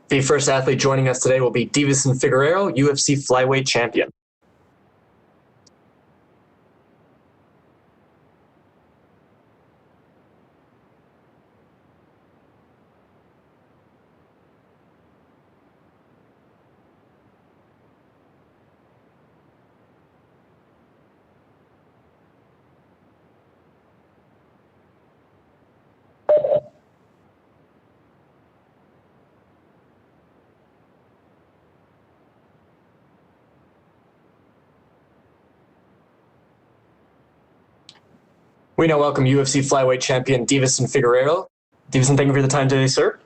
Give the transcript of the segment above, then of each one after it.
The first athlete joining us today will be Deiveson Figueiredo, UFC flyweight champion. We now welcome UFC flyweight champion Deiveson Figueiredo. Deiveson, thank you for the time today, sir.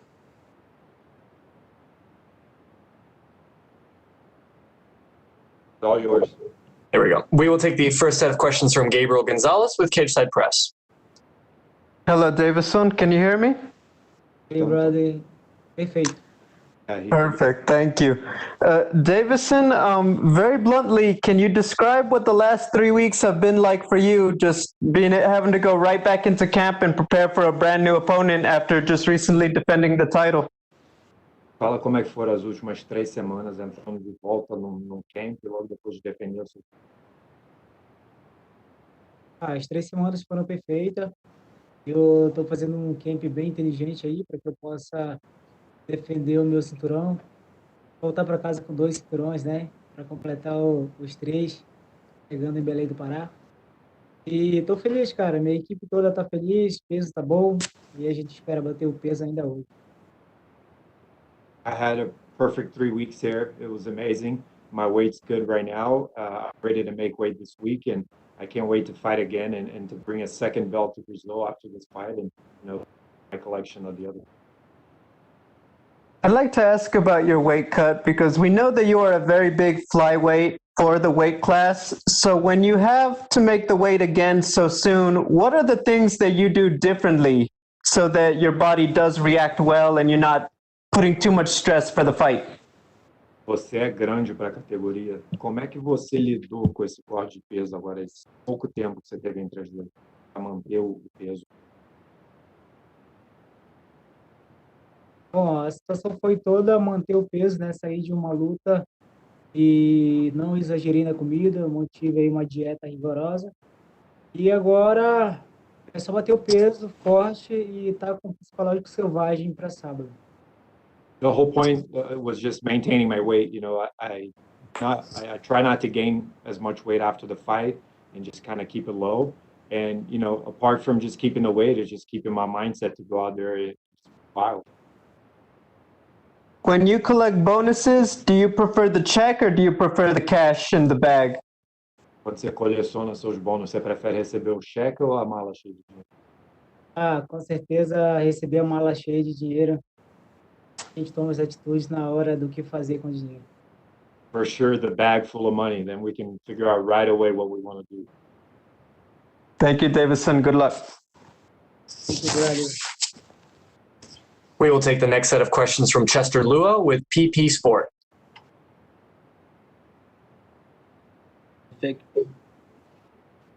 It's all yours. There we go. We will take the first set of questions from Gabriel Gonzalez with Cageside Press. Hello, Deiveson. Can you hear me? Hey, brother. Perfeito. Perfect. Thank you. Deiveson, very bluntly, can you describe what the last 3 weeks have been like for you, just having to go right back into camp and prepare for a brand new opponent after just recently defending the title? Fala como é que foram as últimas 3 semanas entrando de volta num camp e logo depois de defender o seu... As 3 semanas foram perfeitas. Eu estou fazendo um camp bem inteligente aí para que eu possa defender o meu cinturão. Voltar para casa com 2 cinturões, né? Para completar os 3, chegando em Belém do Pará. E estou feliz, cara. Minha equipe toda está feliz, o peso está bom e a gente espera bater o peso ainda hoje. I had a perfect 3 weeks here. It was amazing. My weight's good right now. I'm ready to make weight this week, and I can't wait to fight again and to bring a second belt to Brazil after this fight and, my collection of the other. I'd like to ask about your weight cut because we know that you are a very big flyweight for the weight class. So when you have to make the weight again so soon, what are the things that you do differently so that your body does react well and you're not putting too much stress for the fight? Você é grande para a categoria. Como é que você lidou com esse corte de peso agora, esse pouco tempo que você teve entre as duas, para manter o peso? Bom, a situação foi toda manter o peso, né? Sair de uma luta e não exagerei na comida, eu mantive aí uma dieta rigorosa. E agora é só bater o peso forte e estar com o psicológico selvagem para sábado. The whole point was just maintaining my weight. I try not to gain as much weight after the fight and just kind of keep it low. And, apart from just keeping the weight, it's just keeping my mindset to go out there and wild. When you collect bonuses, do you prefer the check or do you prefer the cash in the bag? Quando você coleciona seus bônus, você prefere receber o cheque ou a mala cheia de dinheiro? Com certeza receber a mala cheia de dinheiro. A gente toma as atitudes na hora do que fazer com o dinheiro. For sure, the bag full of money, then we can figure out right away what we want to do. Thank you, Deiveson. Good luck. Thank you, brother. We will take the next set of questions from Chester Lua with PP Sport.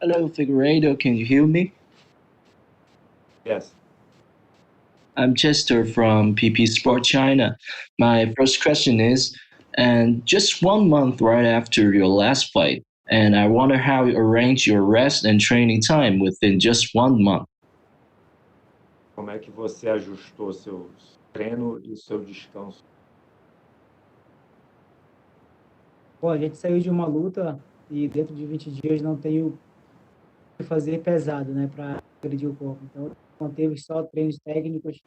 Hello, Figueiredo. Can you hear me? Yes. I'm Chester from PP Sport China. My first question is, and just 1 month right after your last fight, and I wonder how you arrange your rest and training time within just 1 month. Como é que você ajustou seu treino e seu descanso? Bom, a gente saiu de uma luta e dentro de 20 dias não tenho o que fazer pesado, né, para agredir o corpo. Então, manteve só treinos técnicos,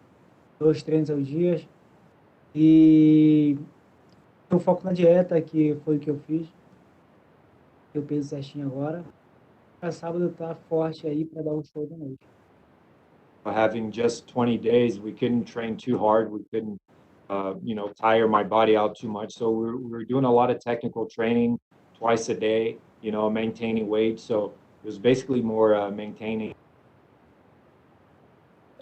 2 treinos ao dia e eu foco na dieta, que foi o que eu fiz. Eu peso certinho agora. Para sábado tá forte aí para dar um show da noite. Having just 20 days, we couldn't train too hard. We couldn't, tire my body out too much. So we're doing a lot of technical training twice a day, maintaining weight. So it was basically more maintaining.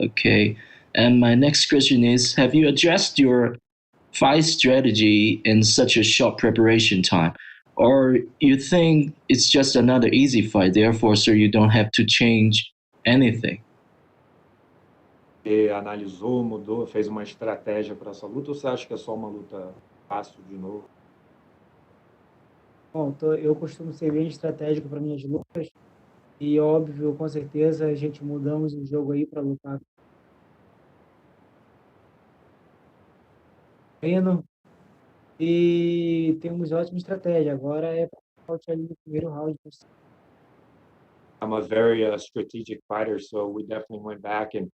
Okay. And my next question is, have you addressed your fight strategy in such a short preparation time? Or you think it's just another easy fight, therefore, so you don't have to change anything? Você analisou, mudou, fez uma estratégia para essa luta ou você acha que é só uma luta fácil de novo? Bom, eu costumo ser bem estratégico para minhas lutas e, óbvio, com certeza, a gente mudamos o jogo aí para lutar com o Moreno e temos ótima estratégia. Agora é para ali no primeiro round. I'm a very strategic fighter, so we definitely went back and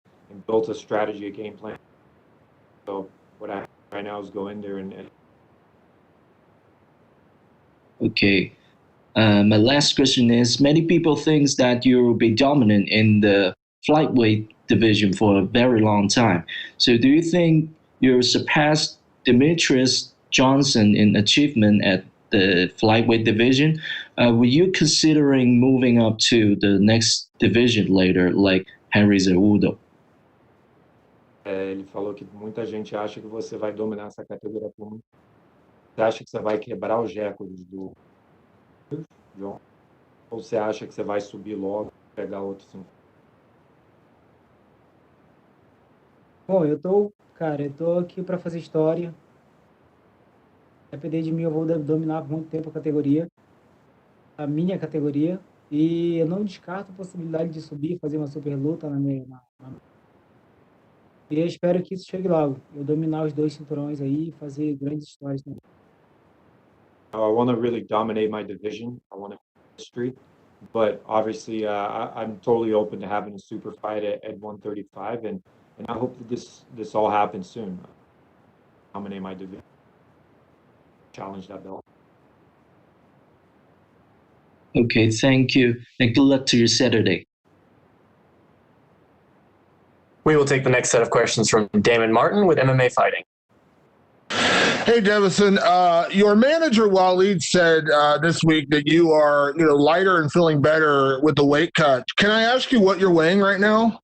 built a strategy, a game plan. So what I have right now is go in there and Okay. My last question is: many people think that you will be dominant in the flyweight division for a very long time. So, do you think you'll surpass Demetrius Johnson in achievement at the flyweight division? Were you considering moving up to the next division later, like Henry Cejudo? ele falou que muita gente acha que você vai dominar essa categoria por muito. Você acha que você vai quebrar os recordes do John? Ou você acha que você vai subir logo, pegar outro cinco? Bom, cara, eu tô aqui para fazer história. Depender de mim, eu vou dominar por muito tempo a minha categoria, e eu não descarto a possibilidade de subir, fazer uma super luta e eu espero que isso chegue logo. Eu dominar os dois cinturões aí e fazer grandes histórias também. I want to really dominate my division. I want to history, but obviously I'm totally open to having a super fight at 135, and I hope that this all happens soon. Dominate my division, challenge that belt. Okay, thank you, and good luck to your Saturday. We will take the next set of questions from Damon Martin with MMA Fighting. Hey, Deiveson, your manager Waleed said this week that you are, lighter and feeling better with the weight cut. Can I ask you what you're weighing right now?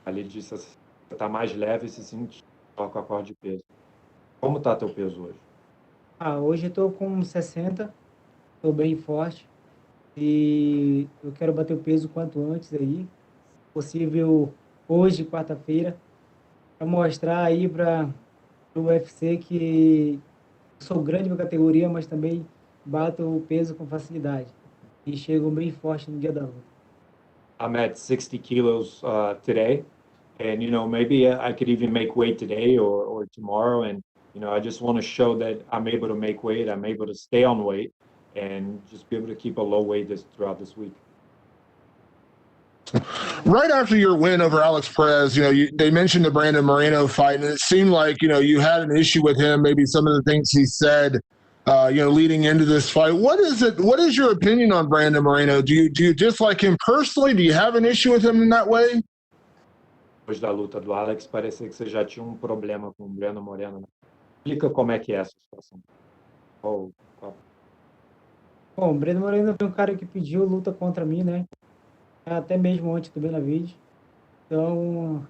Ali disse assim, você tá mais leve e se sente só com a corda de peso. Como tá teu peso hoje? Hoje eu tô com 60, tô bem forte e eu quero bater o peso quanto antes aí, se possível hoje, quarta-feira, para mostrar aí para o UFC que sou grande na categoria, mas também bato o peso com facilidade e chego bem forte no dia da luta. I'm at 60 kilos today, and maybe I could even make weight today or tomorrow, and I just want to show that I'm able to make weight, I'm able to stay on weight, and just be able to keep a low weight throughout this week. Right after your win over Alex Perez, they mentioned the Brandon Moreno fight, and it seemed like you had an issue with him. Maybe some of the things he said, leading into this fight. What is your opinion on Brandon Moreno? Do you dislike him personally? Do you have an issue with him in that way? Depois da luta do Alex, parecia que você já tinha problema com o Brandon Moreno, né? Explica como é que é essa situação. Bom, o Brandon Moreno foi um cara que pediu luta contra mim, né? Até mesmo antes do Benavides. Então,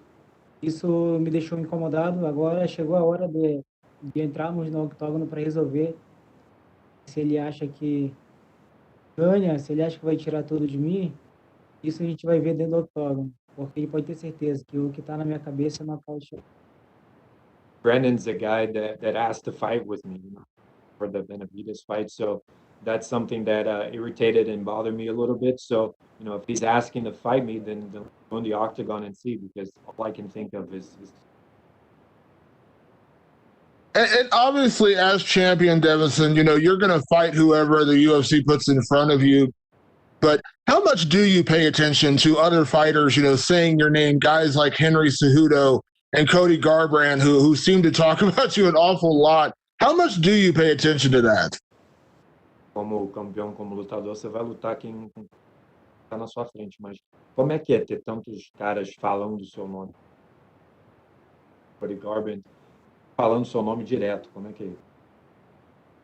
isso me deixou incomodado. Agora chegou a hora de entrarmos no octógono para resolver. Se ele acha que ganha, se ele acha que vai tirar tudo de mim, isso a gente vai ver dentro do octógono. Porque ele pode ter certeza que o que está na minha cabeça é uma causa. Brandon's a guy that asked to fight with me for the Benavides fight, so that's something that irritated and bothered me a little bit. So, if he's asking to fight me, then go in the octagon and see, because all I can think of is And obviously, as champion, Deiveson, you're going to fight whoever the UFC puts in front of you. But how much do you pay attention to other fighters, saying your name, guys like Henry Cejudo and Cody Garbrandt, who seem to talk about you an awful lot? How much do you pay attention to that? Como campeão, como lutador, você vai lutar quem está na sua frente, mas como é que é ter tantos caras falando o seu nome? Cody Garbrandt falando o seu nome direto, como é que é isso?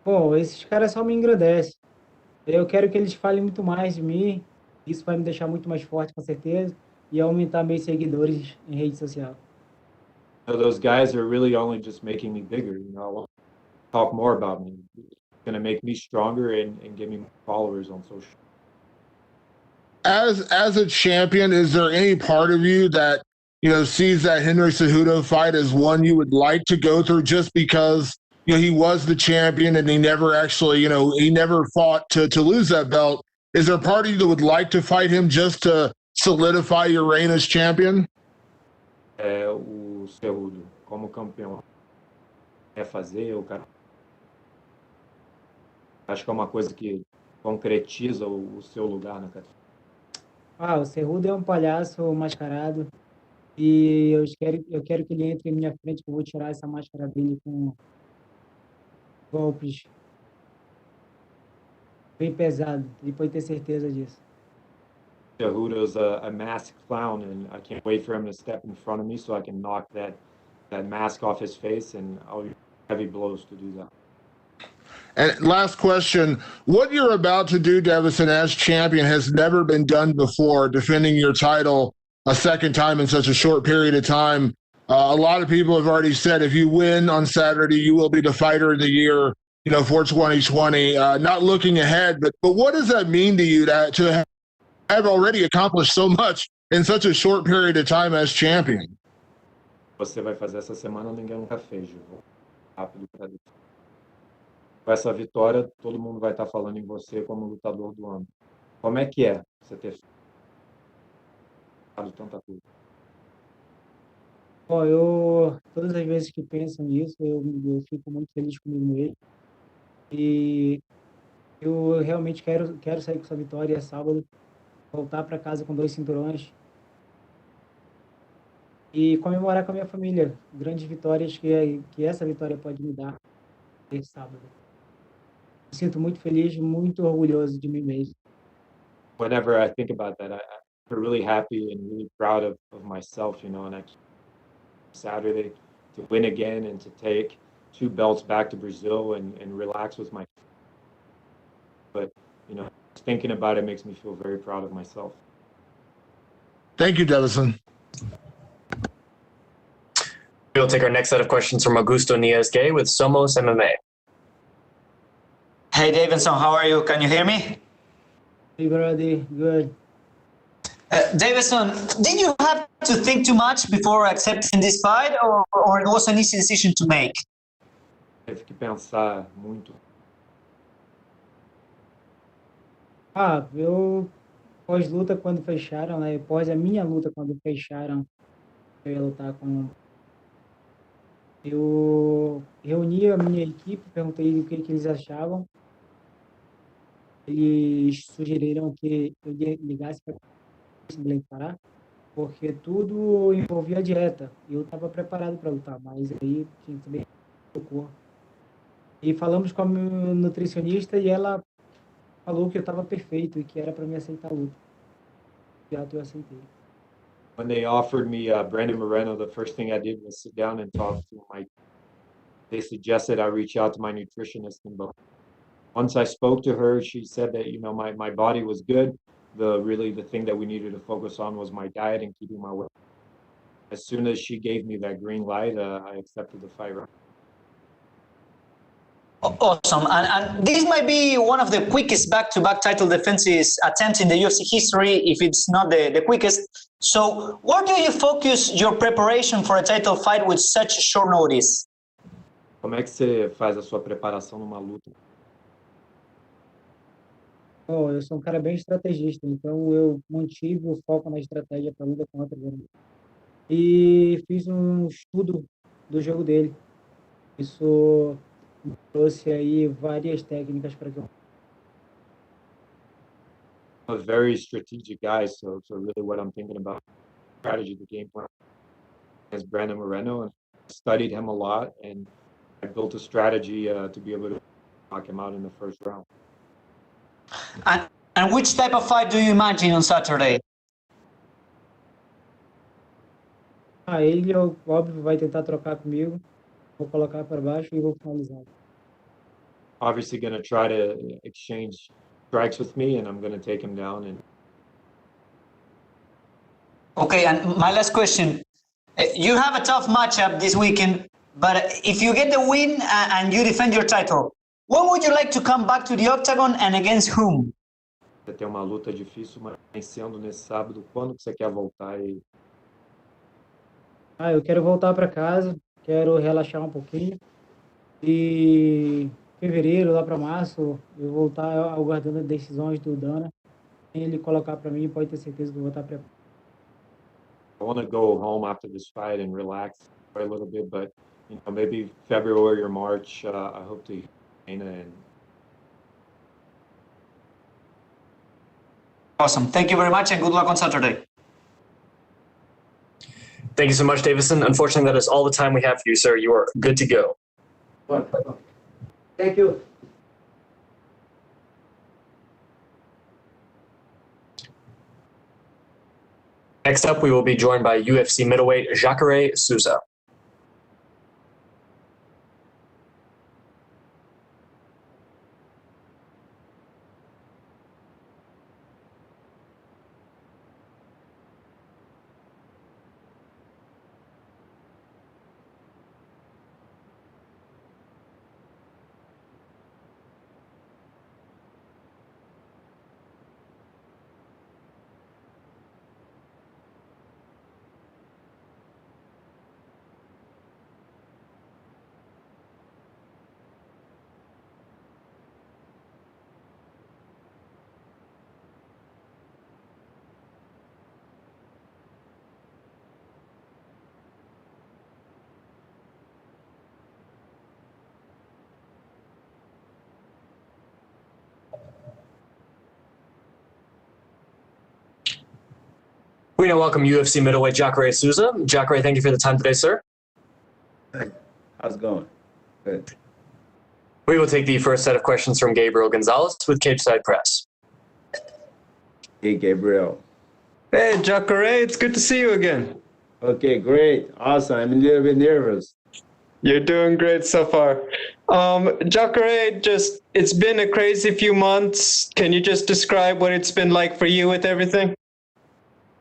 Bom, esses caras só me engrandecem. Eu quero que eles falem muito mais de mim. Isso vai me deixar muito mais forte, com certeza, e aumentar meus seguidores em rede social. Those guys are really only just making me bigger. I want to talk more about me. It's going to make me stronger and give me more followers on social. As a champion, is there any part of you that sees that Henry Cejudo fight as one you would like to go through just because, he was the champion and he never actually, he never fought to lose that belt. Is there a part of you that would like to fight him just to solidify your reign as champion? O Cejudo, como campeão, fazer, o cara. Acho que é uma coisa que concretiza o seu lugar na categoria. O Cejudo é um palhaço mascarado e eu quero que ele entre em minha frente, que eu vou tirar essa máscara dele com golpes bem pesados. Ele pode ter certeza disso. Cejudo's a masked clown, and I can't wait for him to step in front of me so I can knock that mask off his face, and I'll use heavy blows to do that. And last question, what you're about to do, Deiveson, as champion has never been done before, defending your title a second time in such a short period of time. A lot of people have already said if you win on Saturday, you will be the fighter of the year, for 2020. Not looking ahead, but what does that mean to you to have already accomplished so much in such a short period of time as champion? Você vai fazer essa semana, ninguém nunca fez, Gil. Rápido para isso. Com essa vitória, todo mundo vai estar falando em você como lutador do ano. Como é que é você ter feito tanta coisa? Todas as vezes que penso nisso, eu fico muito feliz comigo mesmo. E eu realmente quero sair com essa vitória sábado, voltar para casa com 2 cinturões e comemorar com a minha família grandes vitórias que essa vitória pode me dar esse sábado. Me sinto muito feliz, muito orgulhoso de mim mesmo. Whenever I think about that, I'm really happy and really proud of myself, and I Saturday to win again and to take 2 belts back to Brazil and relax with my. But thinking about it makes me feel very proud of myself. Thank you, Deiveson. We'll take our next set of questions from Augusto Nies-Gay with Somos MMA. Hey, Deiveson, how are you? Can you hear me? Hey, brother, good. Deiveson, did you have to think too much before accepting this fight, or it was an easy decision to make? Teve que pensar muito. Eu pós-luta, quando fecharam, né? Após a minha luta, quando fecharam, eu ia lutar com. Eu reuni a minha equipe, perguntei o que eles achavam. Eles sugeriram que eu ligasse para o Pará, porque tudo envolvia dieta. E eu estava preparado para lutar, mas aí tinha que saber o corpo. E falamos com a minha nutricionista e ela falou que eu estava perfeito e que era para me aceitar a luta. E eu aceitei. When they offered me Brandon Moreno, the first thing I did was sit down and talk to they suggested I reach out to my nutritionist. But once I spoke to her, she said that, my body was good. The thing that we needed to focus on was my diet and keeping my weight. As soon as she gave me that green light, I accepted the fight. Awesome. And this might be one of the quickest back-to-back title defenses attempts in the UFC history, if it's not the quickest. So where do you focus your preparation for a title fight with such short notice? Como é que você faz a sua preparação numa luta? Eu sou um cara bem estrategista, então eu mantive o foco na estratégia para a luta contra ele. E fiz um estudo do jogo dele. Isso me trouxe aí várias técnicas para que eu... I'm a very strategic guy, so really what I'm thinking about strategy, the game plan, is Brandon Moreno, and I studied him a lot, and I built a strategy to be able to knock him out in the first round. And which type of fight do you imagine on Saturday? Ele, óbvio, vai tentar trocar comigo, vou colocar para baixo e vou finalizar. Obviously going to try to exchange strikes with me, and I'm going to take him down. And okay, and my last question. You have a tough matchup this weekend, but if you get the win and you defend your title, when would you like to come back to the octagon and against whom? Você tem uma luta difícil, mas vencendo nesse sábado, quando que você quer voltar? Eu quero voltar para casa, quero relaxar um pouquinho. E fevereiro, lá para março, eu vou estar aguardando as decisões do Dana. Sem ele colocar para mim, pode ter certeza que eu vou estar preparado. I want to go home after this fight and relax for a little bit, but maybe February or March. I hope to Dana and Awesome. Thank you very much and good luck on Saturday. Thank you so much, Deiveson. Unfortunately, that is all the time we have for you, sir. You are good to go. Thank you. Next up, we will be joined by UFC middleweight Jacare Souza. We now welcome UFC middleweight Jacare Souza. Jacare, thank you for the time today, sir. Hey, how's it going? Good. We will take the first set of questions from Gabriel Gonzalez with Cageside Press. Hey, Gabriel. Hey, Jacare, it's good to see you again. Okay, great. Awesome. I'm a little bit nervous. You're doing great so far. Jacare, it's been a crazy few months. Can you just describe what it's been like for you with everything?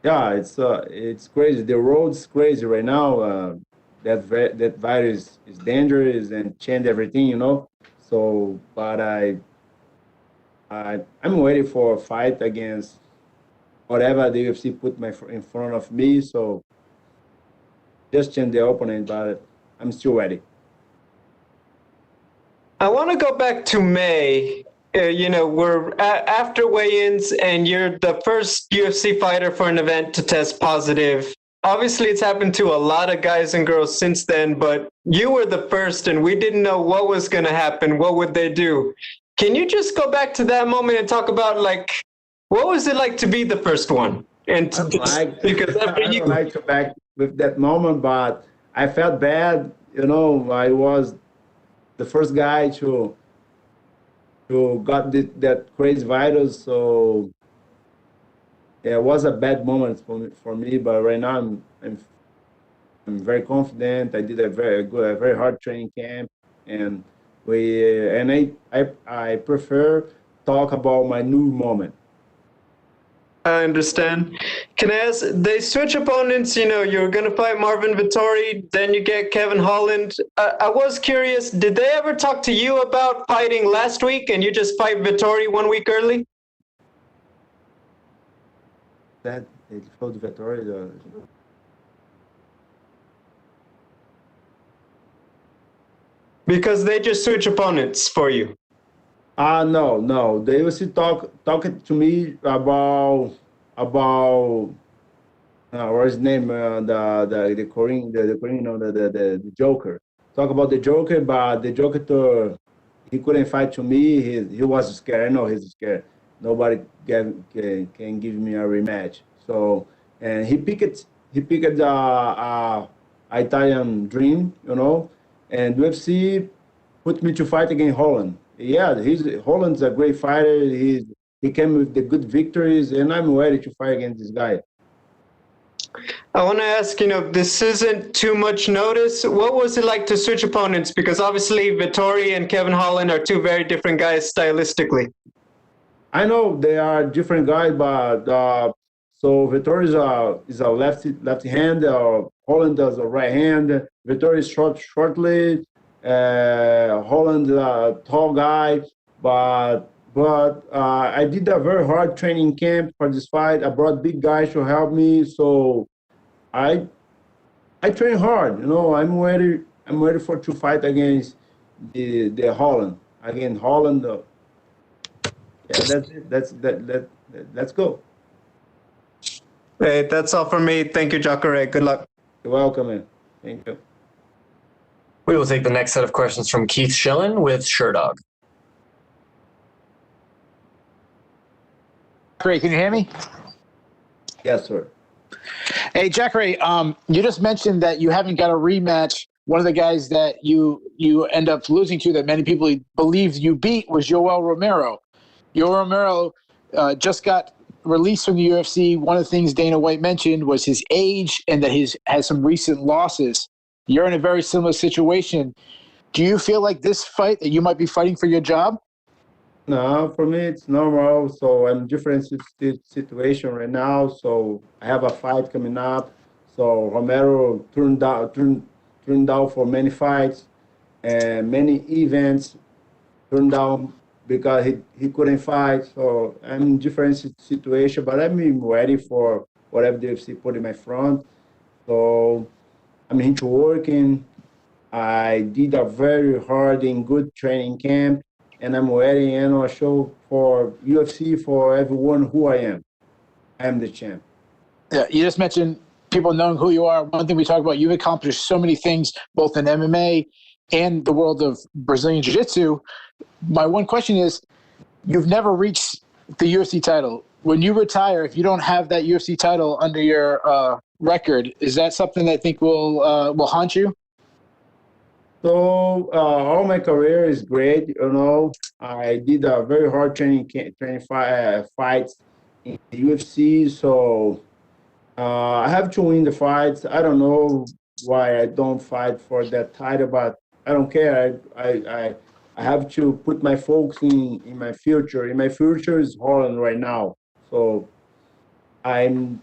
Yeah, it's crazy. The road's crazy right now. That virus is dangerous and change everything, So, but I'm ready for a fight against whatever the UFC put in front of me. So, just change the opponent, but I'm still ready. I want to go back to May. We're after weigh-ins, and you're the first UFC fighter for an event to test positive. Obviously, it's happened to a lot of guys and girls since then, but you were the first, and we didn't know what was going to happen. What would they do? Can you just go back to that moment and talk about, what was it like to be the first one? And because I don't like to back with that moment, but I felt bad. I was the first guy to got that crazy virus, so yeah, it was a bad moment for me. But right now, I'm very confident. I did a very hard training camp, and I prefer talk about my new moment. I understand. Can I ask, they switch opponents, you're going to fight Marvin Vettori, then you get Kevin Holland. I was curious, did they ever talk to you about fighting last week and you just fight Vettori 1 week early? That they told Vettori Because they just switch opponents for you. No. They was talking to me about what's his name, the Korean, the Joker. Talk about the Joker, but the Joker he couldn't fight to me. He was scared. I know he's scared. Nobody can give me a rematch. So, and he picked Italian Dream, and UFC put me to fight against Holland. Yeah, Holland's a great fighter. He came with the good victories, and I'm ready to fight against this guy. I want to ask, this isn't too much notice. What was it like to switch opponents? Because obviously Vettori and Kevin Holland are two very different guys stylistically. I know they are different guys, but so Vettori is a lefty hand. Holland does a right hand. Vettori is shortly. Holland, tall guy, but I did a very hard training camp for this fight. I brought big guys to help me, so I I train hard. You know, I'm ready for to fight against the Holland. Against Holland. Yeah, that's it. Let's go. Hey, that's all for me. Thank you, Jacare. Good luck. You're welcome, man. Thank you. We will take the next set of questions from Keith Schillen with Sherdog. Great, can you hear me? Yes, sir. Hey, Jacare, you just mentioned that you haven't got a rematch. One of the guys that you end up losing to that many people believed you beat was Yoel Romero. Yoel Romero just got released from the UFC. One of the things Dana White mentioned was his age and that he has some recent losses. You're in a very similar situation. Do you feel like this fight that you might be fighting for your job? No, for me it's normal. So I'm different situation right now. So I have a fight coming up. So Romero turned down for many fights and many events. Turned down because he couldn't fight. So I'm in different situation, but I'm ready for whatever the UFC put in my front. So I'm into working. I did a very hard and good training camp, and I'm ready and a show for UFC for everyone who I am. I am the champ. Yeah, you just mentioned people knowing who you are. One thing we talk about, you've accomplished so many things, both in MMA and the world of Brazilian Jiu-Jitsu. My one question is, you've never reached the UFC title. When you retire, if you don't have that UFC title under your record, is that something that I think will haunt you? So all my career is great. You know, I did a very hard training fights in the UFC. So I have to win the fights. I don't know why I don't fight for that title, but I don't care. I have to put my focus in my future. And my future is Holland right now. So I'm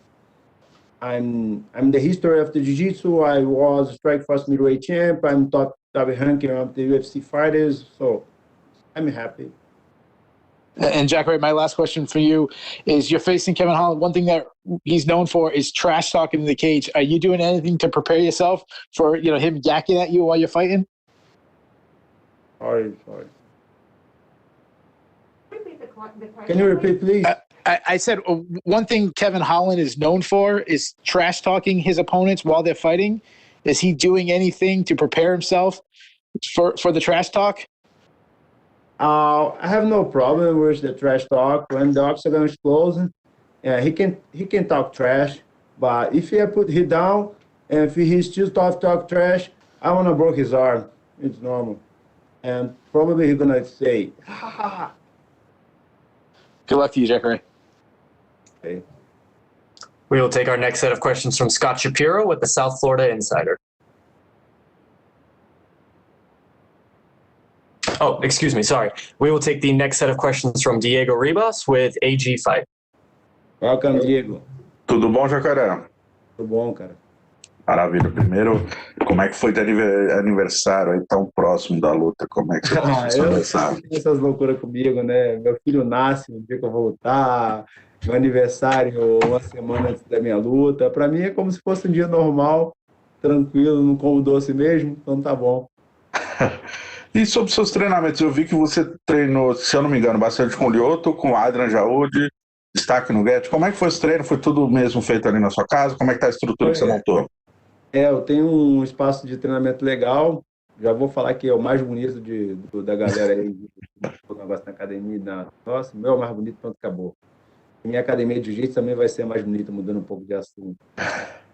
the history of the Jiu-Jitsu. I was Strikeforce middleweight champ. I'm top ranking of the UFC fighters. So I'm happy. And Jacare, my last question for you is: you're facing Kevin Holland. One thing that he's known for is trash talking in the cage. Are you doing anything to prepare yourself for him yakking at you while you're fighting? Sorry. Can you repeat, please? I said one thing Kevin Holland is known for is trash talking his opponents while they're fighting. Is he doing anything to prepare himself for the trash talk? I have no problem with the trash talk. When the octagon is closing, he can talk trash. But if he put him down and if he still talk trash, I wanna break his arm. It's normal, and probably he's gonna say, "Ha ha ha." Good luck to you, Jacare. Okay. We will take our next set of questions from Scott Shapiro with the South Florida Insider. Oh, excuse me, sorry. We will take the next set of questions from Diego Ribas with AG Fight. Welcome, Diego. Tudo bom, Jacare? Tudo bom, cara. Maravilha. Primeiro, como é que foi de aniversário aí tão próximo da luta? Como é que você passou esse aniversário? Essas loucuras comigo, né? Meu filho nasce no dia que eu vou lutar, meu aniversário uma semana antes da minha luta. Para mim é como se fosse um dia normal, tranquilo, não como doce mesmo, então tá bom. E sobre seus treinamentos, eu vi que você treinou, se eu não me engano, bastante com o Lyoto, com o Adrian Jaúde, destaque no Guedes. Como é que foi esse treino? Foi tudo mesmo feito ali na sua casa? Como é que tá a estrutura que você montou? Eu tenho um espaço de treinamento legal. Já vou falar que é o mais bonito da galera aí. O negócio na academia. Nossa, o meu é o mais bonito, pronto, acabou. Minha academia de jiu-jitsu também vai ser mais bonita, mudando um pouco de assunto.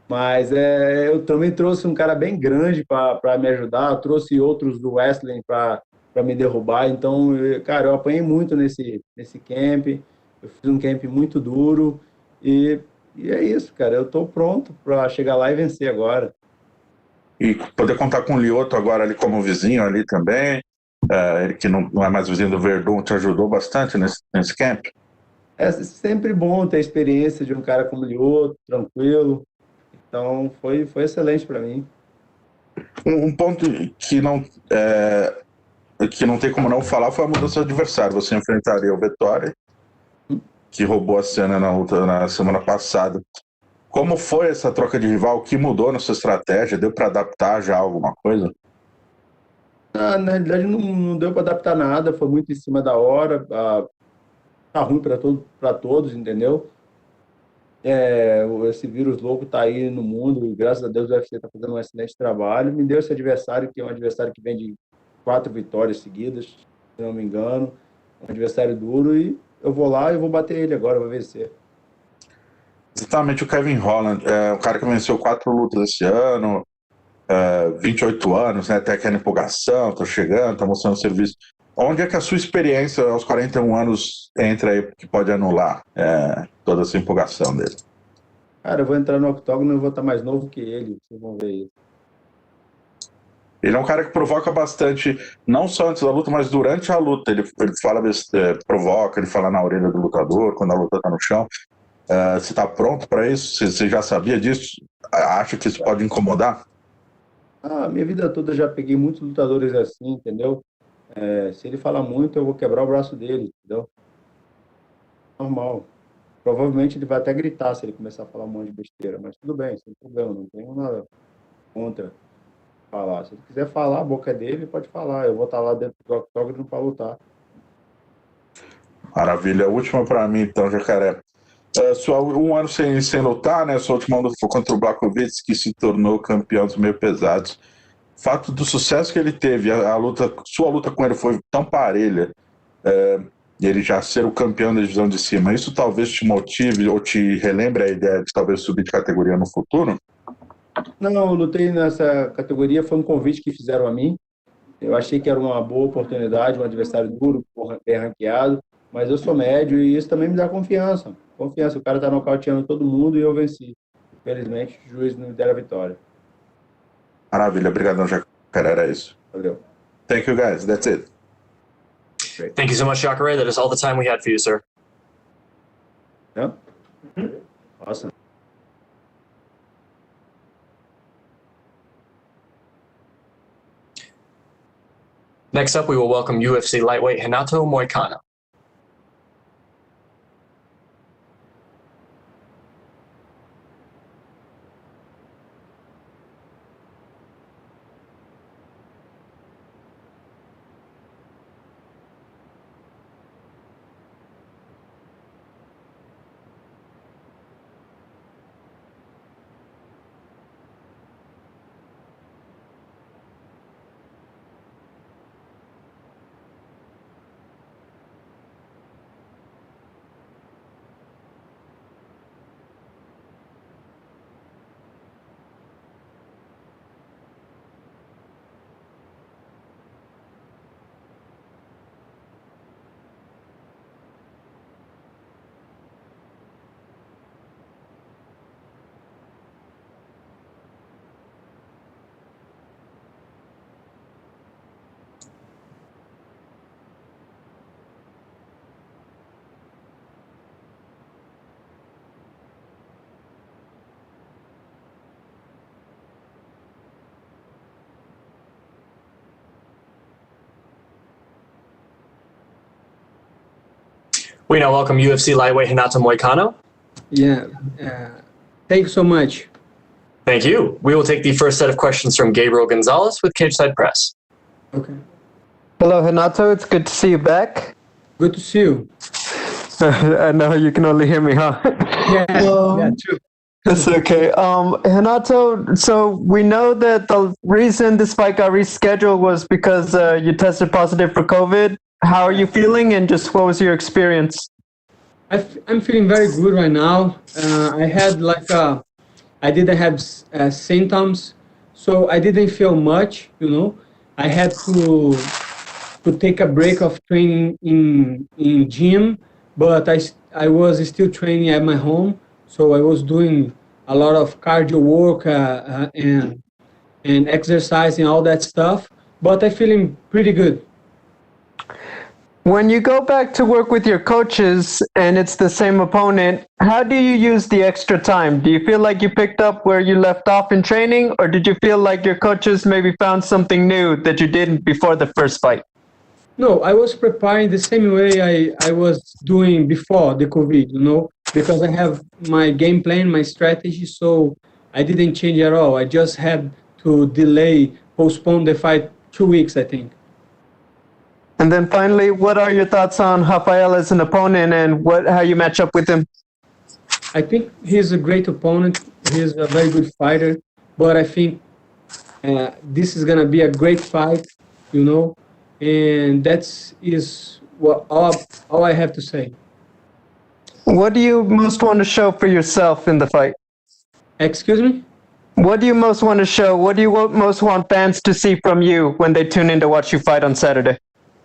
Mas eu também trouxe um cara bem grande para me ajudar. Eu trouxe outros do wrestling para me derrubar. Então, cara, eu apanhei muito nesse camp. Eu fiz um camp muito duro. E é isso, cara. Eu estou pronto para chegar lá e vencer agora. E poder contar com o Lyoto agora ali como vizinho ali também. Ele que não é mais vizinho do Verdun, te ajudou bastante nesse camp? É sempre bom ter a experiência de um cara como o Lyoto, tranquilo. Então, foi excelente para mim. Um ponto que não tem como não falar foi a mudança de adversário. Você enfrentaria o Vettori, que roubou a cena na luta na semana passada. Como foi essa troca de rival? O que mudou na sua estratégia? Deu para adaptar já alguma coisa? Na realidade, não deu para adaptar nada, foi muito em cima da hora. Tá ruim para todos, entendeu? Esse vírus louco tá aí no mundo e graças a Deus o UFC está fazendo um excelente trabalho. Me deu esse adversário, que é um adversário que vem de 4 vitórias seguidas, se não me engano. Um adversário duro e eu vou lá e vou bater ele agora, vou vencer. Exatamente, o Kevin Holland, o cara que venceu 4 lutas esse ano, 28 anos, né? Até aquela empolgação, tô chegando, tá mostrando serviço. Onde é que a sua experiência aos 41 anos entra aí que pode anular toda essa empolgação dele? Cara, eu vou entrar no octógono e eu vou estar mais novo que ele, vocês vão ver isso. Ele é um cara que provoca bastante, não só antes da luta, mas durante a luta. Ele fala, provoca, ele fala na orelha do lutador, quando a luta tá no chão. Você tá pronto para isso? Você já sabia disso? Acha que isso pode incomodar? Minha vida toda eu já peguei muitos lutadores assim, entendeu? Se ele falar muito, eu vou quebrar o braço dele, entendeu? Normal. Provavelmente ele vai até gritar se ele começar a falar um monte de besteira, mas tudo bem, sem problema, não tenho nada contra falar. Se ele quiser falar, a boca é dele, pode falar. Eu vou estar lá dentro do octógono para lutar. Maravilha. A última para mim, então, Jacare. Um ano sem lutar, né? Sua última luta foi contra o Blachowicz, que se tornou campeão dos meio pesados. O fato do sucesso que ele teve, sua luta com ele foi tão parelha, e ele já ser o campeão da divisão de cima, isso talvez te motive ou te relembre a ideia de talvez subir de categoria no futuro? Não, eu lutei nessa categoria, foi um convite que fizeram a mim. Eu achei que era uma boa oportunidade, um adversário duro, bem ranqueado, mas eu sou médio e isso também me dá confiança. O cara tá nocauteando todo mundo e eu venci. Infelizmente, o juiz não me deram a vitória. Maravilha, obrigadão, Jacare, era isso. Valeu. Thank you, guys. That's it. Great. Thank you so much, Jacare. That is all the time we had for you, sir. Yeah? Awesome. Next up, we will welcome UFC lightweight Renato Moicano. We now welcome UFC lightweight Renato Moicano. Thank you so much. Thank you. We will take the first set of questions from Gabriel Gonzalez with Cageside Press. Okay. Hello, Renato. It's good to see you back. Good to see you. I know you can only hear me, huh? Yeah, true. That's okay. Renato, so we know that the reason this fight got rescheduled was because you tested positive for COVID. How are you feeling, and just what was your experience? I'm feeling very good right now. I had I didn't have symptoms, so I didn't feel much, you know. I had to take a break of training in gym, but I was still training at my home, so I was doing a lot of cardio work and exercising, all that stuff, but I'm feeling pretty good. When you go back to work with your coaches and it's the same opponent, how do you use the extra time? Do you feel like you picked up where you left off in training, or did you feel like your coaches maybe found something new that you didn't before the first fight? No, I was preparing the same way I was doing before the COVID, you know. because I have my game plan, my strategy, so I didn't change at all. I just had to postpone the fight 2 weeks, I think. And then finally, what are your thoughts on Rafael as an opponent and how you match up with him? I think he's a great opponent. He's a very good fighter, but I think this is gonna be a great fight, and is what all I have to say. What do you most want to show for yourself in the fight? Excuse me? What do you most want to show? What do you most want fans to see from you when they tune in to watch you fight on Saturday?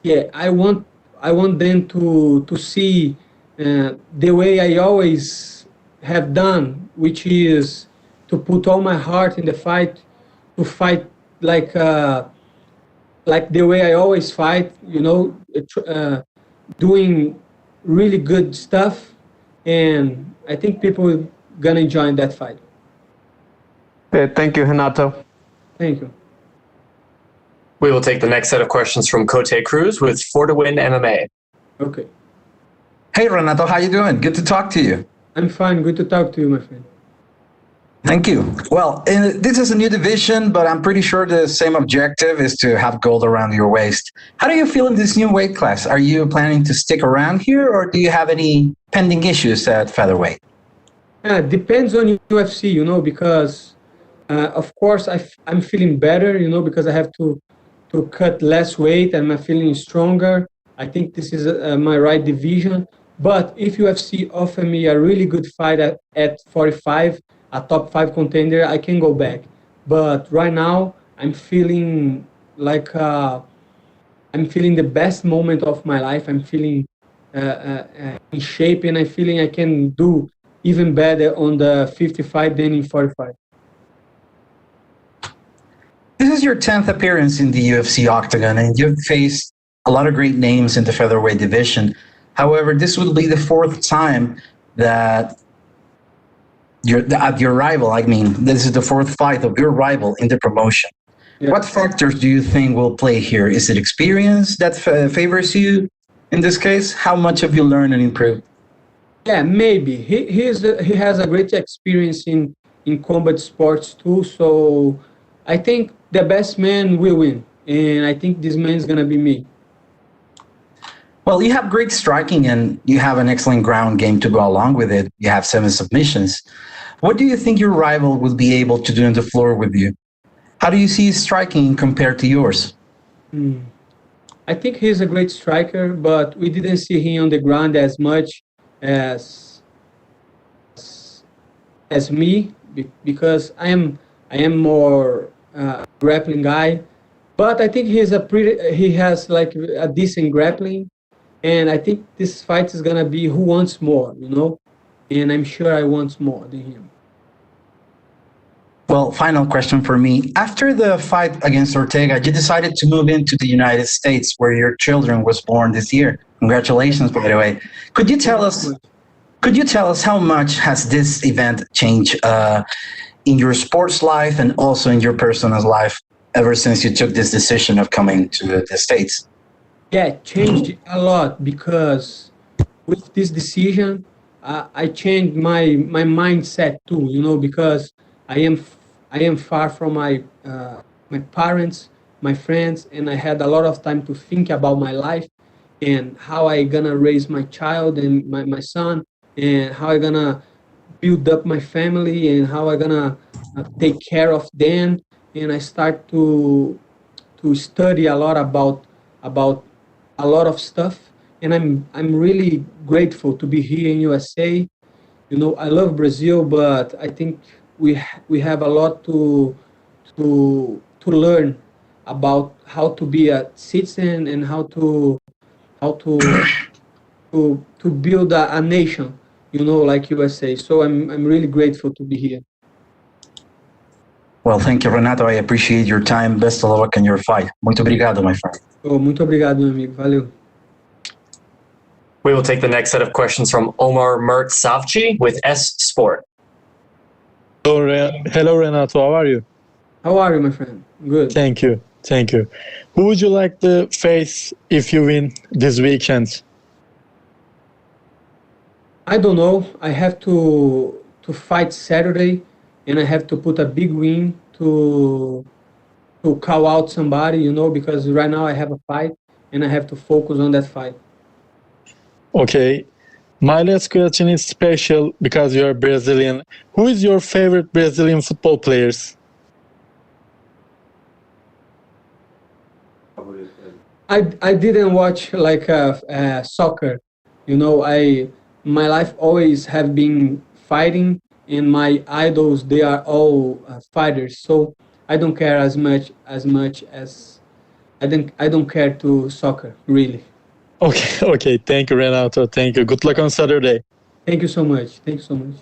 Yeah, I want them to see the way I always have done, which is to put all my heart in the fight, to fight like the way I always fight, doing really good stuff, and I think people are gonna enjoy that fight. Okay, thank you, Renato. Thank you. We will take the next set of questions from Cote Cruz with For to Win MMA. Okay. Hey, Renato, how you doing? Good to talk to you. I'm fine. Good to talk to you, my friend. Thank you. Well, this is a new division, but I'm pretty sure the same objective is to have gold around your waist. How do you feel in this new weight class? Are you planning to stick around here, or do you have any pending issues at featherweight? Depends on UFC, because of course I'm feeling better, because I have to cut less weight and I'm feeling stronger. I think this is my right division. But if UFC offer me a really good fight at 45, a top 5 contender, I can go back. But right now, I'm feeling like I'm feeling the best moment of my life. I'm feeling in shape, and I'm feeling I can do even better on the 55 than in 45. This is your 10th appearance in the UFC octagon, and you've faced a lot of great names in the featherweight division. However, this will be the 4th time that your rival, this is the 4th fight of your rival in the promotion. Yeah. What factors do you think will play here? Is it experience that favors you in this case? How much have you learned and improved? Yeah, maybe. He has a great experience in combat sports too, so I think the best man will win, and I think this man is going to be me. Well, you have great striking and you have an excellent ground game to go along with it. You have 7 submissions. What do you think your rival will be able to do on the floor with you? How do you see his striking compared to yours? I think he's a great striker, but we didn't see him on the ground as much as me, because I am more grappling guy. But I think he has like a decent grappling. And I think this fight is going to be who wants more, and I'm sure I want more than him. Well, final question for me. After the fight against Ortega, you decided to move into the United States, where your children was born this year. Congratulations, by the way. Could you tell us how much has this event changed in your sports life and also in your personal life ever since you took this decision of coming to the States? Yeah, it changed a lot, because with this decision, I changed my mindset too, because I am far from my parents, my friends, and I had a lot of time to think about my life and how I gonna raise my child and my son, and how I gonna build up my family, and how I gonna take care of them. And I start to study a lot about a lot of stuff, and I'm really grateful to be here in USA. I love Brazil, but I think we have a lot to learn about how to be a citizen and how to build a nation, like USA. So I'm really grateful to be here. Well, thank you, Renato. I appreciate your time. Best of luck in your fight. Muito obrigado, my friend. Muito obrigado, meu amigo. Valeu. We will take the next set of questions from Omar Mertzavci with S Sport. Hello, Renato. How are you? How are you, my friend? Good. Thank you. Who would you like to face if you win this weekend? I don't know. I have to fight Saturday, and I have to put a big win to call out somebody, because right now I have a fight, and I have to focus on that fight. Okay. My last question is special because you are Brazilian. Who is your favorite Brazilian football players? I didn't watch like soccer. My life always have been fighting, and my idols they are all fighters. So I don't care as I don't care to soccer really. Okay, okay. Thank you, Renato. Thank you. Good luck on Saturday. Thank you so much. Thank you so much.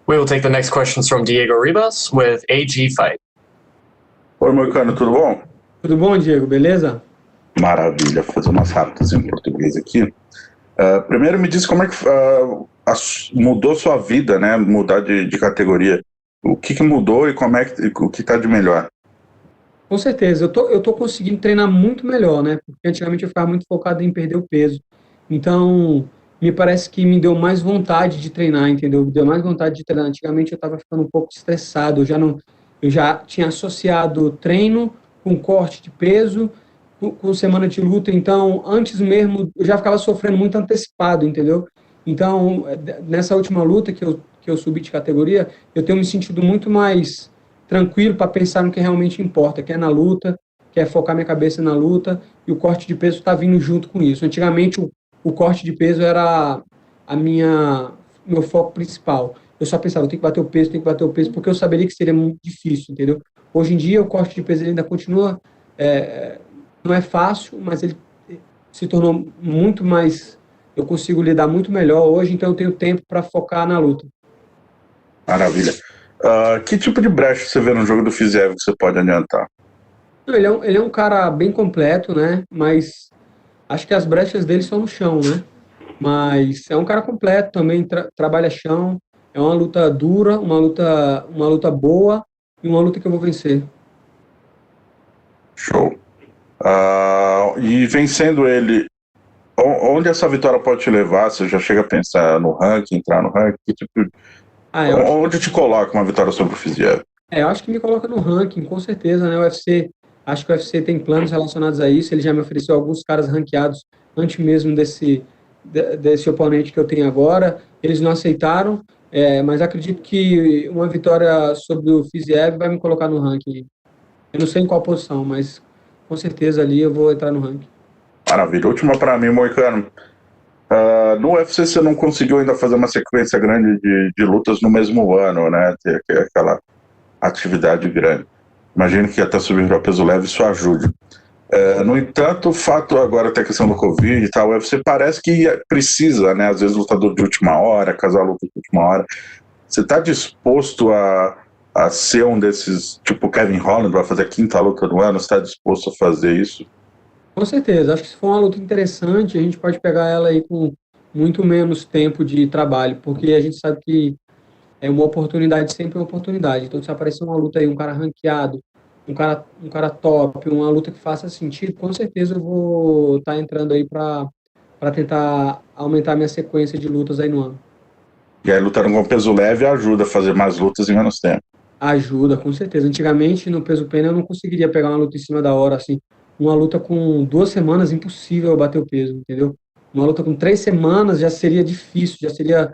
We will take the next questions from Diego Ribas with AG Fight. Oi, Moicano, tudo bom? Tudo bom, Diego? Beleza? Maravilha, vou fazer umas rápidas em português aqui. Primeiro me diz como é que mudou sua vida, né? Mudar de categoria. O que mudou e o que está de melhor? Com certeza, eu tô conseguindo treinar muito melhor, né? Porque antigamente eu ficava muito focado em perder o peso. Então, me parece que me deu mais vontade de treinar, entendeu? Me deu mais vontade de treinar. Antigamente eu estava ficando um pouco estressado, eu já tinha associado treino com corte de peso, com semana de luta, então antes mesmo eu já ficava sofrendo muito antecipado, entendeu? Então, nessa última luta que eu subi de categoria, eu tenho me sentido muito mais tranquilo para pensar no que realmente importa, que é na luta, que é focar minha cabeça na luta, e o corte de peso está vindo junto com isso. Antigamente, o corte de peso era meu foco principal. Eu só pensava, eu tenho que bater o peso, porque eu saberia que seria muito difícil, entendeu? Hoje em dia, o corte de peso ele ainda continua, não é fácil, mas ele se tornou muito mais, eu consigo lidar muito melhor hoje, então eu tenho tempo para focar na luta. Maravilha. Que tipo de brecha você vê no jogo do Fiziev que você pode adiantar? Ele é um cara bem completo, né? Mas acho que as brechas dele são no chão, né? Mas é um cara completo também, trabalha chão. É uma luta dura, uma luta boa e uma luta que eu vou vencer. Show. E vencendo ele, onde essa vitória pode te levar? Você já chega a pensar no ranking, entrar no ranking? Que tipo, onde te coloca uma vitória sobre o Fiziev? Eu acho que me coloca no ranking, com certeza, né? O UFC, acho que o UFC tem planos relacionados a isso. Ele já me ofereceu alguns caras ranqueados antes mesmo desse oponente que eu tenho agora. Eles não aceitaram, mas acredito que uma vitória sobre o Fiziev vai me colocar no ranking. Eu não sei em qual posição, mas com certeza ali eu vou entrar no ranking. Maravilha. Última para mim, Moicano. No UFC você não conseguiu ainda fazer uma sequência grande de lutas no mesmo ano, né? Ter aquela atividade grande. Imagino que até subir para peso leve isso ajude. No entanto, o fato agora até a questão do Covid e tal, o UFC parece que precisa, né? Às vezes lutador de última hora, casar luta de última hora. Você está disposto a ser um desses, tipo Kevin Holland, vai fazer a 5ª luta do ano? Você está disposto a fazer isso? Com certeza. Acho que se for uma luta interessante, a gente pode pegar ela aí com muito menos tempo de trabalho, porque a gente sabe que é uma oportunidade, sempre uma oportunidade. Então, se aparecer uma luta aí, um cara ranqueado, um cara top, uma luta que faça sentido, com certeza eu vou estar entrando aí para tentar aumentar minha sequência de lutas aí no ano. E aí, lutando com peso leve ajuda a fazer mais lutas em menos tempo. Ajuda, com certeza. Antigamente, no peso pena, eu não conseguiria pegar uma luta em cima da hora, assim. Uma luta com 2 semanas, impossível eu bater o peso, entendeu? Uma luta com 3 semanas já seria difícil, já seria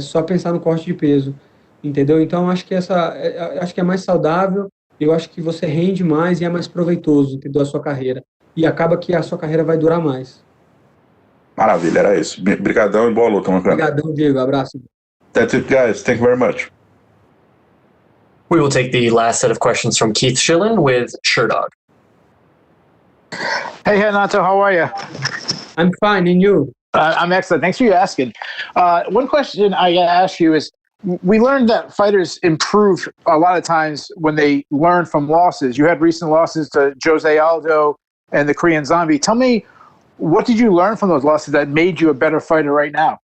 só pensar no corte de peso, entendeu? Então, acho que acho que é mais saudável, eu acho que você rende mais e é mais proveitoso, entendeu? A sua carreira. E acaba que a sua carreira vai durar mais. Maravilha, era isso. Obrigadão e boa luta, meu cara. Obrigadão, Diego. Abraço. That's it, guys. Thank you very much. We will take the last set of questions from Keith Schillen with Sherdog. Hey, Renato, how are you? I'm fine, and you? I'm excellent. Thanks for asking. One question I got to ask you is, we learned that fighters improve a lot of times when they learn from losses. You had recent losses to Jose Aldo and the Korean Zombie. Tell me, what did you learn from those losses that made you a better fighter right now?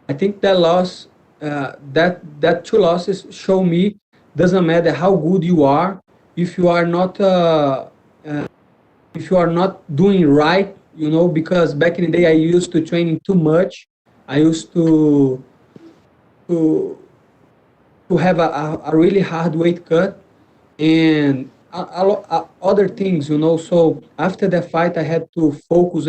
I think that loss, that 2 losses show me doesn't matter how good you are, if you are not doing right, because back in the day I used to training too much, I used to to have a really hard weight cut and other things, you know. So after the fight, I had to focus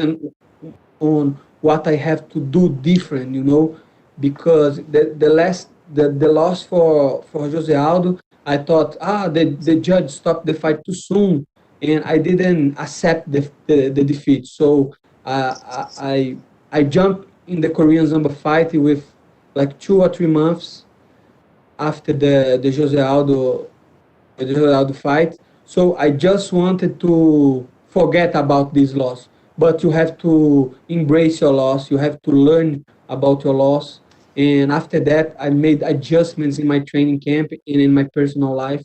on what I have to do different, you know, because the loss for Jose Aldo, I thought the judge stopped the fight too soon, and I didn't accept the defeat. So I jumped in the Korean Zamba fight with like 2 or 3 months after the Jose Aldo fight. So I just wanted to forget about this loss. But you have to embrace your loss. You have to learn about your loss. And after that, I made adjustments in my training camp and in my personal life.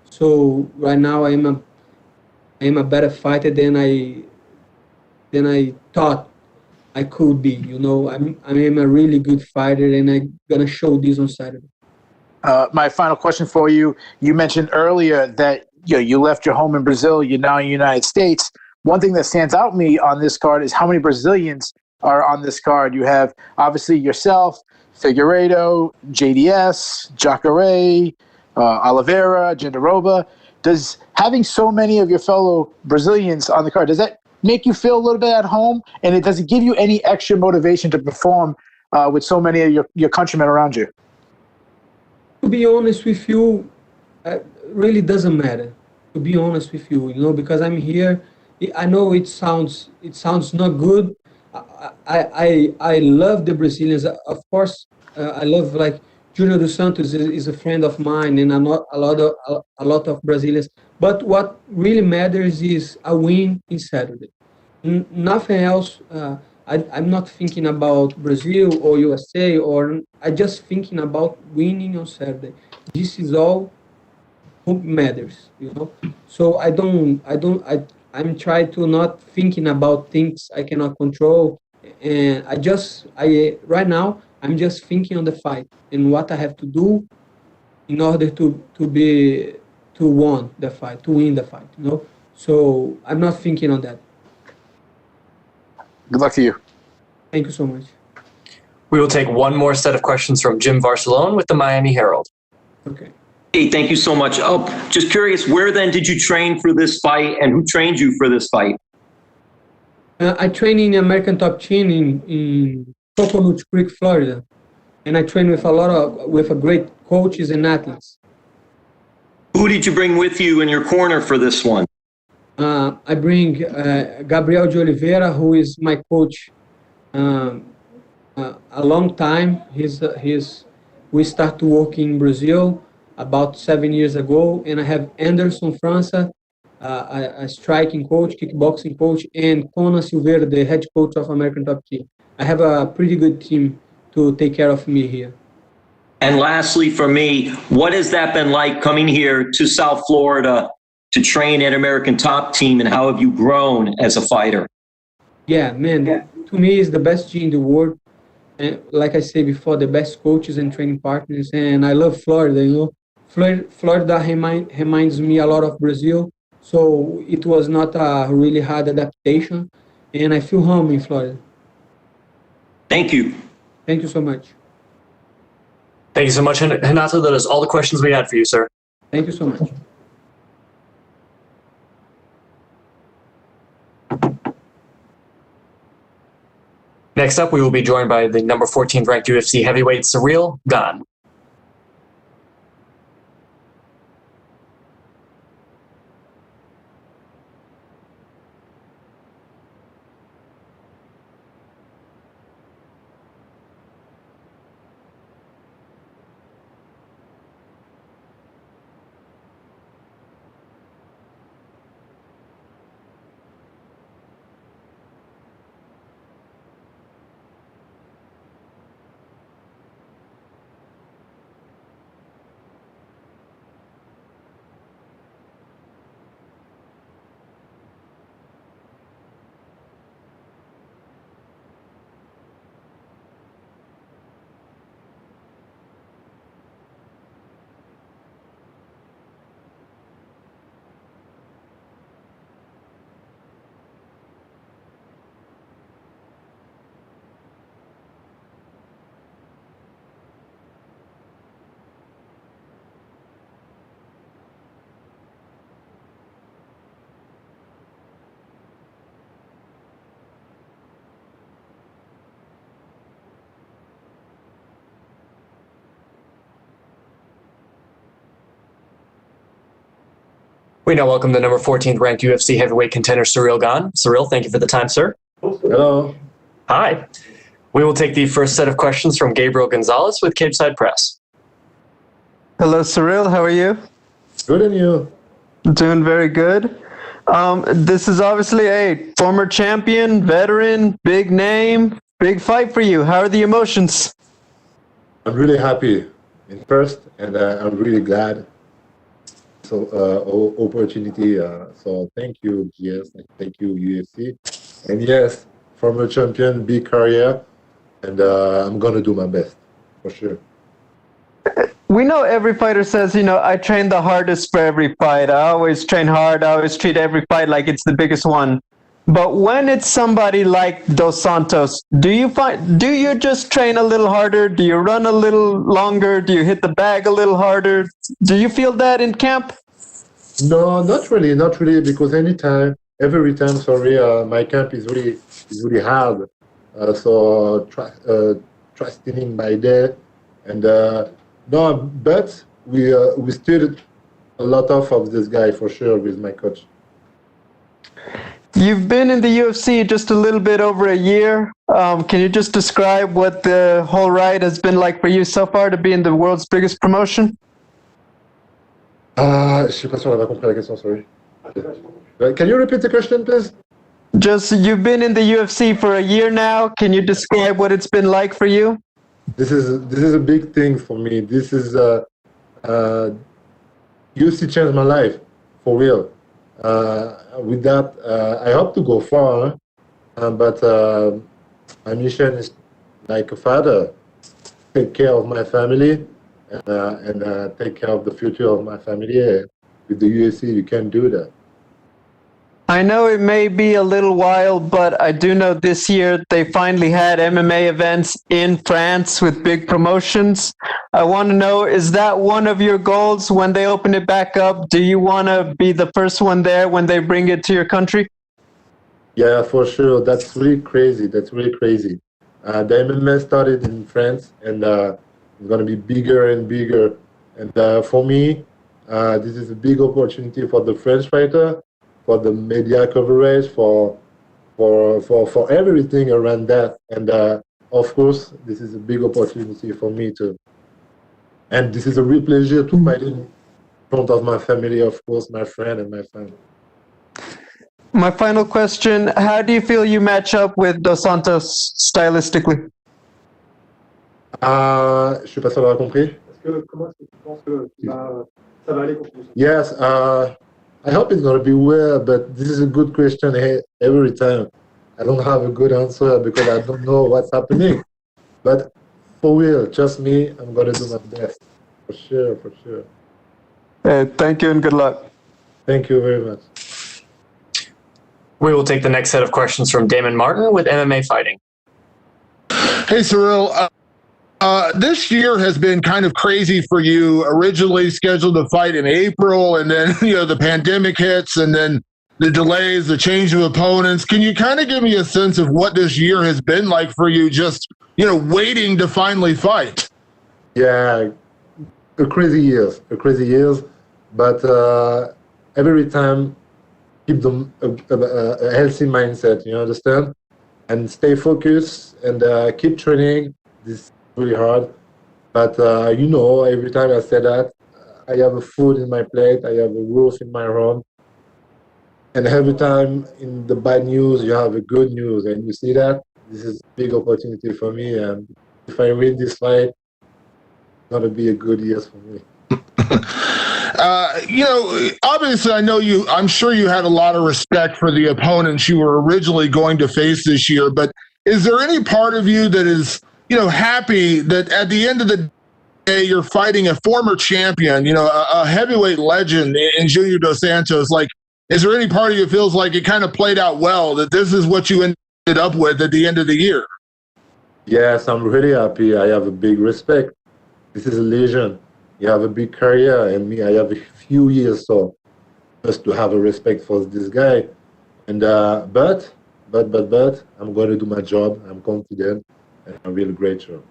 So right now, I am a better fighter than I thought I could be. You know, I am a really good fighter, and I'm gonna show this on Saturday. My final question for you: you mentioned earlier that you left your home in Brazil. You're now in the United States. One thing that stands out to me on this card is how many Brazilians are on this card. You have obviously yourself, Figueiredo, JDS, Jacare, Oliveira, Gendarova. Does having so many of your fellow Brazilians on the card, does that make you feel a little bit at home? And does it give you any extra motivation to perform with so many of your countrymen around you? To be honest with you, really doesn't matter. To be honest with you, you know, because I'm here. I know it sounds not good. I love the Brazilians. Of course, I love like Junior dos Santos is a friend of mine, and a lot of Brazilians. But what really matters is a win in Saturday. Nothing else. I'm not thinking about Brazil or USA, or I just thinking about winning on Saturday. This is all who matters, you know. So I'm trying to not thinking about things I cannot control, and I right now I'm just thinking on the fight and what I have to do in order to win the fight, you know. So I'm not thinking on that. Good luck to you. Thank you so much. We will take one more set of questions from Jim Varsalone with the Miami Herald. Okay. Hey, thank you so much. Oh, just curious, where then did you train for this fight, and who trained you for this fight? I train in the American Top Team in Coconut Creek, Florida, and I train with a great coaches and athletes. Who did you bring with you in your corner for this one? I bring Gabriel de Oliveira, who is my coach a long time. We started working in Brazil about 7 years ago, and I have Anderson França, a striking coach, kickboxing coach, and Conan Silveira, the head coach of American Top Team. I have a pretty good team to take care of me here. And lastly, for me, what has that been like coming here to South Florida to train at American Top Team, and how have you grown as a fighter? Yeah, man, to me, it's the best gym in the world. And like I said before, the best coaches and training partners. And I love Florida, you know. Florida reminds me a lot of Brazil. So it was not a really hard adaptation. And I feel home in Florida. Thank you. Thank you so much. Thank you so much, Renato. That is all the questions we had for you, sir. Thank you so much. Next up, we will be joined by the number 14th ranked UFC heavyweight Ciryl Gane. We now welcome the number 14th ranked UFC heavyweight contender, Ciryl Gane. Ciryl, thank you for the time, sir. Hello. Hi. We will take the first set of questions from Gabriel Gonzalez with Cageside Press. Hello, Ciryl. How are you? Good, and you? Doing very good. This is obviously a former champion, veteran, big name, big fight for you. How are the emotions? I'm really happy in first, and I'm really glad. So opportunity. So thank you, GS, and thank you, UFC. And yes, former champion, big career, and I'm gonna do my best for sure. We know every fighter says, I train the hardest for every fight. I always train hard. I always treat every fight like it's the biggest one. But when it's somebody like Dos Santos, do you just train a little harder? Do you run a little longer? Do you hit the bag a little harder? Do you feel that in camp? No, not really, because every time, my camp is really hard. So trusting by day, and no, but we studied a lot of this guy for sure with my coach. You've been in the UFC just a little bit over a year. Can you just describe what the whole ride has been like for you so far to be in the world's biggest promotion? Je sais pas si on avait compris la question, sorry. Can you repeat the question, please? Just, you've been in the UFC for a year now. Can you describe what it's been like for you? This is a big thing for me. This is UFC changed my life for real. With that, I hope to go far, but my mission is like a father, take care of my family and take care of the future of my family. With the UFC, you can do that. I know it may be a little while, but I do know this year they finally had MMA events in France with big promotions. I want to know, is that one of your goals when they open it back up? Do you want to be the first one there when they bring it to your country? Yeah, for sure. That's really crazy. The MMA started in France, and it's going to be bigger and bigger. And for me, this is a big opportunity for the French fighter, for the media coverage, for everything around that. And of course, this is a big opportunity for me too. And this is a real pleasure to fight in front of my family, of course, my friend and my family. My final question, how do you feel you match up with Dos Santos stylistically? Je suis pas sûr d'avoir compris. Yes, I hope it's going to be well, but this is a good question every time. I don't have a good answer because I don't know what's happening. But for real, trust me, I'm going to do my best. For sure. Thank you and good luck. Thank you very much. We will take the next set of questions from Damon Martin with MMA Fighting. Hey, Ciryl. This year has been kind of crazy for you. Originally scheduled to fight in April, and then the pandemic hits, and then the delays, the change of opponents. Can you kind of give me a sense of what this year has been like for you? Just waiting to finally fight. Yeah, a crazy years. But every time, keep them a healthy mindset. You understand, and stay focused and keep training. This really hard, but every time I say that, I have a food in my plate, I have a roof in my home, and every time in the bad news you have a good news, and you see that this is a big opportunity for me, and if I win this fight, it's gonna be a good year for me. Obviously, I'm sure you had a lot of respect for the opponents you were originally going to face this year, but is there any part of you that is happy that at the end of the day, you're fighting a former champion, a heavyweight legend in Junior Dos Santos? Like, is there any part of you that feels like it kind of played out well, that this is what you ended up with at the end of the year? Yes, I'm really happy. I have a big respect. This is a legend. You have a big career, and me, I have a few years, so just to have a respect for this guy. And but I'm going to do my job. I'm confident. A really great show.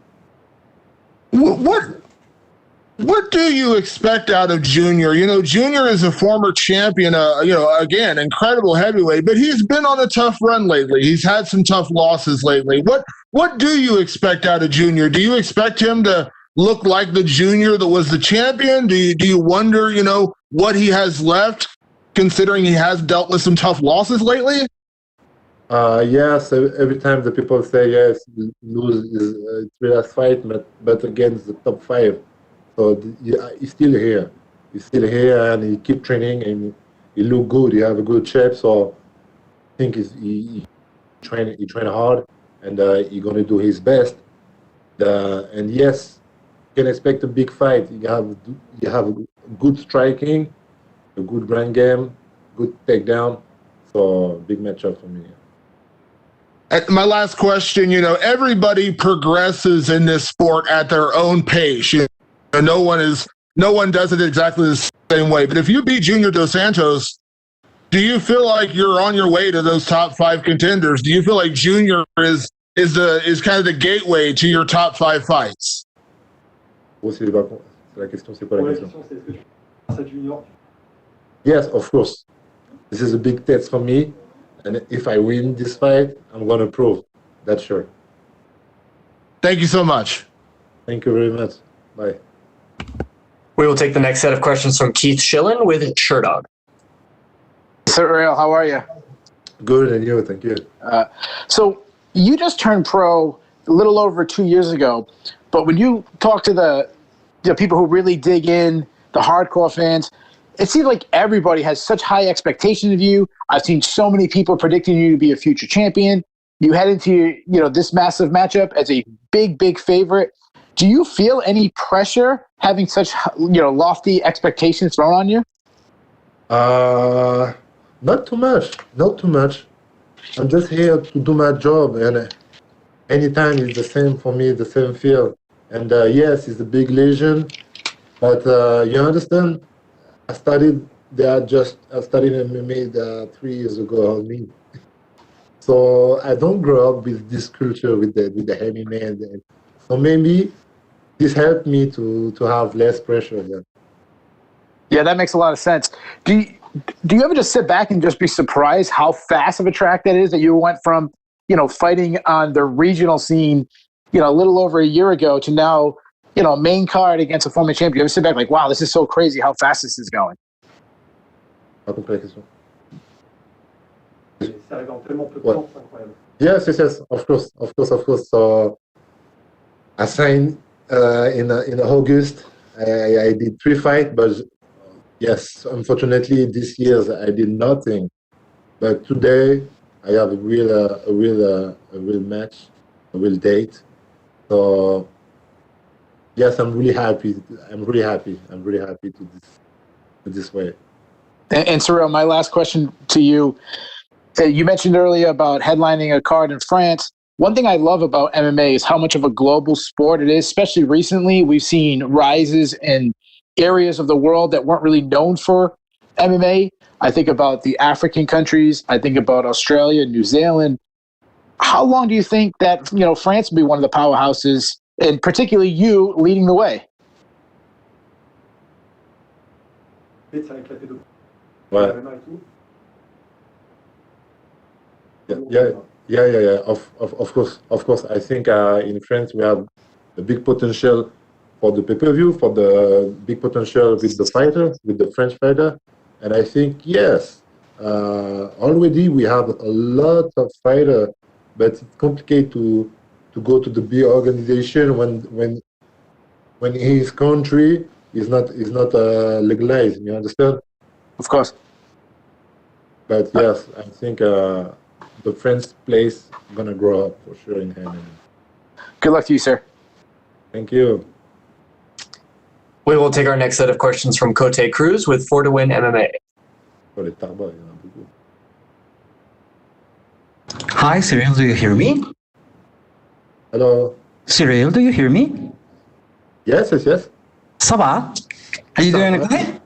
What do you expect out of Junior? Junior is a former champion, again, incredible heavyweight, but he's been on a tough run lately. He's had some tough losses lately. What do you expect out of Junior? Do you expect him to look like the Junior that was the champion? Do you wonder, what he has left, considering he has dealt with some tough losses lately? Yes, every time the people say yes, lose is it's the last fight, but against the top 5. So he's still here. He's still here, and he keep training, and he look good. He have a good shape. So I think he train hard, and he's gonna do his best. And yes, you can expect a big fight. You have good striking, a good ground game, good takedown. So big matchup for me. My last question, everybody progresses in this sport at their own pace. No one does it exactly the same way. But if you beat Junior Dos Santos, do you feel like you're on your way to those top 5 contenders? Do you feel like Junior is kind of the gateway to your top 5 fights? Yes, of course. This is a big test for me. And if I win this fight, I'm going to prove. That's sure. Thank you so much. Thank you very much. Bye. We will take the next set of questions from Keith Schillen with Sherdog. Ciryl, how are you? Good, and you? Thank you. So you just turned pro a little over 2 years ago, but when you talk to the people who really dig in, the hardcore fans, it seems like everybody has such high expectations of you. I've seen so many people predicting you to be a future champion. You head into this massive matchup as a big favorite. Do you feel any pressure having such lofty expectations thrown on you? Not too much. Not too much. I'm just here to do my job, and anytime is the same for me, the same feel. And yes, it's a big lesion, but you understand. I studied MMA 3 years ago only. So I don't grow up with this culture with the heavy man. So maybe this helped me to have less pressure. Yeah, that makes a lot of sense. Do you ever just sit back and just be surprised how fast of a track that is, that you went from, fighting on the regional scene, a little over a year ago to now, main card against a former champion? You ever sit back like, wow, this is so crazy how fast this is going? Yes, of course. So I signed in August. I did 3 fights, but yes, unfortunately this year I did nothing. But today I have a real match, a real date. So yes, I'm really happy. I'm really happy to this way. And Ciryl, my last question to you. You mentioned earlier about headlining a card in France. One thing I love about MMA is how much of a global sport it is, especially recently. We've seen rises in areas of the world that weren't really known for MMA. I think about the African countries. I think about Australia, New Zealand. How long do you think that France will be one of the powerhouses, and particularly you leading the way? Right. Yeah. Of course. I think in France we have a big potential for the pay-per-view, for the big potential with the fighter, with the French fighter, and I think yes, already we have a lot of fighter, but it's complicated to go to the big organization when his country is not legalized. You understand? Of course. But yes, I think the French place gonna grow up for sure in MMA. Good luck to you, sir. Thank you. We will take our next set of questions from Cote Cruz with 4 to Win MMA. Hi, Ciryl, do you hear me? Hello. Ciryl, do you hear me? Yes. Ça va? Are you doing okay?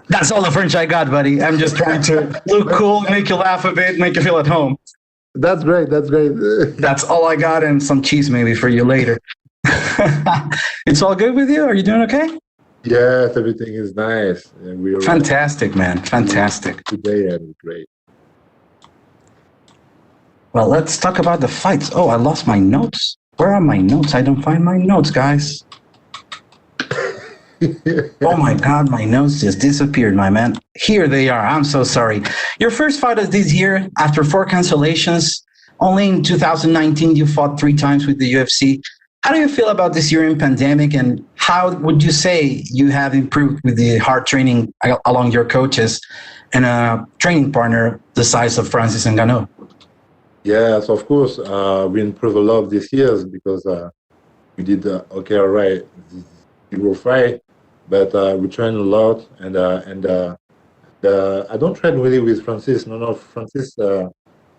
That's all the French I got, buddy. I'm just trying to look cool, make you laugh a bit, make you feel at home. That's great. That's all I got, and some cheese maybe for you later. It's all good with you? Are you doing okay? Yes, everything is nice. We are Fantastic, man. Fantastic. today and great. Well, let's talk about the fights. Oh, I lost my notes. Where are my notes? I don't find my notes, guys. Oh my God, my notes just disappeared, my man. Here they are. I'm so sorry. Your first fight is this year after 4 cancellations. Only in 2019, you fought 3 times with the UFC. How do you feel about this year in pandemic, and how would you say you have improved with the hard training along your coaches and a training partner the size of Francis Ngannou? Yes, of course. We improved a lot this year because we did okay, all right. Zero fight, but we trained a lot, and I don't train really with Francis. No, Francis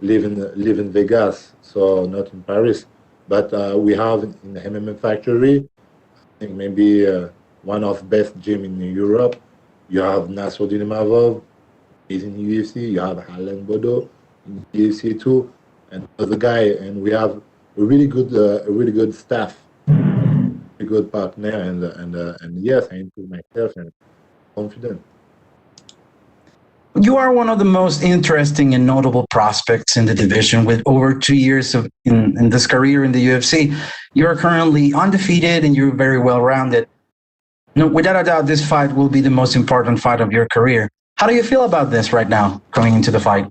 live in Vegas, so not in Paris. But we have in the MMA factory, I think maybe one of best gym in Europe. You have Nasruddin Imavov, he's in UFC. You have Holland Bodo in UFC too, and other guy. And we have a really good staff, a good partner, and yes, I improve myself and confident. You are one of the most interesting and notable prospects in the division with over 2 years in this career in the UFC. You are currently undefeated and you're very well rounded. No, without a doubt, this fight will be the most important fight of your career. How do you feel about this right now, going into the fight?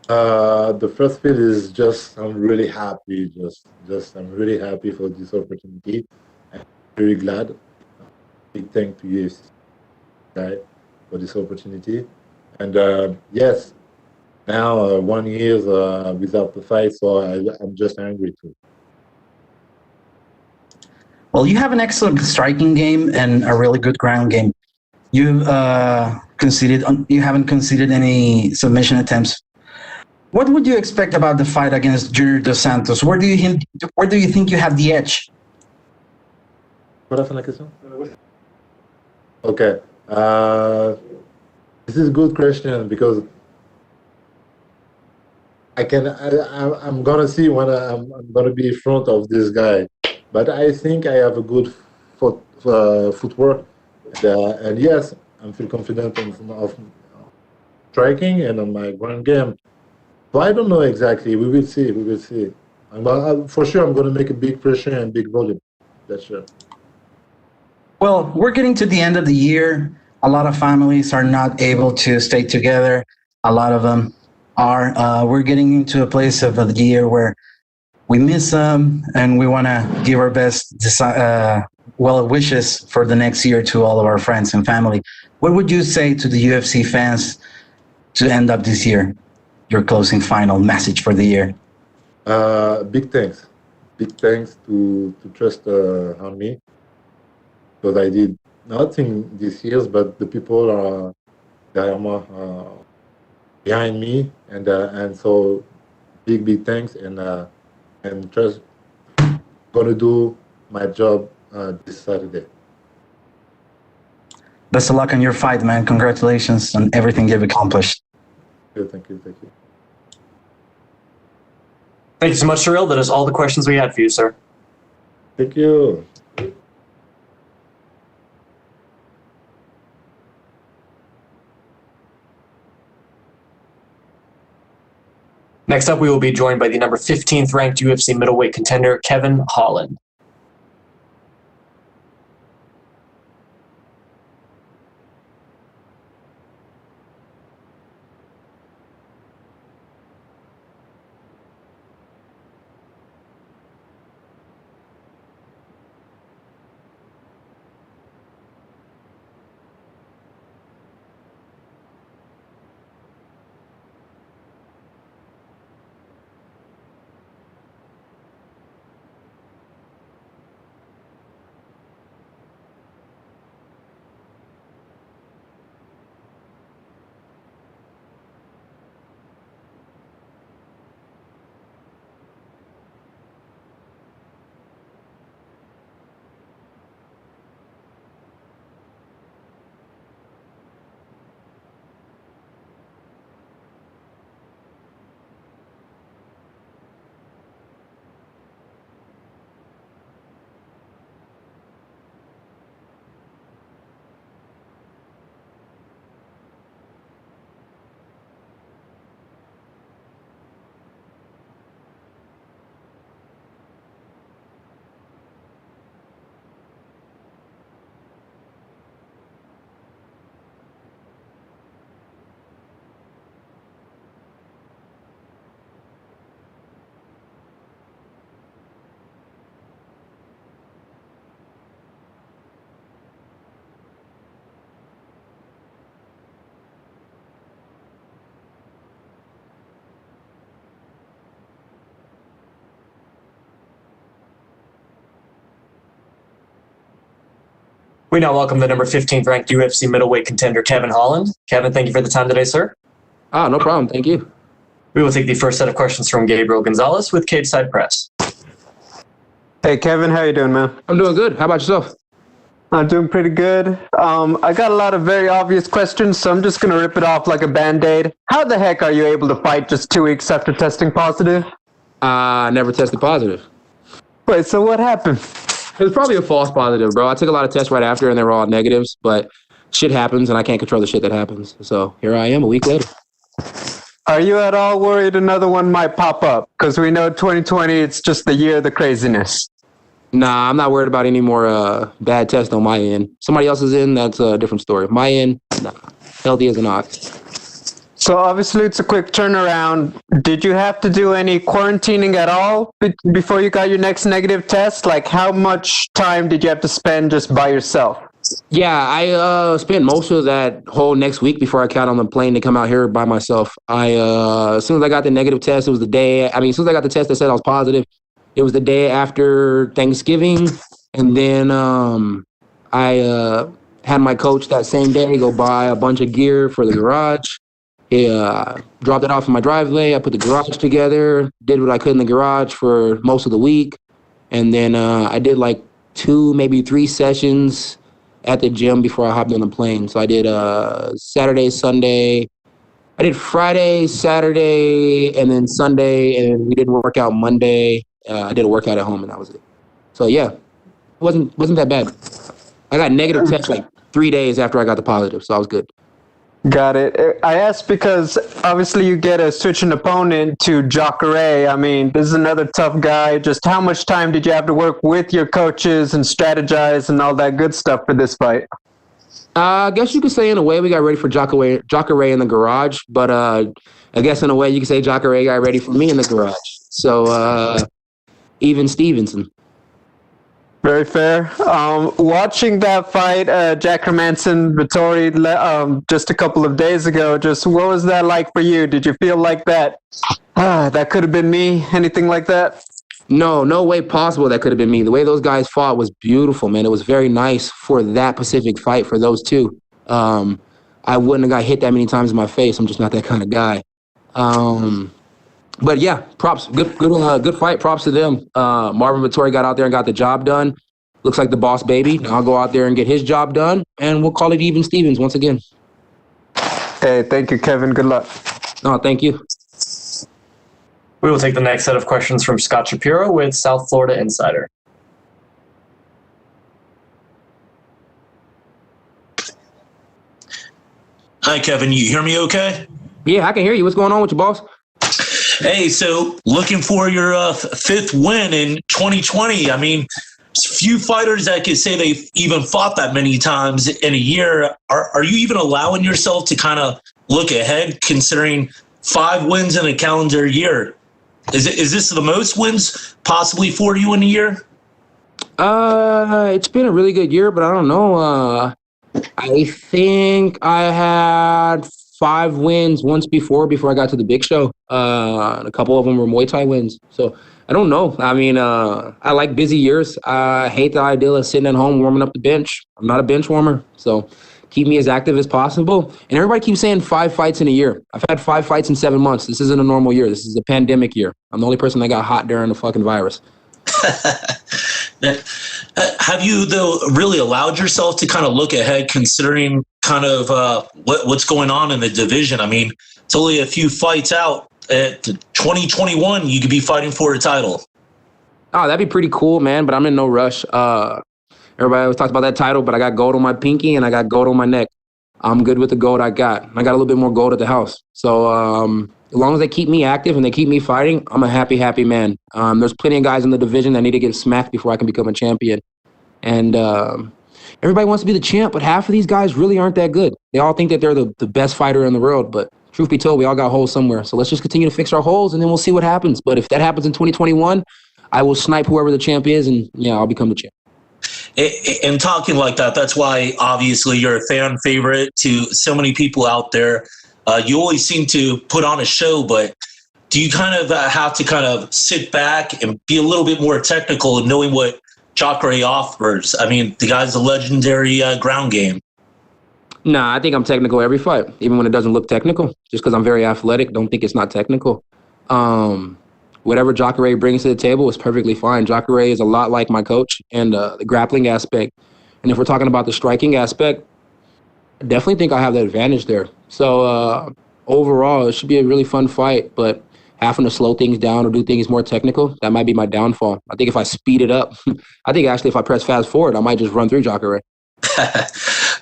The first feel is just I'm really happy. Just I'm really happy for this opportunity. I'm very glad. Big thank to UFC guy for this opportunity. And yes, now 1 year without the fight, so I'm just angry too. Well, you have an excellent striking game and a really good ground game. You haven't conceded any submission attempts. What would you expect about the fight against Junior Dos Santos? Where do you think you have the edge? Okay. This is a good question because I'm gonna see when I'm gonna be in front of this guy, but I think I have a good footwork, and yes, I feel confident of striking and on my ground game. So I don't know exactly. We will see. We will see. For sure, I'm gonna make a big pressure and big volume. That's sure. Well, we're getting to the end of the year. A lot of families are not able to stay together. A lot of them are. We're getting into a place of the year where we miss them, and we want to give our best well wishes for the next year to all of our friends and family. What would you say to the UFC fans to end up this year? Your closing final message for the year. Big thanks. Big thanks to trust on me, because I did nothing this year, but the people are behind me, and so big thanks, and just gonna do my job this Saturday. Best of luck on your fight, man. Congratulations on everything you've accomplished. Thank you. Thank you so much, Ciryl. That is all the questions we had for you, sir. Thank you. Next up, we will be joined by the number 15th ranked UFC middleweight contender, Kevin Holland. We now welcome the number 15th ranked UFC middleweight contender, Kevin Holland. Kevin, thank you for the time today, sir. No problem. Thank you. We will take the first set of questions from Gabriel Gonzalez with Cage Side Press. Hey, Kevin, how you doing, man? I'm doing good. How about yourself? I'm doing pretty good. I got a lot of very obvious questions, so I'm just going to rip it off like a Band-Aid. How the heck are you able to fight just 2 weeks after testing positive? I never tested positive. Wait, so what happened? It was probably a false positive, bro. I took a lot of tests right after, and they were all negatives, but shit happens, and I can't control the shit that happens. So here I am a week later. Are you at all worried another one might pop up? Because we know 2020, it's just the year of the craziness. Nah, I'm not worried about any more bad tests on my end. Somebody else's end, that's a different story. My end, nah, healthy as an ox. So obviously it's a quick turnaround. Did you have to do any quarantining at all before you got your next negative test? Like how much time did you have to spend just by yourself? Yeah, I spent most of that whole next week before I got on the plane to come out here by myself. As soon as I got the negative test, it was the day, as soon as I got the test that said I was positive, it was the day after Thanksgiving, and then I had my coach that same day go buy a bunch of gear for the garage. He dropped it off in my driveway. I put the garage together, did what I could in the garage for most of the week, and then I did like 2, maybe 3 sessions at the gym before I hopped on the plane. So I did Saturday, Sunday. I did Friday, Saturday, and then Sunday, and we didn't work out Monday. I did a workout at home, and that was it. So yeah, it wasn't that bad. I got negative tests like 3 days after I got the positive, so I was good. Got it. I asked because obviously you get a switching opponent to Jacare. I mean, this is another tough guy. Just how much time did you have to work with your coaches and strategize and all that good stuff for this fight? I guess you could say in a way we got ready for Jacare in the garage, but I guess in a way you could say Jacare got ready for me in the garage. So even Stevenson. Very fair. Watching that fight, Jack Hermansson Vittori just a couple of days ago, just what was that like for you? Did you feel like that? That could have been me? Anything like that? No way possible that could have been me. The way those guys fought was beautiful, man. It was very nice for that specific fight for those two. I wouldn't have got hit that many times in my face. I'm just not that kind of guy. But yeah, props. Good fight. Props to them. Marvin Vittori got out there and got the job done. Looks like the boss baby. Now I'll go out there and get his job done, and we'll call it even Stevens once again. Hey, thank you, Kevin. Good luck. No, thank you. We will take the next set of questions from Scott Shapiro with South Florida Insider. Hi, Kevin. You hear me okay? Yeah, I can hear you. What's going on with you, boss? Hey, so looking for your 5th win in 2020. I mean, few fighters that could say they've even fought that many times in a year. Are you even allowing yourself to kind of look ahead, considering 5 wins in a calendar year? Is this the most wins possibly for you in a year? It's been a really good year, but I don't know. I think I had 5 wins once before I got to the big show. And a couple of them were Muay Thai wins. So I don't know. I mean, I like busy years. I hate the idea of sitting at home warming up the bench. I'm not a bench warmer. So keep me as active as possible. And everybody keeps saying 5 fights in a year. I've had 5 fights in 7 months. This isn't a normal year. This is a pandemic year. I'm the only person that got hot during the fucking virus. Have you, though, really allowed yourself to kind of look ahead, considering kind of what's going on in the division? I mean, it's only a few fights out. At 2021, you could be fighting for a title. Oh, that'd be pretty cool, man, but I'm in no rush. Everybody always talks about that title, but I got gold on my pinky and I got gold on my neck. I'm good with the gold I got. I got a little bit more gold at the house. So as long as they keep me active and they keep me fighting, I'm a happy, happy man. There's plenty of guys in the division that need to get smacked before I can become a champion. And everybody wants to be the champ, but half of these guys really aren't that good. They all think that they're the best fighter in the world, but truth be told, we all got holes somewhere. So let's just continue to fix our holes, and then we'll see what happens. But if that happens in 2021, I will snipe whoever the champ is, and yeah, I'll become the champ. And talking like that, that's why obviously you're a fan favorite to so many people out there. You always seem to put on a show, but do you kind of have to kind of sit back and be a little bit more technical and knowing what Jacare offers? I mean, the guy's a legendary ground game. Nah, I think I'm technical every fight, even when it doesn't look technical. Just because I'm very athletic, don't think it's not technical. Whatever Jacare brings to the table is perfectly fine. Jacare is a lot like my coach and the grappling aspect. And if we're talking about the striking aspect, I definitely think I have the advantage there. So overall, it should be a really fun fight, but having to slow things down or do things more technical, that might be my downfall. I think if I speed it up, I think actually if I press fast forward, I might just run through Jacare.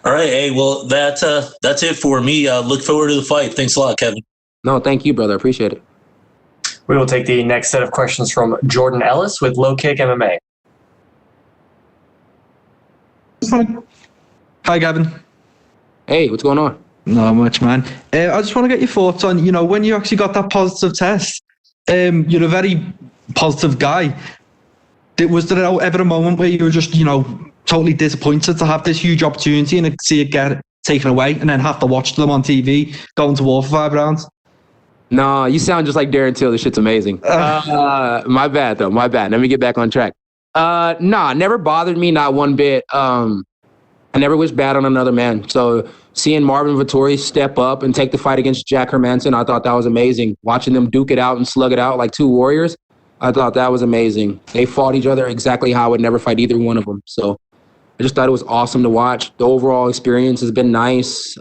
All right. Hey, well, that's it for me. Look forward to the fight. Thanks a lot, Kevin. No, thank you, brother. I appreciate it. We will take the next set of questions from Jordan Ellis with Low Kick MMA. Hi, Gavin. Hey, what's going on? Not much, man. I just want to get your thoughts on, when you actually got that positive test, you're a very positive guy. Was there ever a moment where you were just, totally disappointed to have this huge opportunity and see it get taken away and then have to watch them on TV going to war for 5 rounds? No, you sound just like Darren Till. This shit's amazing. My bad, though. My bad. Let me get back on track. Never bothered me, not one bit. I never wished bad on another man. So seeing Marvin Vettori step up and take the fight against Jack Hermanson, I thought that was amazing. Watching them duke it out and slug it out like two warriors, I thought that was amazing. They fought each other exactly how I would never fight either one of them. So I just thought it was awesome to watch. The overall experience has been nice.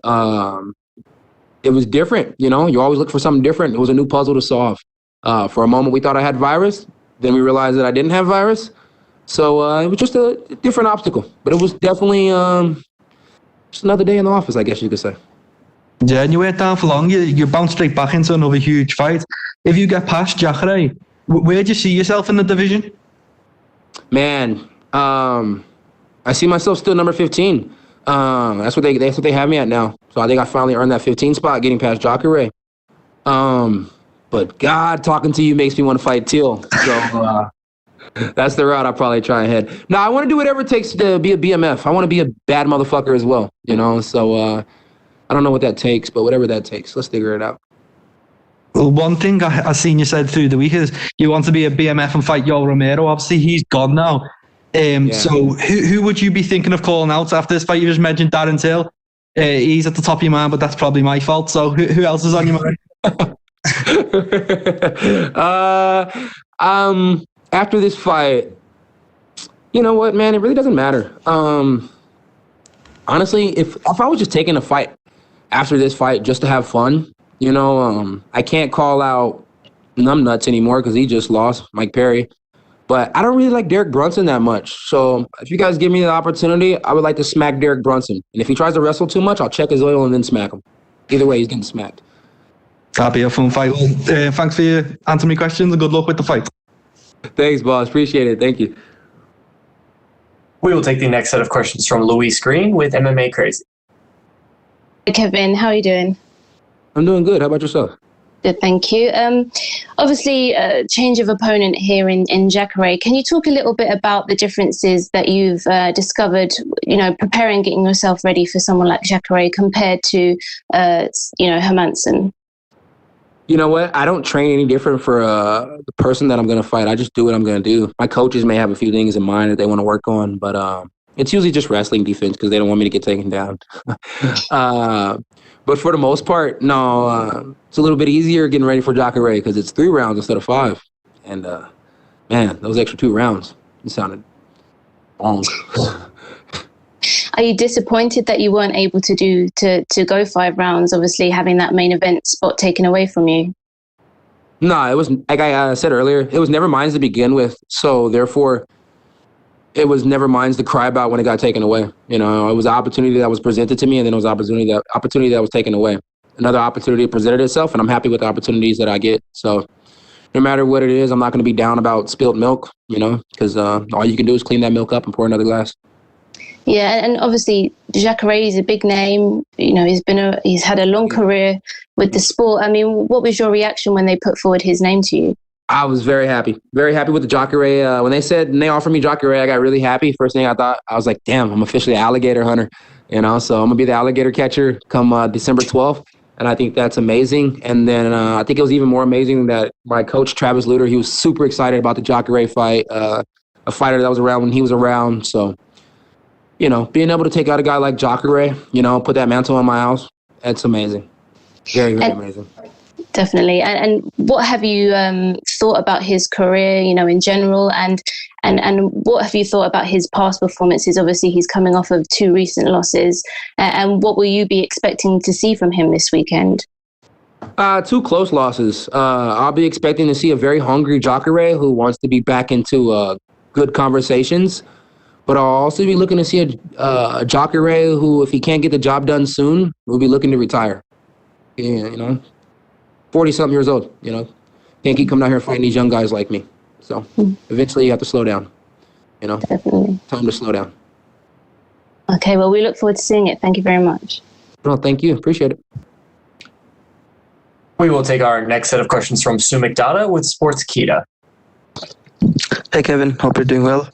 It was different, you always look for something different. It was a new puzzle to solve. For a moment, we thought I had virus. Then we realized that I didn't have virus. So it was just a different obstacle. But it was definitely just another day in the office, I guess you could say. Yeah, and you weren't down for long. You bounced straight back into another huge fight. If you get past Jacare, where do you see yourself in the division? Man, I see myself still number 15. That's what they have me at now. So I think I finally earned that 15 spot, getting past Jacare. But God, talking to you makes me want to fight Till. So that's the route I'll probably try and head. No, I want to do whatever it takes to be a BMF. I want to be a bad motherfucker as well, So I don't know what that takes, but whatever that takes, let's figure it out. Well, one thing I seen you said through the week is you want to be a BMF and fight Yoel Romero. Obviously, he's gone now. So who would you be thinking of calling out after this fight? You just mentioned Darren Till. He's at the top of your mind, but that's probably my fault. So who else is on your mind? After this fight, you know what, man? It really doesn't matter. Honestly, if I was just taking a fight after this fight just to have fun, I can't call out Numbnuts anymore because he just lost, Mike Perry. But I don't really like Derek Brunson that much. So if you guys give me the opportunity, I would like to smack Derek Brunson. And if he tries to wrestle too much, I'll check his oil and then smack him. Either way, he's getting smacked. That'll be a fun fight. Well, thanks for answering my questions and good luck with the fight. Thanks, boss. Appreciate it. Thank you. We will take the next set of questions from Luis Green with MMA Crazy. Hey, Kevin, how are you doing? I'm doing good. How about yourself? Good, thank you. Obviously, change of opponent here in Jacare. Can you talk a little bit about the differences that you've discovered, preparing, getting yourself ready for someone like Jacare compared to, Hermanson? You know what? I don't train any different for the person that I'm going to fight. I just do what I'm going to do. My coaches may have a few things in mind that they want to work on, but it's usually just wrestling defense because they don't want me to get taken down. But for the most part, no, it's a little bit easier getting ready for Jacare because it's 3 rounds instead of 5. And, man, those extra 2 rounds, it sounded long. Are you disappointed that you weren't able to go 5 rounds, obviously having that main event spot taken away from you? No, it was, like I said earlier, it was never mine to begin with. So, therefore, it was never mine to cry about when it got taken away. It was an opportunity that was presented to me, and then it was an opportunity that was taken away. Another opportunity presented itself, and I'm happy with the opportunities that I get. So no matter what it is, I'm not going to be down about spilled milk, because all you can do is clean that milk up and pour another glass. Yeah, and obviously Jacare is a big name. He's had a long career with the sport. I mean, what was your reaction when they put forward his name to you? I was very happy with the Jacare. When they offered me Jacare, I got really happy. First thing I thought, I was like, damn, I'm officially an alligator hunter, so I'm gonna be the alligator catcher come December 12th. And I think that's amazing. And then I think it was even more amazing that my coach, Travis Luter, he was super excited about the Jacare fight. a fighter that was around when he was around. So, being able to take out a guy like Jacare, put that mantle on my house, that's amazing. Very, very amazing. Definitely. And what have you thought about his career, in general, and what have you thought about his past performances? Obviously, he's coming off of 2 recent losses. And what will you be expecting to see from him this weekend? 2 close losses. I'll be expecting to see a very hungry Jacare who wants to be back into good conversations. But I'll also be looking to see a Jacare who, if he can't get the job done soon, will be looking to retire. 40-something years old, Can't keep coming out here fighting these young guys like me. So eventually you have to slow down, Definitely. Time to slow down. Okay, well, we look forward to seeing it. Thank you very much. Well, thank you. Appreciate it. We will take our next set of questions from Sue McDonough with Sportskeeda. Hey, Kevin. Hope you're doing well.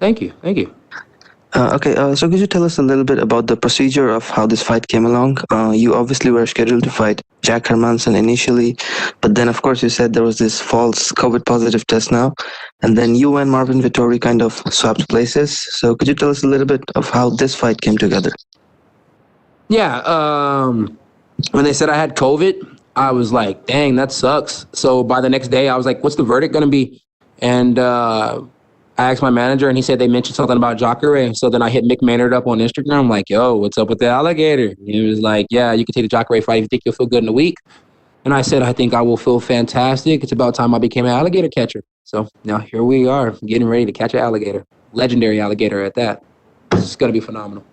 Thank you. Okay, so could you tell us a little bit about the procedure of how this fight came along? You obviously were scheduled to fight Jack Hermansson initially, but then, of course, you said there was this false COVID positive test now, and then you and Marvin Vittori kind of swapped places. So could you tell us a little bit of how this fight came together? Yeah, when they said I had COVID, I was like, dang, that sucks. So by the next day, I was like, what's the verdict going to be? And I asked my manager, and he said they mentioned something about Jacare. So then I hit Mick Maynard up on Instagram. I'm like, yo, what's up with the alligator? And he was like, yeah, you can take the Jacare fight if you think you'll feel good in a week. And I said, I think I will feel fantastic. It's about time I became an alligator catcher. So now here we are, getting ready to catch an alligator. Legendary alligator at that. It's going to be phenomenal.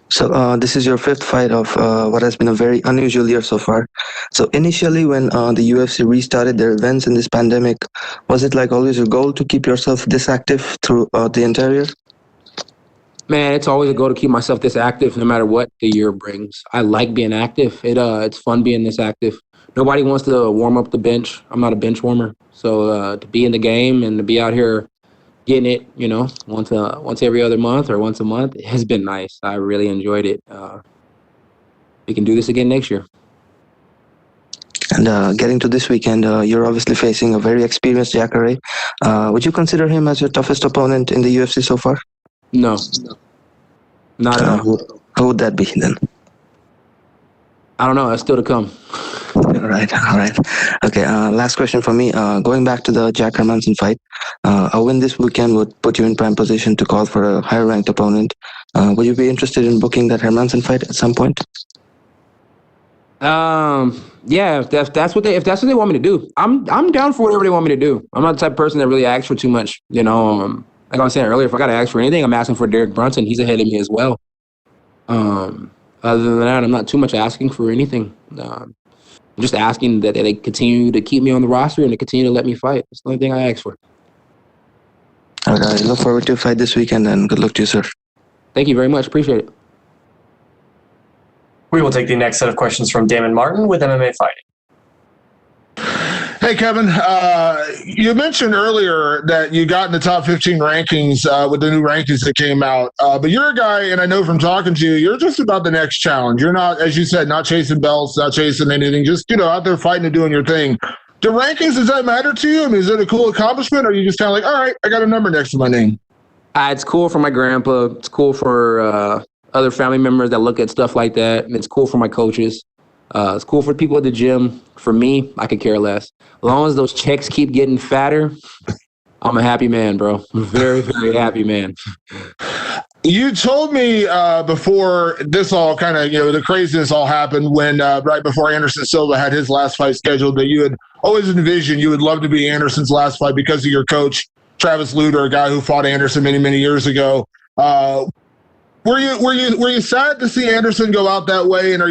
So this is your 5th fight of what has been a very unusual year so far. So initially when the UFC restarted their events in this pandemic, was it like always your goal to keep yourself this active through the entire year? Man, it's always a goal to keep myself this active no matter what the year brings. I like being active. It's fun being this active. Nobody wants to warm up the bench. I'm not a bench warmer. So to be in the game and to be out here getting it, once every other month or once a month, it has been nice. I really enjoyed it. We can do this again next year. And getting to this weekend, you're obviously facing a very experienced Jacare. Would you consider him as your toughest opponent in the UFC so far? No. Not at all. Who would that be then? I don't know. That's still to come. All right. Okay, last question for me. Going back to the Jack Hermansson fight, a win this weekend would put you in prime position to call for a higher-ranked opponent. Would you be interested in booking that Hermansson fight at some point? Yeah, if that's what they want me to do, I'm down for whatever they want me to do. I'm not the type of person that really asks for too much. Like I was saying earlier, if I got to ask for anything, I'm asking for Derek Brunson. He's ahead of me as well. Other than that, I'm not too much asking for anything. I'm just asking that they continue to keep me on the roster and to continue to let me fight. That's the only thing I ask for. All right, look forward to a fight this weekend, and good luck to you, sir. Thank you very much. Appreciate it. We will take the next set of questions from Damon Martin with MMA Fighting. Hey, Kevin, you mentioned earlier that you got in the top 15 rankings with the new rankings that came out. But you're a guy, and I know from talking to you, you're just about the next challenge. You're not, as you said, not chasing belts, not chasing anything, just, out there fighting and doing your thing. The rankings, does that matter to you? I mean, is it a cool accomplishment, or are you just kind of like, all right, I got a number next to my name? It's cool for my grandpa. It's cool for other family members that look at stuff like that. And it's cool for my coaches. It's cool for people at the gym. For me, I could care less. As long as those checks keep getting fatter, I'm a happy man, bro. I'm a very, very happy man. You told me before this all kind of, the craziness all happened when right before Anderson Silva had his last fight scheduled, that you had always envisioned you would love to be Anderson's last fight because of your coach, Travis Luter, a guy who fought Anderson many, many years ago. Were you sad to see Anderson go out that way? And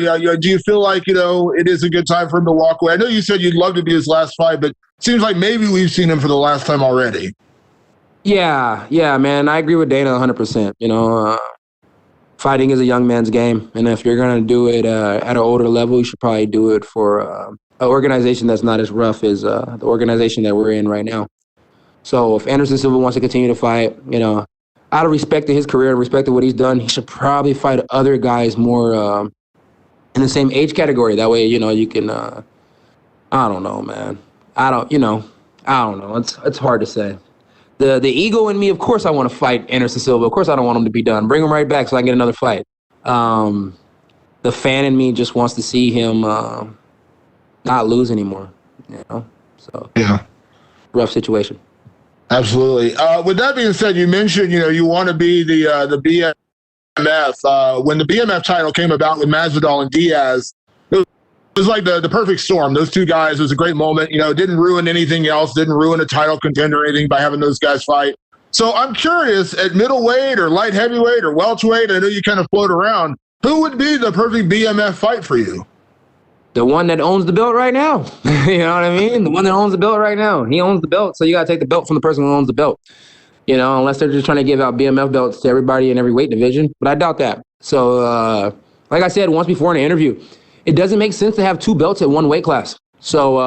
do you feel like, it is a good time for him to walk away? I know you said you'd love to be his last fight, but it seems like maybe we've seen him for the last time already. Yeah, man. I agree with Dana 100%. Fighting is a young man's game. And if you're going to do it at an older level, you should probably do it for an organization that's not as rough as the organization that we're in right now. So if Anderson Silva wants to continue to fight, out of respect to his career and respect to what he's done, he should probably fight other guys more in the same age category. That way, you can, I don't know, man. I don't know. It's hard to say. The ego in me, of course, I want to fight Anderson Silva. Of course, I don't want him to be done. Bring him right back so I can get another fight. The fan in me just wants to see him not lose anymore. You know, so yeah, rough situation. Absolutely. With that being said, you mentioned you want to be the BMF. When the BMF title came about with Masvidal and Diaz, it was like the perfect storm. Those two guys, it was a great moment. It didn't ruin anything else, didn't ruin a title contender or anything by having those guys fight. So I'm curious, at middleweight or light heavyweight or welterweight, I know you kind of float around, who would be the perfect BMF fight for you? The one that owns the belt right now. You know what I mean? The one that owns the belt right now. He owns the belt, so you got to take the belt from the person who owns the belt. Unless they're just trying to give out BMF belts to everybody in every weight division. But I doubt that. So, like I said once before in an interview, it doesn't make sense to have two belts at one weight class. So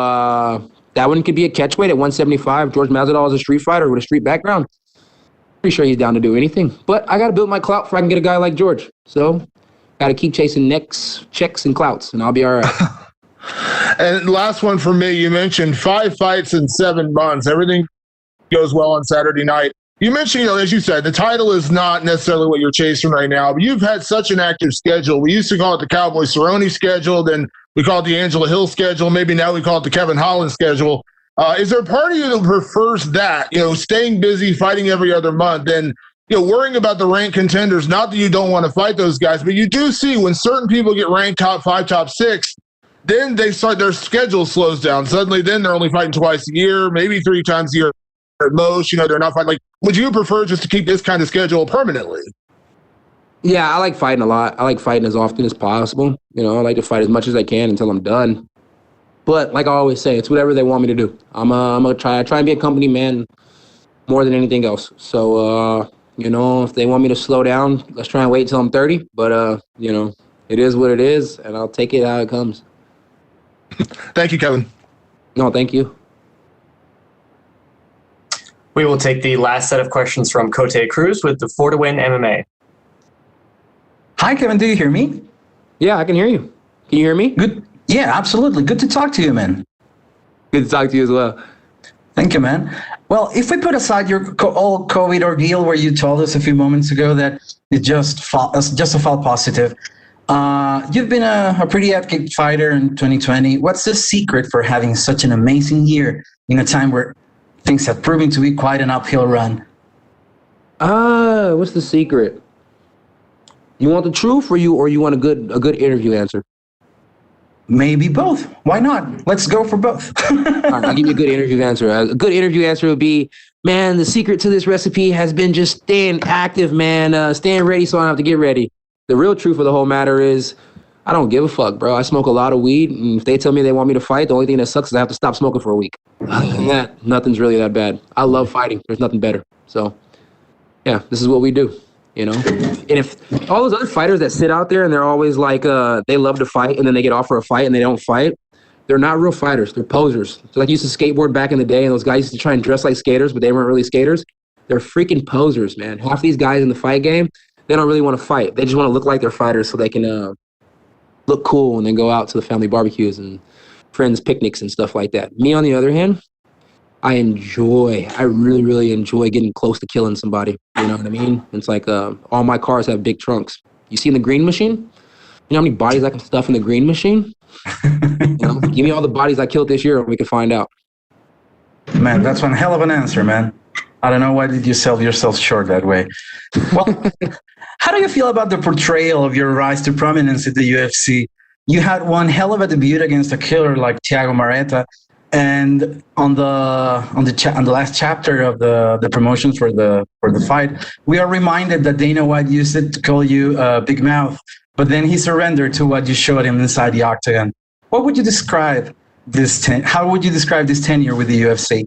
that one could be a catchweight at 175. George Masvidal is a street fighter with a street background. Pretty sure he's down to do anything. But I got to build my clout before I can get a guy like George. So got to keep chasing necks, checks, and clouts, and I'll be all right. And last one for me, you mentioned 5 fights in 7 months. Everything goes well on Saturday night. You mentioned, as you said, the title is not necessarily what you're chasing right now, but you've had such an active schedule. We used to call it the Cowboy Cerrone schedule, then we call it the Angela Hill schedule. Maybe now we call it the Kevin Holland schedule. Is there a part of you that prefers that, staying busy, fighting every other month, and worrying about the ranked contenders? Not that you don't want to fight those guys, but you do see when certain people get ranked top 5, top 6, then they start, their schedule slows down. Suddenly, then they're only fighting twice a year, maybe 3 times a year at most. They're not fighting. Like, would you prefer just to keep this kind of schedule permanently? Yeah, I like fighting a lot. I like fighting as often as possible. I like to fight as much as I can until I'm done. But like I always say, it's whatever they want me to do. I'm gonna try and be a company man more than anything else. So if they want me to slow down, let's try and wait till I'm 30. But it is what it is, and I'll take it how it comes. Thank you, Kevin. No, thank you. We will take the last set of questions from Cote Cruz with the 4 to Win MMA. Hi, Kevin. Do you hear me? Yeah, I can hear you. Can you hear me? Good. Yeah, absolutely. Good to talk to you, man. Good to talk to you as well. Thank you, man. Well, if we put aside your old COVID ordeal where you told us a few moments ago that it's just a false positive, you've been a pretty active fighter in 2020. What's the secret for having such an amazing year in a time where things have proven to be quite an uphill run? What's the secret? You want the truth, or you want a good interview answer? Maybe both. Why not? Let's go for both. All right, I'll give you a good interview answer. A good interview answer would be, man, the secret to this recipe has been just staying active, man. Staying ready so I don't have to get ready. The real truth of the whole matter is, I don't give a fuck, bro. I smoke a lot of weed, and if they tell me they want me to fight, the only thing that sucks is I have to stop smoking for a week. Other than that, nothing's really that bad. I love fighting. There's nothing better. So, yeah, this is what we do. And if all those other fighters that sit out there and they're always like, they love to fight and then they get offered a fight and they don't fight, they're not real fighters. They're posers. So like, I used to skateboard back in the day, and those guys used to try and dress like skaters, but they weren't really skaters. They're freaking posers, man. Half these guys in the fight game, they don't really want to fight. They just want to look like they're fighters so they can look cool and then go out to the family barbecues and friends picnics and stuff like that. Me, on the other hand, I really, really enjoy getting close to killing somebody. You know what I mean? It's like all my cars have big trunks. You see in the green machine? You know how many bodies I can stuff in the green machine? Give me all the bodies I killed this year and we can find out. Man, that's one hell of an answer, man. I don't know why did you sell yourself short that way. Well, how do you feel about the portrayal of your rise to prominence at the UFC? You had one hell of a debut against a killer like Thiago Marreta. And on the last chapter of the promotions for the fight, we are reminded that Dana White used it to call you Big Mouth, but then he surrendered to what you showed him inside the octagon. What would you describe how would you describe this tenure with the UFC?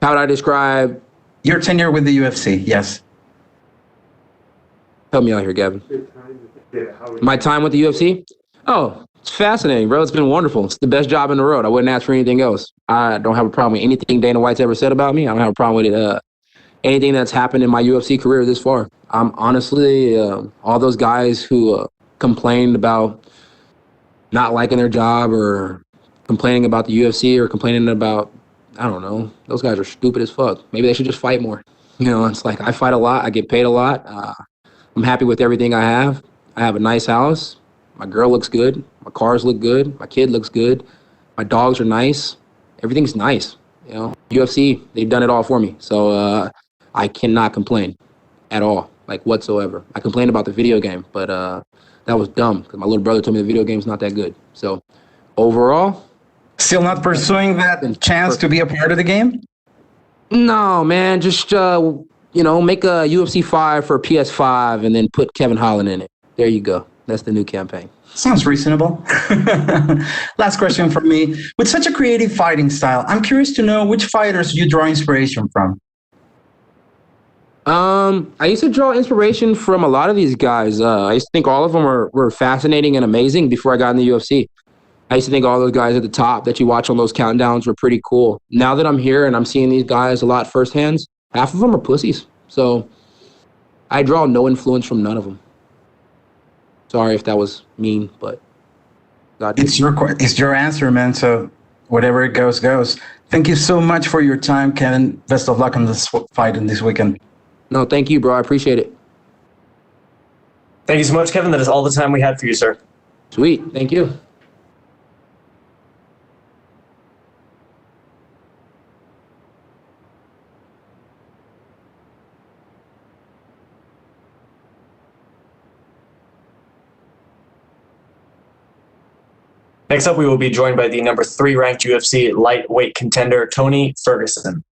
How would I describe your tenure with the UFC? Yes. Help me out here, Gavin. My time with the UFC? Oh, it's fascinating, bro. It's been wonderful. It's the best job in the world. I wouldn't ask for anything else. I don't have a problem with anything Dana White's ever said about me. I don't have a problem with it. Anything that's happened in my UFC career this far. I'm honestly, all those guys who complained about not liking their job or complaining about the UFC or complaining about I don't know. Those guys are stupid as fuck. Maybe they should just fight more. You know, it's like I fight a lot. I get paid a lot. I'm happy with everything I have. I have a nice house. My girl looks good. My cars look good. My kid looks good. My dogs are nice. Everything's nice. You know, UFC, they've done it all for me. So I cannot complain at all, like whatsoever. I complained about the video game, but that was dumb because my little brother told me the video game's not that good. So overall, still not pursuing that chance to be a part of the game? No, man. Just make a UFC 5 for PS5 and then put Kevin Holland in it. There you go. That's the new campaign. Sounds reasonable. Last question from me. With such a creative fighting style, I'm curious to know which fighters you draw inspiration from. I used to draw inspiration from a lot of these guys. I used to think all of them were fascinating and amazing before I got in the UFC. I used to think all those guys at the top that you watch on those countdowns were pretty cool. Now that I'm here and I'm seeing these guys a lot firsthand, half of them are pussies. So I draw no influence from none of them. Sorry if that was mean, but it's your answer, man. So whatever it goes, goes. Thank you so much for your time, Kevin. Best of luck on this fight in this weekend. No, thank you, bro. I appreciate it. Thank you so much, Kevin. That is all the time we had for you, sir. Sweet. Thank you. Next up, we will be joined by the number 3 ranked UFC lightweight contender, Tony Ferguson.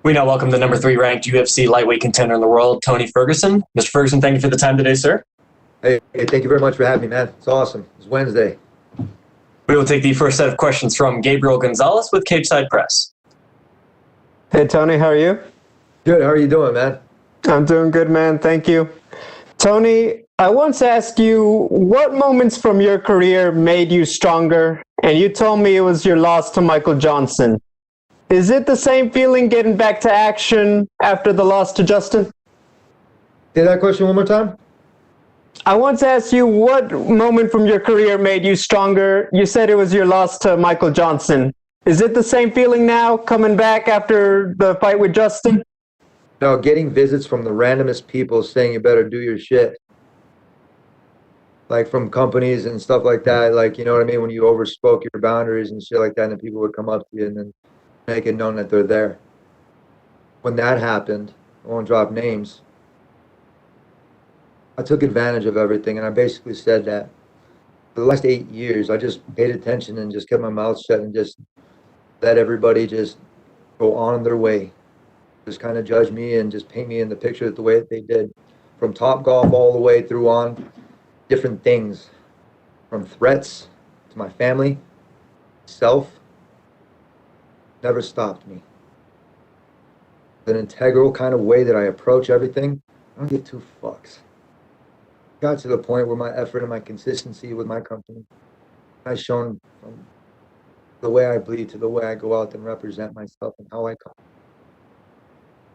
We now welcome the number 3 ranked UFC lightweight contender in the world, Tony Ferguson. Mr. Ferguson, thank you for the time today, sir. Hey, thank you very much for having me, man. It's awesome. It's Wednesday. We will take the first set of questions from Gabriel Gonzalez with Cageside Press. Hey, Tony, how are you? Good. How are you doing, man? I'm doing good, man. Thank you. Tony, I once asked you what moments from your career made you stronger, and you told me it was your loss to Michael Johnson. Is it the same feeling getting back to action after the loss to Justin? Say that question one more time. I once asked you what moment from your career made you stronger. You said it was your loss to Michael Johnson. Is it the same feeling now coming back after the fight with Justin? No, getting visits from the randomest people saying you better do your shit. Like from companies and stuff like that. Like, you know what I mean? When you overspoke your boundaries and shit like that, and then people would come up to you and then make it known that they're there. When that happened, I won't drop names, I took advantage of everything, and I basically said that for the last 8 years, I just paid attention and just kept my mouth shut and just let everybody just go on their way. Just kind of judge me and just paint me in the picture the way that they did. From Top Golf all the way through on different things, from threats to my family, self, never stopped me. An integral kind of way that I approach everything, I don't give 2 fucks. Got to the point where my effort and my consistency with my company, I've shown from the way I bleed to the way I go out and represent myself and how I come.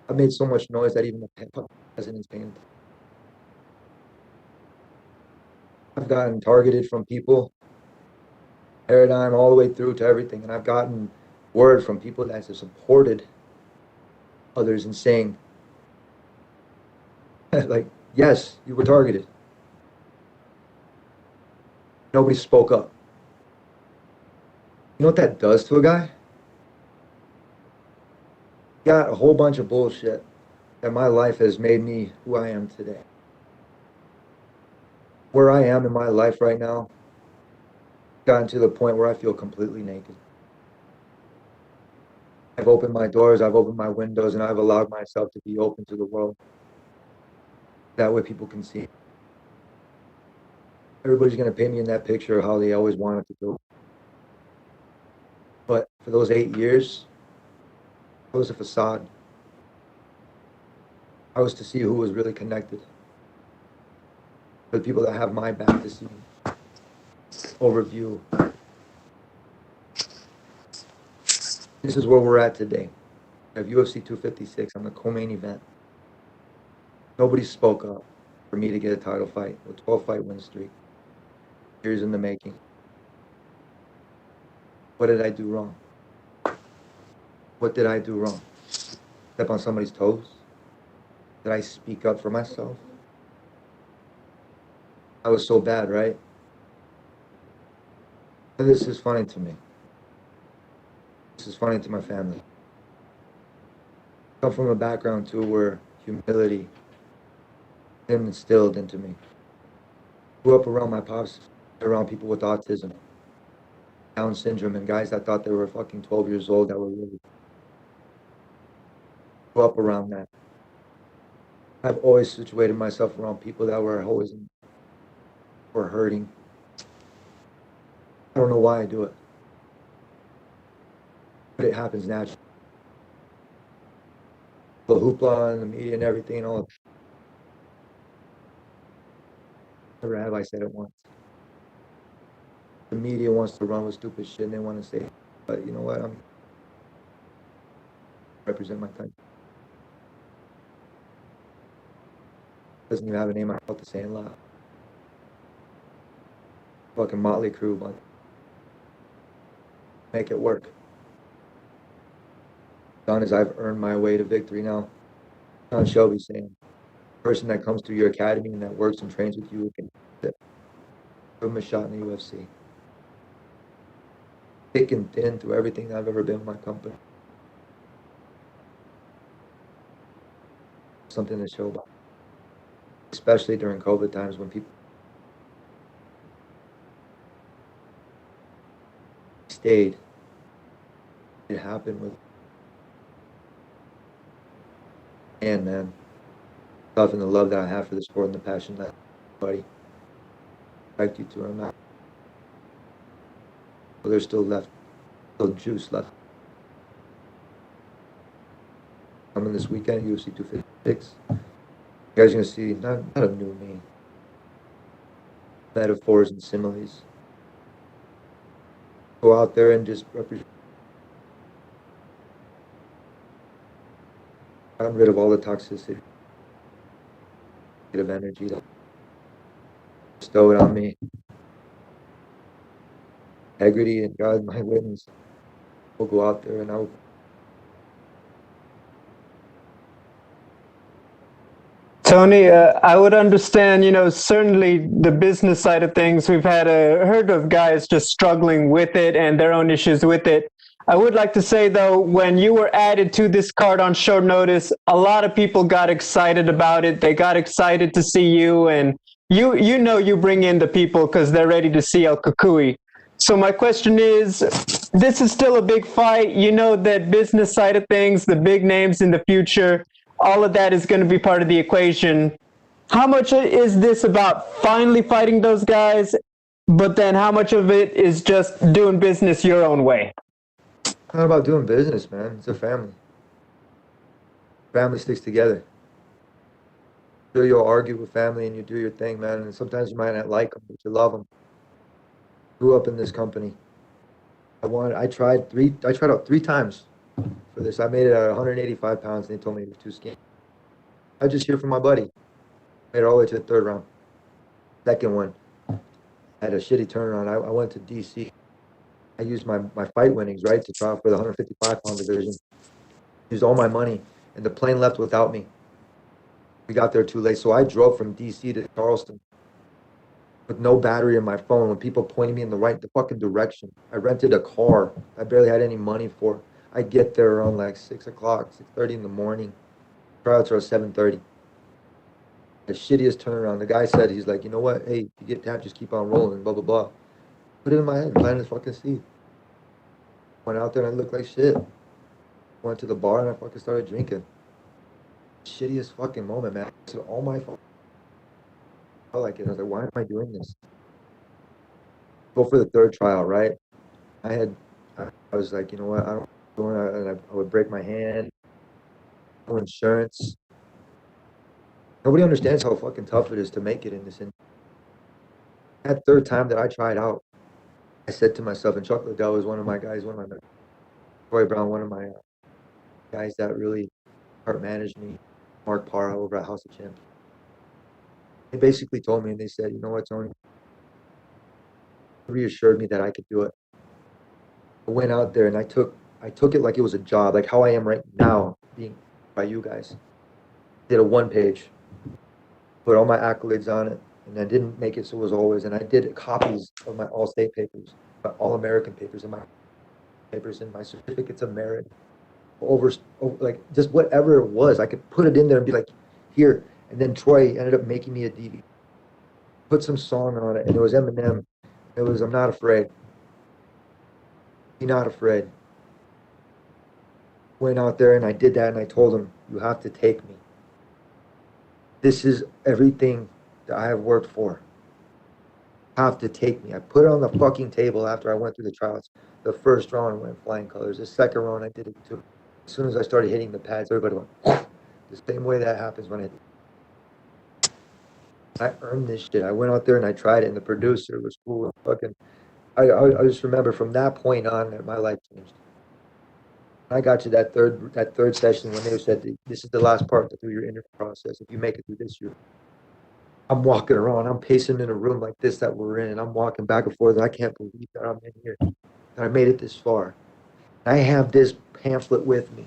I've made so much noise that even the president's paying. I've gotten targeted from people, paradigm all the way through to everything, and I've gotten word from people that have supported others and saying, like, yes, you were targeted. Nobody spoke up. You know what that does to a guy? Got a whole bunch of bullshit that my life has made me who I am today. Where I am in my life right now, gotten to the point where I feel completely naked. I've opened my doors, I've opened my windows, and I've allowed myself to be open to the world. That way people can see. Everybody's going to paint me in that picture of how they always wanted to do. But for those 8 years, it was a facade. I was to see who was really connected. For the people that have my back to see. Overview. This is where we're at today. We have UFC 256 on the co-main event. Nobody spoke up for me to get a title fight, a 12-fight win streak. Years in the making. What did I do wrong? What did I do wrong? Step on somebody's toes? Did I speak up for myself? I was so bad, right? This is funny to me. This is funny to my family. I come from a background too where humility is instilled into me. Grew up around my pops, around people with autism, Down syndrome, and guys that thought they were fucking 12 years old that were really. Grew up around that. I've always situated myself around people that were always were hurting. I don't know why I do it, but it happens naturally. The hoopla and the media and everything and all. Never have I said it once. The media wants to run with stupid shit and they want to say, but you know what? I'm represent my country. Doesn't even have a name I felt to say and laugh. Fucking motley crew, but make it work. Done as I've earned my way to victory now. John Shelby saying, the person that comes through your academy and that works and trains with you can give him a shot in the UFC. Thick and thin through everything that I've ever been with my company. Something to show about. Especially during COVID times when people stayed. It happened with man. Love and the love that I have for the sport and the passion that buddy. Expect you to or not. But there's still juice left. Coming this weekend, UFC 256. You guys are gonna see not a new me. Metaphors and similes. Go out there and just represent. Gotten rid of all the toxicity, negative energy that stow it on me. Integrity and God, my witness. We'll go out there and I'll. Tony, I would understand, certainly the business side of things. We've heard of guys just struggling with it and their own issues with it. I would like to say, though, when you were added to this card on short notice, a lot of people got excited about it. They got excited to see you, and you bring in the people because they're ready to see El Cucuy. So my question is, this is still a big fight. You know that business side of things, the big names in the future, all of that is going to be part of the equation. How much is this about finally fighting those guys, but then how much of it is just doing business your own way? Not about doing business, man. It's a family. Family sticks together. You'll argue with family and you do your thing, man. And sometimes you might not like them, but you love them. grew up in this company. I tried out 3 times for this. I made it at 185 pounds, and they told me it was too skinny. I just hear from my buddy. Made it all the way to the 3rd round. Second one, I had a shitty turnaround. I went to DC. I used my fight winnings, right, to try out for the 155-pound division. Used all my money, and the plane left without me. We got there too late, so I drove from DC to Charleston with no battery in my phone, when people pointed me in the fucking direction. I rented a car I barely had any money for. I get there around like 6 o'clock, 6:30 in the morning. Tryouts are at 7:30. The shittiest turnaround. The guy said, he's like, you know what? Hey, if you get tapped, just keep on rolling, blah, blah, blah. Put it in my head, planted fucking seed. Went out there and I looked like shit. Went to the bar and I fucking started drinking. Shittiest fucking moment, man. I said, all my fucking. I felt like it. I was like, why am I doing this? Go for the 3rd tryout, right? I was like, you know what? I would break my hand. No insurance. Nobody understands how fucking tough it is to make it in this industry. That 3rd time that I tried out, I said to myself, and Chuck Liddell was one of my guys, Troy Brown, one of my guys that really heart managed me, Mark Parra over at House of Champions. They basically told me, and they said, you know what, Tony? Reassured me that I could do it. I went out there and I took it like it was a job, like how I am right now, being by you guys. Did a 1-page, put all my accolades on it, and I didn't make it so it was always. And I did copies of my All-State papers, my All-American papers, and my papers, and my certificates of merit. Over like just whatever it was, I could put it in there and be like, here. And then Troy ended up making me a DVD. Put some song on it, and it was Eminem. It was I'm Not Afraid. Be Not Afraid. Went out there and I did that, and I told him, you have to take me. This is everything that I have worked for. You have to take me. I put it on the fucking table after I went through the trials. The 1st round I went flying colors. The 2nd round I did it too. As soon as I started hitting the pads, everybody went, the same way that happens when I earned this shit. I went out there and I tried it, and the producer was cool. Fucking, I just remember from that point on that my life changed. I got to that third session when they said, this is the last part through your interview process. If you make it through this, I'm walking around. I'm pacing in a room like this that we're in, and I'm walking back and forth. And I can't believe that I'm in here, that I made it this far. I have this pamphlet with me,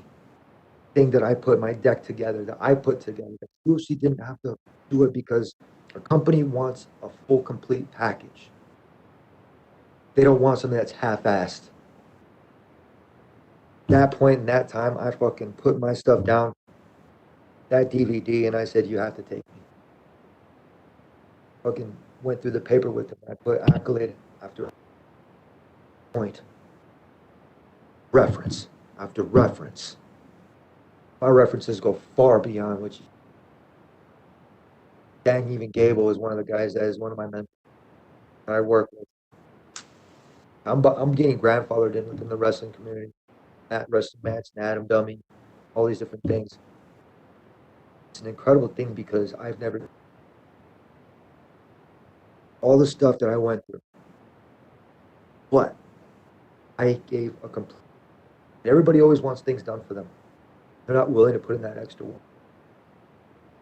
thing that I put my deck together, that I put together. The UFC didn't have to do it because a company wants a full, complete package. They don't want something that's half-assed. That point in that time, I fucking put my stuff down, that DVD, and I said, you have to take me. Fucking went through the paper with them. I put accolade after point, reference after reference. My references go far beyond what you. Dan even Gable is one of the guys that is one of my mentors that I work with. I'm getting grandfathered in within the wrestling community. At wrestling match, and Adam Dummy, all these different things. It's an incredible thing because I've never all the stuff that I went through. But I gave a complete. Everybody always wants things done for them. They're not willing to put in that extra work.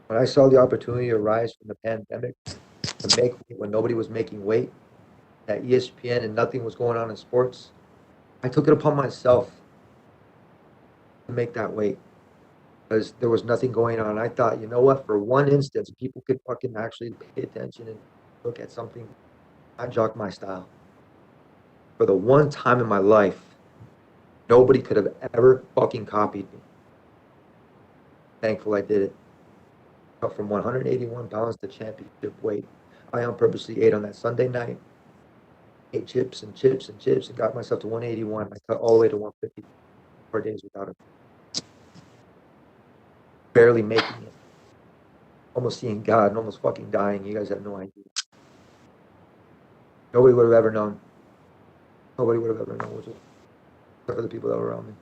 When I saw the opportunity arise from the pandemic to make weight when nobody was making weight at ESPN and nothing was going on in sports, I took it upon myself to make that weight because there was nothing going on. I thought, you know what, for one instance, people could fucking actually pay attention and look at something, not jock my style. For the one time in my life, nobody could have ever fucking copied me. Thankful I did it. Up from 181 pounds to championship weight. I on purposely ate on that Sunday night. Ate chips and chips and chips and got myself to 181. I cut all the way to 150 4 days without it. Barely making it. Almost seeing God and almost fucking dying. You guys have no idea. Nobody would have ever known. Nobody would have ever known, except for the people that were around me.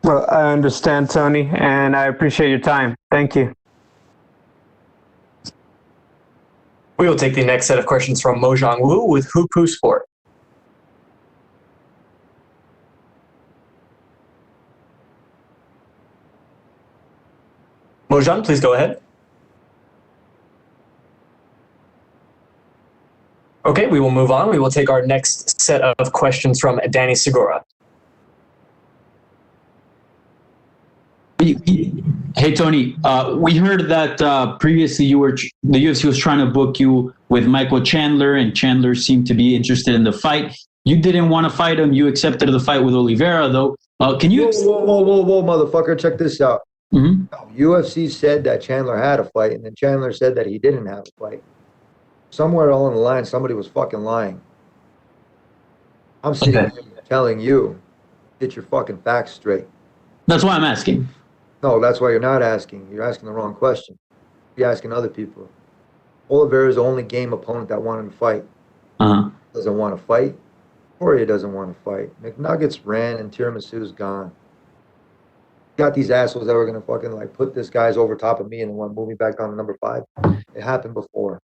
Well, I understand, Tony, and I appreciate your time. Thank you. We will take the next set of questions from Mojang Wu with Hupu Sport. Mojang, please go ahead. Okay, we will move on. We will take our next set of questions from Danny Segura. Hey Tony, we heard that previously the UFC was trying to book you with Michael Chandler, and Chandler seemed to be interested in the fight. You didn't want to fight him. You accepted the fight with Oliveira, though. Can you? Whoa, motherfucker! Check this out. Mm-hmm. UFC said that Chandler had a fight, and then Chandler said that he didn't have a fight. Somewhere along the line, somebody was fucking lying. I'm sitting here telling you, get your fucking facts straight. That's why I'm asking. No, that's why you're not asking. You're asking the wrong question. You're asking other people. Oliveira is the only game opponent that wanted to fight. Doesn't want to fight. Poirier doesn't want to fight. McNuggets ran and Tiramisu's gone. Got these assholes that were going to fucking like put this guy's over top of me and want to move me back down to number 5. It happened before.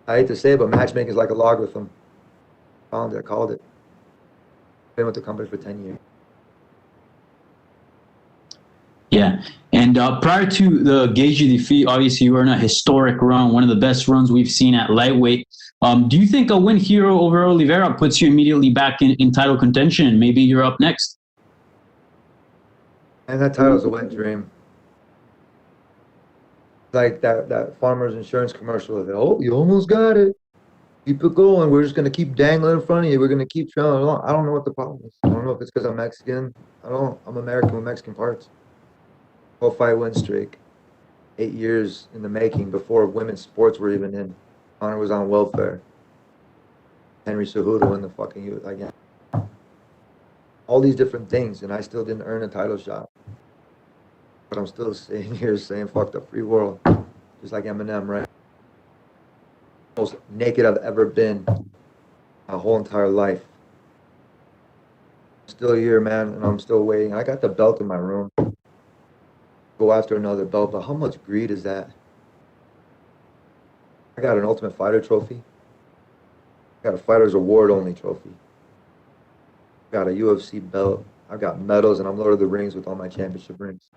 I hate to say it, but matchmaking is like a logarithm. I called it. Been with the company for 10 years. Yeah, and prior to the Gaethje defeat, obviously you were in a historic run, one of the best runs we've seen at lightweight. Do you think a win here over Oliveira puts you immediately back in title contention, and maybe you're up next? And that title's a wet dream. Like that farmer's insurance commercial of, oh, you almost got it. Keep it going. We're just going to keep dangling in front of you. We're going to keep trailing along. I don't know what the problem is. I don't know if it's because I'm Mexican. I'm American with Mexican parts. 12-fight win streak. 8 years in the making before women's sports were even in. Honor was on welfare. Henry Cejudo in the fucking again. All these different things, and I still didn't earn a title shot. But I'm still sitting here saying, fuck the free world. Just like Eminem, right? Most naked I've ever been my whole entire life. I'm still here, man, and I'm still waiting. I got the belt in my room. Go after another belt, but how much greed is that? I got an Ultimate Fighter trophy. I got a Fighter's Award only trophy. I got a UFC belt. I've got medals, and I'm Lord of the Rings with all my championship rings.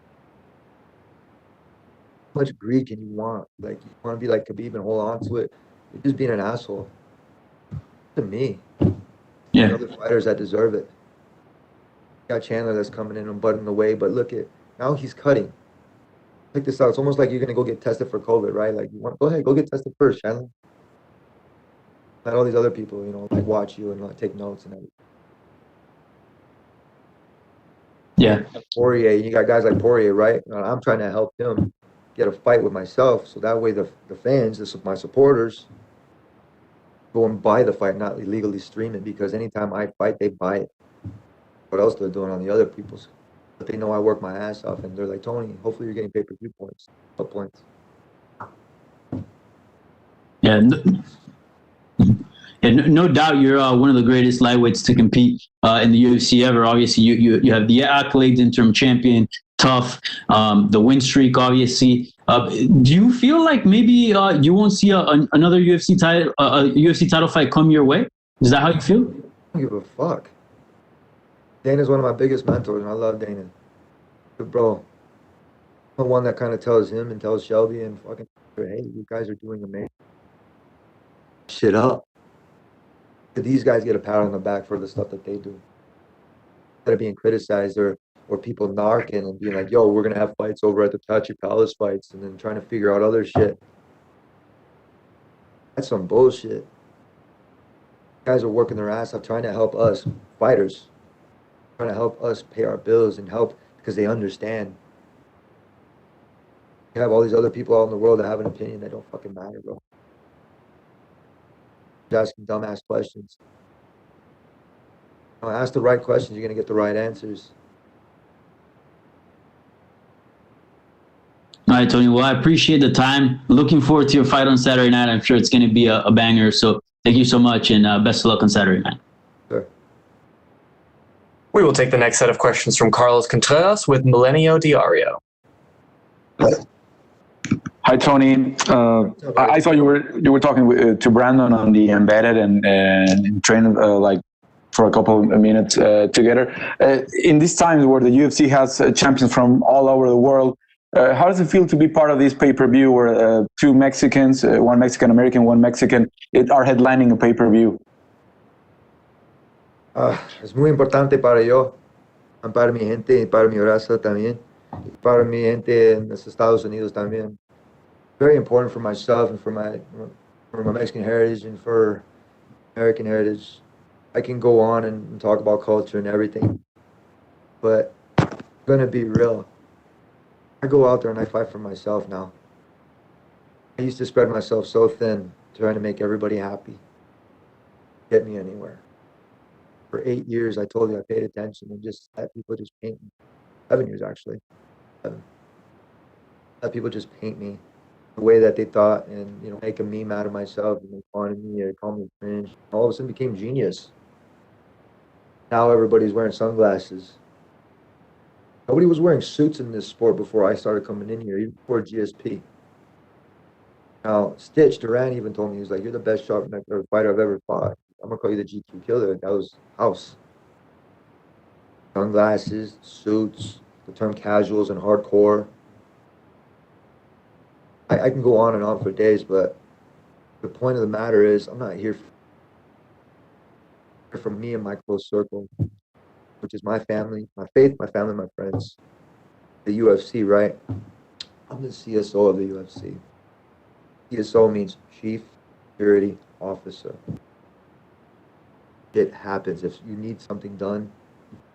How much greed can you want? Like, you want to be like Khabib and hold on to it? You're just being an asshole. To me. Yeah. Other fighters that deserve it. Got Chandler that's coming in and butting away, but look at, now he's cutting. Check this out. It's almost like you're going to go get tested for COVID, right? Like, go ahead, go get tested first, Chandler. Let all these other people, like watch you and like take notes and everything. Yeah. Poirier, you got guys like Poirier, right? I'm trying to help him get a fight with myself, so that way the fans, my supporters, go and buy the fight, not illegally stream it, because anytime I fight, they buy it. What else they're doing on the other people's? But they know I work my ass off, and they're like, Tony, hopefully you're getting pay-per-view points. What points? Yeah. No doubt you're one of the greatest lightweights to compete in the UFC ever. Obviously, you have the accolades, interim champion, tough, the win streak, obviously. Do you feel like maybe you won't see another UFC title fight come your way? Is that how you feel? I don't give a fuck. Dana's one of my biggest mentors, and I love Dana. But bro, I'm the one that kind of tells him and tells Shelby and fucking, hey, you guys are doing amazing. Shit up. These guys get a pat on the back for the stuff that they do. Instead of being criticized or people narking and being like, yo, we're going to have fights over at the Tachi Palace fights, and then trying to figure out other shit. That's some bullshit. Guys are working their ass off trying to help us fighters, trying to help us pay our bills and help because they understand. You have all these other people out in the world that have an opinion that don't fucking matter, bro. Asking dumbass questions. Ask the right questions, you're going to get the right answers. All right, Tony. Well, I appreciate the time. Looking forward to your fight on Saturday night. I'm sure it's going to be a banger. So thank you so much, and best of luck on Saturday night. Sure. We will take the next set of questions from Carlos Contreras with Milenio Diario. Hi, Tony. I saw you were talking to Brandon on the embedded and trained like for a couple of minutes together. In these times where the UFC has champions from all over the world, how does it feel to be part of this pay-per-view where two Mexicans, one Mexican-American, one Mexican, are headlining a pay-per-view? Es muy importante para yo, para mi gente y para mi raza también, y para mi gente en los Estados Unidos también. Very important for myself and for my Mexican heritage and for American heritage. I can go on and talk about culture and everything, but I'm gonna be real. I go out there and I fight for myself now. I used to spread myself so thin, trying to make everybody happy, get me anywhere. For 8 years, I told you I paid attention and just let people just paint me. 7 years actually. Let people just paint me the way that they thought, and make a meme out of myself and make fun of me or call me cringe. All of a sudden became genius. Now everybody's wearing sunglasses. Nobody was wearing suits in this sport before I started coming in here, even before GSP. Now Stitch Duran even told me, he was like, "You're the best sharp neck fighter I've ever fought. I'm gonna call you the GQ killer." That was house. Sunglasses, suits, the term casuals and hardcore. I can go on and on for days, but the point of the matter is I'm not here for me and my close circle, which is my family, my faith, my family, my friends. The UFC, right? I'm the CSO of the UFC. CSO means Chief Security Officer. It happens. If you need something done,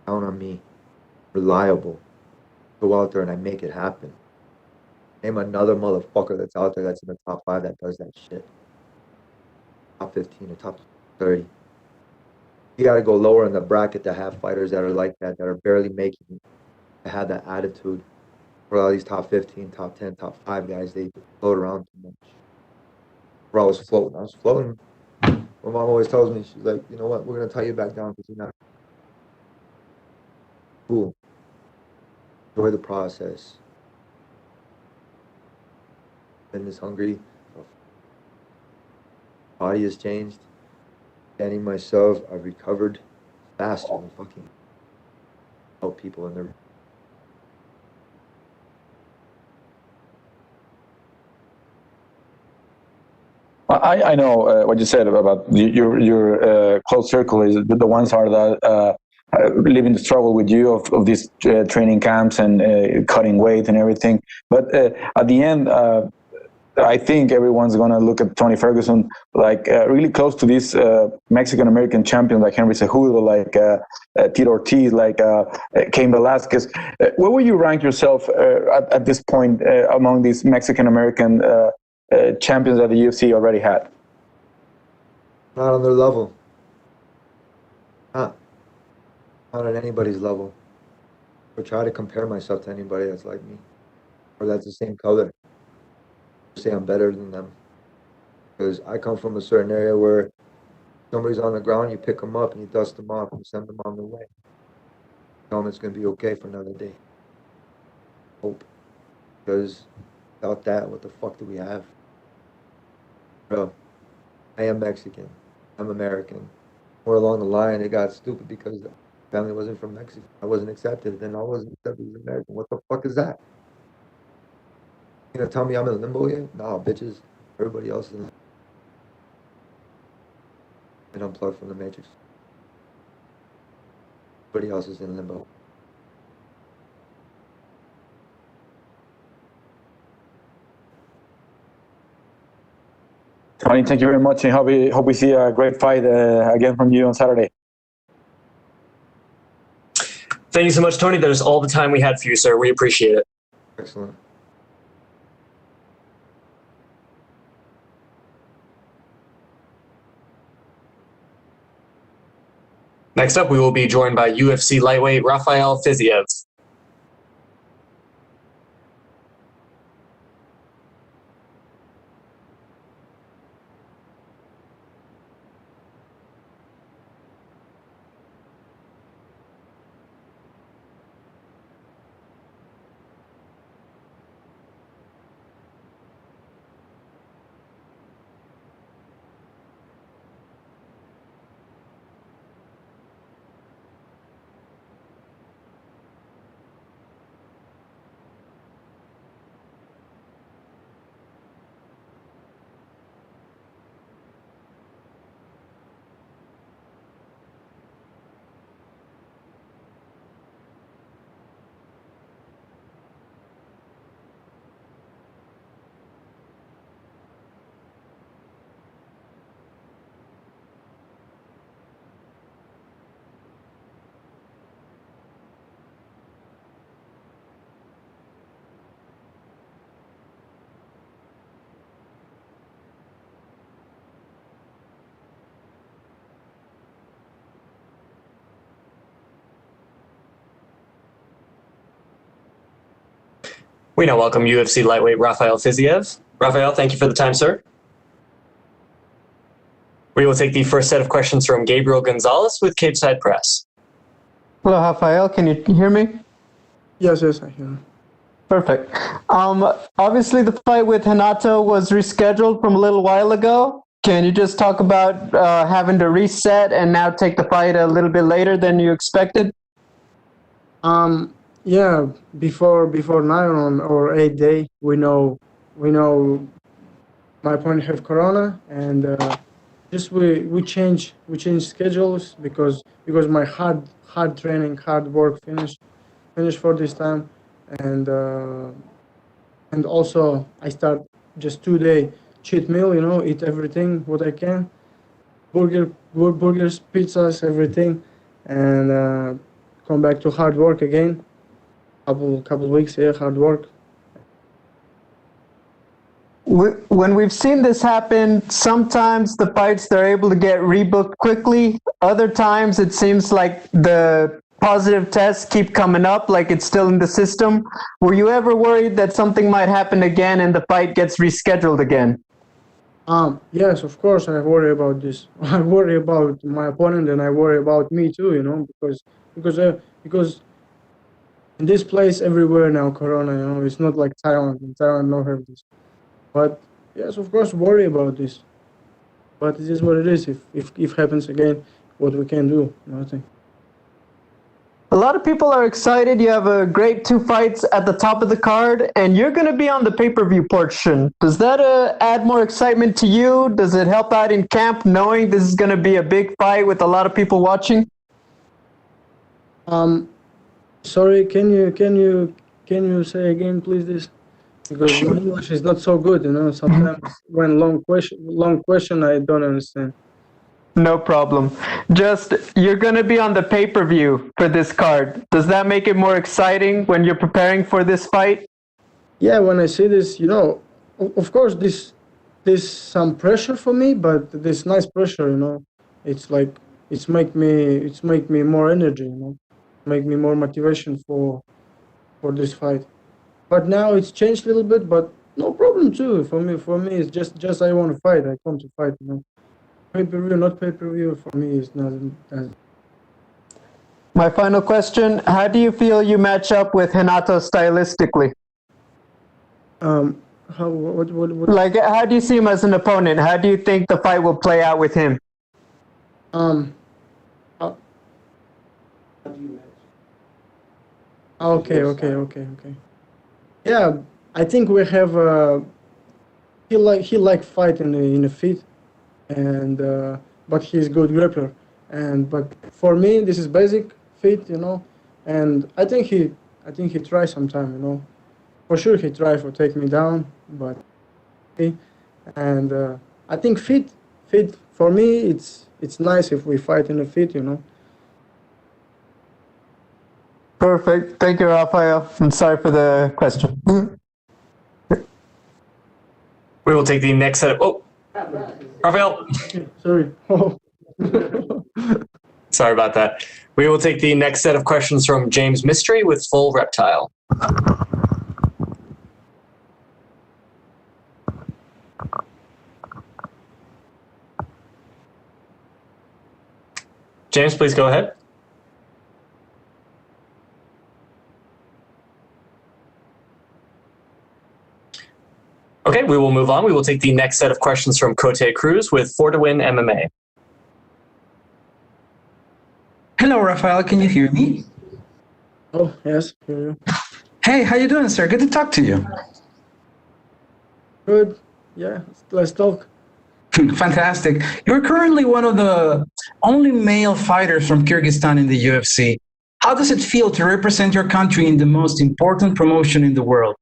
count on me. Reliable. Go out there and I make it happen. Name another motherfucker that's out there that's in the top 5 that does that shit. Top 15 or top 30. You got to go lower in the bracket to have fighters that are like that are barely making it, to have that attitude. For all these top 15, top 10, top 5 guys, they float around too much. Where I was floating. My mom always tells me, she's like, "You know what? We're going to tie you back down because you're not cool. Enjoy the process." Been this hungry. Body has changed. Standing myself, I've recovered faster than fucking help people in their. I know what you said about your close circle is the ones are that living the struggle with you of these training camps and cutting weight and everything. But at the end, I think everyone's going to look at Tony Ferguson like really close to these Mexican-American champions like Henry Cejudo, like Tito Ortiz, like Cain Velasquez. Where would you rank yourself at this point among these Mexican-American champions that the UFC already had? Not on their level. Not on anybody's level. Or try to compare myself to anybody that's like me. Or that's the same color. Say I'm better than them. Because I come from a certain area where somebody's on the ground, you pick them up and you dust them off and you send them on their way. Tell them it's going to be okay for another day. Hope. Because without that, what the fuck do we have? Bro, I am Mexican. I'm American. More along the line, it got stupid because the family wasn't from Mexico. I wasn't accepted. Then I wasn't accepted as American. What the fuck is that? You gonna tell me I'm in limbo here? Nah, bitches. Everybody else is and unplugged from the matrix. Everybody else is in limbo. Tony, thank you very much, and hope we see a great fight again from you on Saturday. Thank you so much, Tony. That is all the time we had for you, sir. We appreciate it. Excellent. Next up, we will be joined by UFC lightweight Rafael Fiziev. We now welcome UFC lightweight Rafael Fiziev. Rafael, thank you for the time, sir. We will take the first set of questions from Gabriel Gonzalez with Cage Side Press. Hello, Rafael. Can you hear me? Yes, I hear. Perfect. Obviously, the fight with Renato was rescheduled from a little while ago. Can you just talk about having to reset and now take the fight a little bit later than you expected? Yeah, before 9 or 8 day, we know my opponent have corona, and just we change schedules because my hard training, hard work finished for this time, and also I start just 2 day cheat meal, eat everything what I can, burgers, pizzas, everything, and come back to hard work again. Couple weeks here, hard work. When we've seen this happen, sometimes the fights they're able to get rebooked quickly. Other times it seems like the positive tests keep coming up, like it's still in the system. Were you ever worried that something might happen again and the fight gets rescheduled again? Yes, of course I worry about this. I worry about my opponent and I worry about me too, because in this place everywhere now, corona, it's not like Thailand. In Thailand, no have this. But yes, of course, worry about this. But it is what it is. If happens again, what we can do? Nothing. A lot of people are excited. You have a great 2 fights at the top of the card, and you're going to be on the pay-per-view portion. Does that add more excitement to you? Does it help out in camp knowing this is going to be a big fight with a lot of people watching? Sorry, can you say again, please, this? Because my English is not so good, Sometimes when long question, I don't understand. No problem. Just, you're going to be on the pay-per-view for this card. Does that make it more exciting when you're preparing for this fight? Yeah, when I see this, of course, this some pressure for me, but this nice pressure, it's like it's make me more energy, make me more motivation for this fight. But now it's changed a little bit, but no problem too. For me, it's just I want to fight. I come to fight. Pay-per-view, not pay-per-view. For me, it's not. My final question: how do you feel you match up with Renato stylistically? What? Like, how do you see him as an opponent? How do you think the fight will play out with him? Okay. Yeah, I think we have. He like fight in the feet, and but he's good grappler. But for me, this is basic feet, and I think he try sometime, For sure he try to take me down, but and I think feet for me it's nice if we fight in the feet, Perfect. Thank you, Rafael. I'm sorry for the question. We will take the next set of... Oh, Rafael. Sorry. Sorry about that. We will take the next set of questions from James Mystery with Full Reptile. James, please go ahead. Okay, we will move on. We will take the next set of questions from Cote Cruz with 4-to-Win MMA. Hello, Rafael. Can you hear me? Oh, yes, hear you. Hey, how you doing, sir? Good to talk to you. Good. Yeah, let's talk. Fantastic. You're currently one of the only male fighters from Kyrgyzstan in the UFC. How does it feel to represent your country in the most important promotion in the world?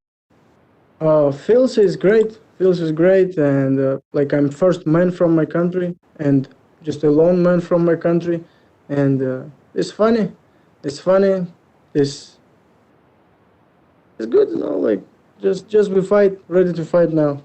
Feels is great, and like I'm first man from my country, and just a lone man from my country, and it's funny, it's good, like just we fight, ready to fight now.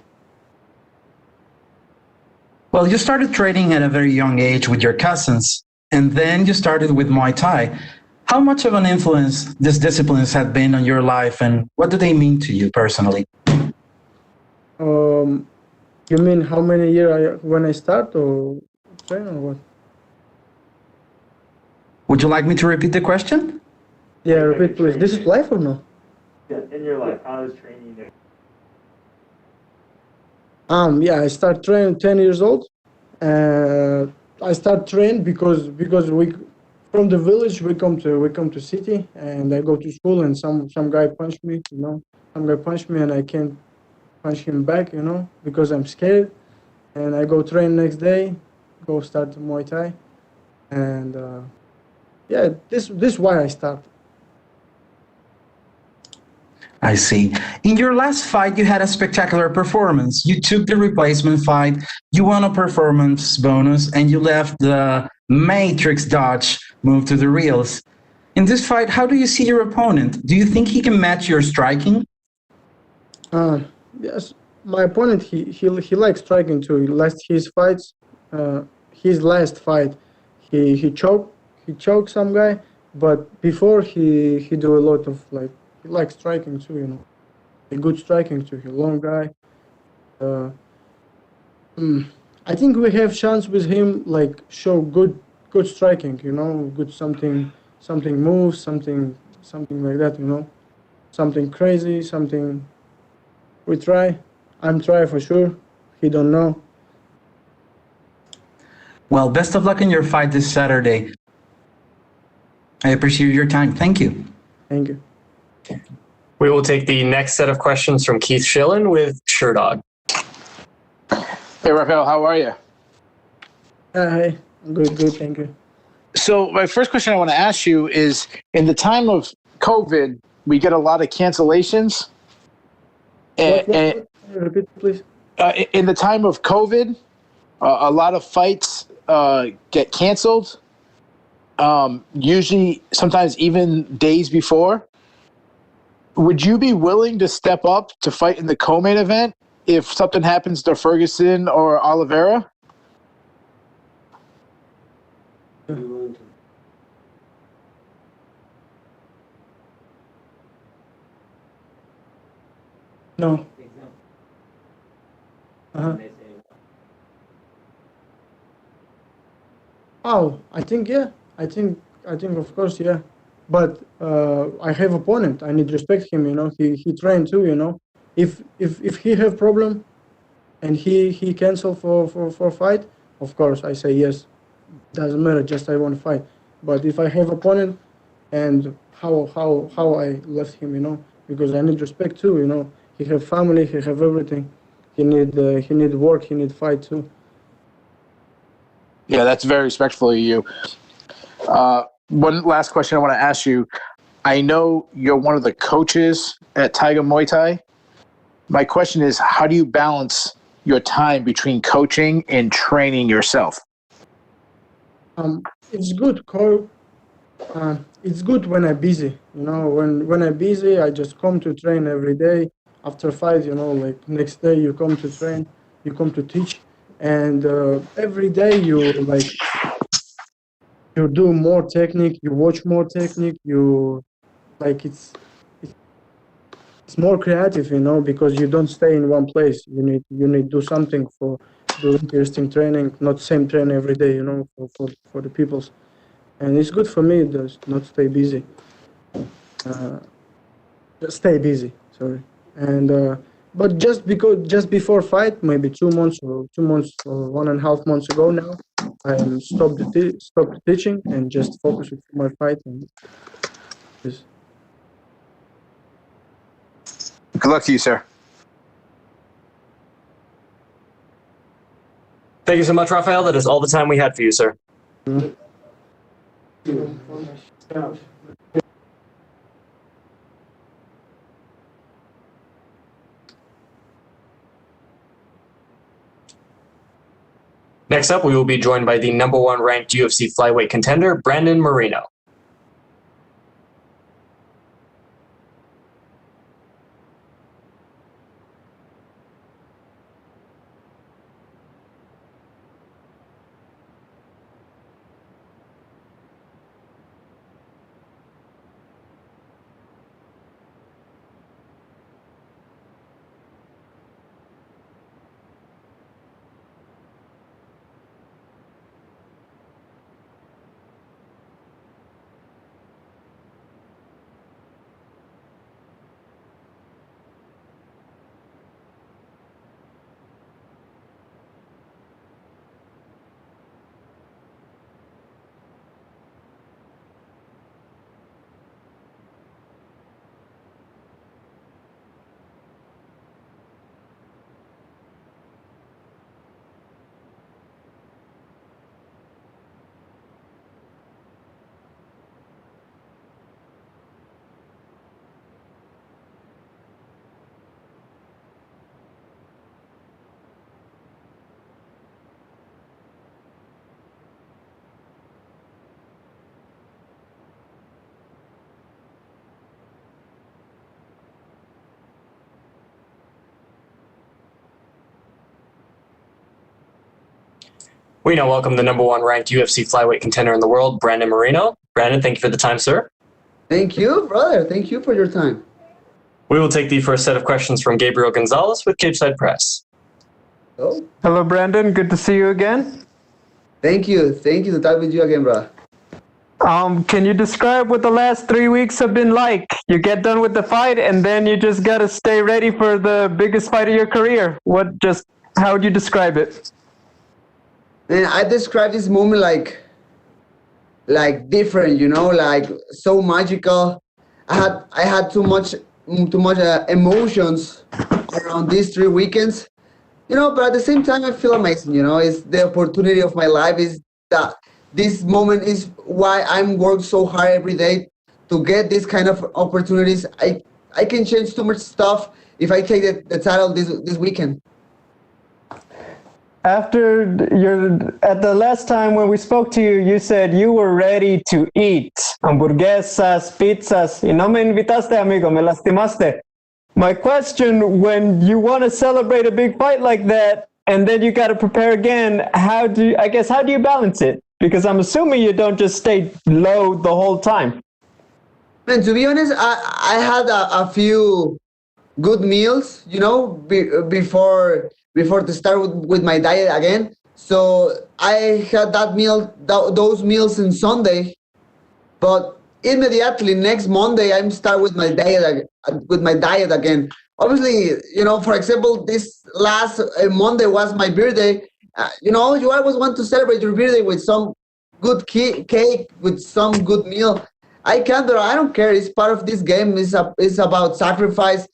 Well, you started training at a very young age with your cousins, and then you started with Muay Thai. How much of an influence these disciplines have been on your life, and what do they mean to you personally? You mean how many years when I start or train or what? Would you like me to repeat the question? Yeah, repeat please. This is live or no? Yeah, in your life, how is training there? Yeah, I start training 10 years old. I start train because we from the village we come to city, and I go to school, and some guy punched me, some guy punched me and I can't punch him back, because I'm scared, and I go train next day, go start Muay Thai, and yeah, this is why I start. I see. In your last fight, you had a spectacular performance. You took the replacement fight, you won a performance bonus, and you left the Matrix dodge move to the reels. In this fight, how do you see your opponent? Do you think he can match your striking? Yes, my opponent he likes striking too. His last fight, he choked some guy, but before he do a lot of he likes striking too, a good striking too. He long guy. I think we have chance with him, show good striking, good something moves, something like that, something crazy, something. We try. I'm trying for sure. He don't know. Well, best of luck in your fight this Saturday. I appreciate your time. Thank you. Thank you. We will take the next set of questions from Keith Schillen with Sherdog. Hey, Rafael, how are you? Hi. Good, thank you. So my first question I want to ask you is, in the time of COVID, we get a lot of cancellations. What? Repeat, please. In the time of COVID, a lot of fights get canceled, usually sometimes even days before. Would you be willing to step up to fight in the co-main event if something happens to Ferguson or Oliveira? No. Oh, I think yeah. I think of course yeah. But I have opponent. I need to respect him. He trained too. If he have problem, and he cancel for fight, of course I say yes. Doesn't matter. Just I want to fight. But if I have opponent, and how I left him, because I need respect too. He have family. He have everything. He need work. He need fight too. Yeah, that's very respectful of you. One last question I want to ask you. I know you're one of the coaches at Tiger Muay Thai. My question is, how do you balance your time between coaching and training yourself? It's good, Cole. It's good when I'm busy. When I'm busy, I just come to train every day. After fight, next day you come to train, you come to teach, and every day you do more technique, you watch more technique, it's more creative, because you don't stay in one place. You need to do something for do interesting training, not same train every day, for the peoples. And it's good for me just not stay busy. Just stay busy, sorry. And but just before fight, maybe 2 months or 1.5 months ago now, I stopped the teaching and just focus on my fight. And just... Good luck to you, sir. Thank you so much, Rafael. That is all the time we had for you, sir. Next up, we will be joined by the #1 ranked UFC flyweight contender, Brandon Moreno. We now welcome the number one ranked UFC flyweight contender in the world, Brandon Moreno. Brandon, thank you for the time, sir. Thank you, brother. Thank you for your time. We will take the first set of questions from Gabriel Gonzalez with Capeside Press. Oh. Hello, Brandon. Good to see you again. Thank you. Thank you to talk with you again, bro. Can you describe what the last 3 weeks have been like? You get done with the fight, and then you just got to stay ready for the biggest fight of your career. How would you describe it? Man, I describe this moment like different, like so magical. I had too much emotions around these 3 weekends, but at the same time I feel amazing. It's the opportunity of my life. Is that this moment is why I'm working so hard every day to get this kind of opportunities. I can change too much stuff if I take the title this weekend. At the last time when we spoke to you, you said you were ready to eat hamburguesas, pizzas, y no me invitaste, amigo, me lastimaste. My question, when you want to celebrate a big fight like that, and then you got to prepare again, how do you balance it? Because I'm assuming you don't just stay low the whole time. Man, to be honest, I had a few good meals, before to start with my diet again. So I had those meals on Sunday, but immediately next Monday I'm start with my diet again. Obviously, for example, this last Monday was my birthday. You always want to celebrate your birthday with some good cake, with some good meal. I can't, but I don't care. It's part of this game. It's about sacrifice.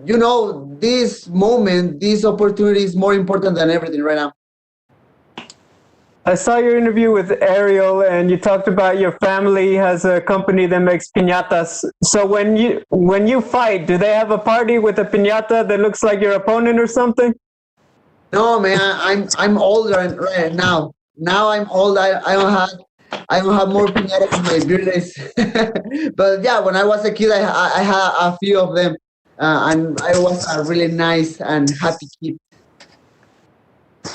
This moment, this opportunity is more important than everything right now. I saw your interview with Ariel, and you talked about your family has a company that makes piñatas. So when you fight, do they have a party with a piñata that looks like your opponent or something? No, man. I'm older right now. Now I'm old. I don't have more piñatas in my birthdays. But yeah, when I was a kid, I had a few of them. And I was a really nice and happy kid.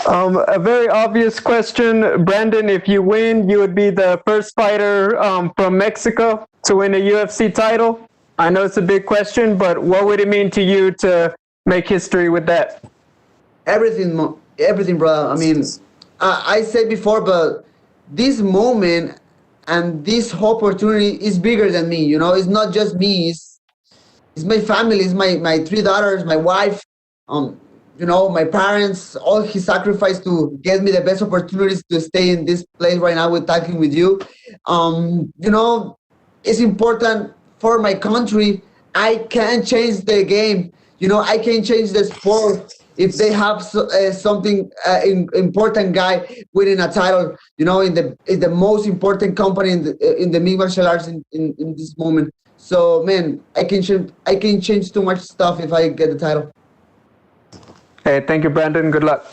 A very obvious question, Brandon. If you win, you would be the first fighter from Mexico to win a UFC title. I know it's a big question, but what would it mean to you to make history with that? Everything, brother. I mean, I said before, but this moment and this opportunity is bigger than me. It's not just me. It's my family. It's my 3 daughters, my wife. My parents, all he sacrificed to get me the best opportunities to stay in this place right now with talking with you. It's important for my country. I can't change the game. I can change the sport if they have something important guy winning a title. In the most important company in the mixed martial arts in this moment. So man, I can change too much stuff if I get the title. Hey, thank you, Brandon. Good luck.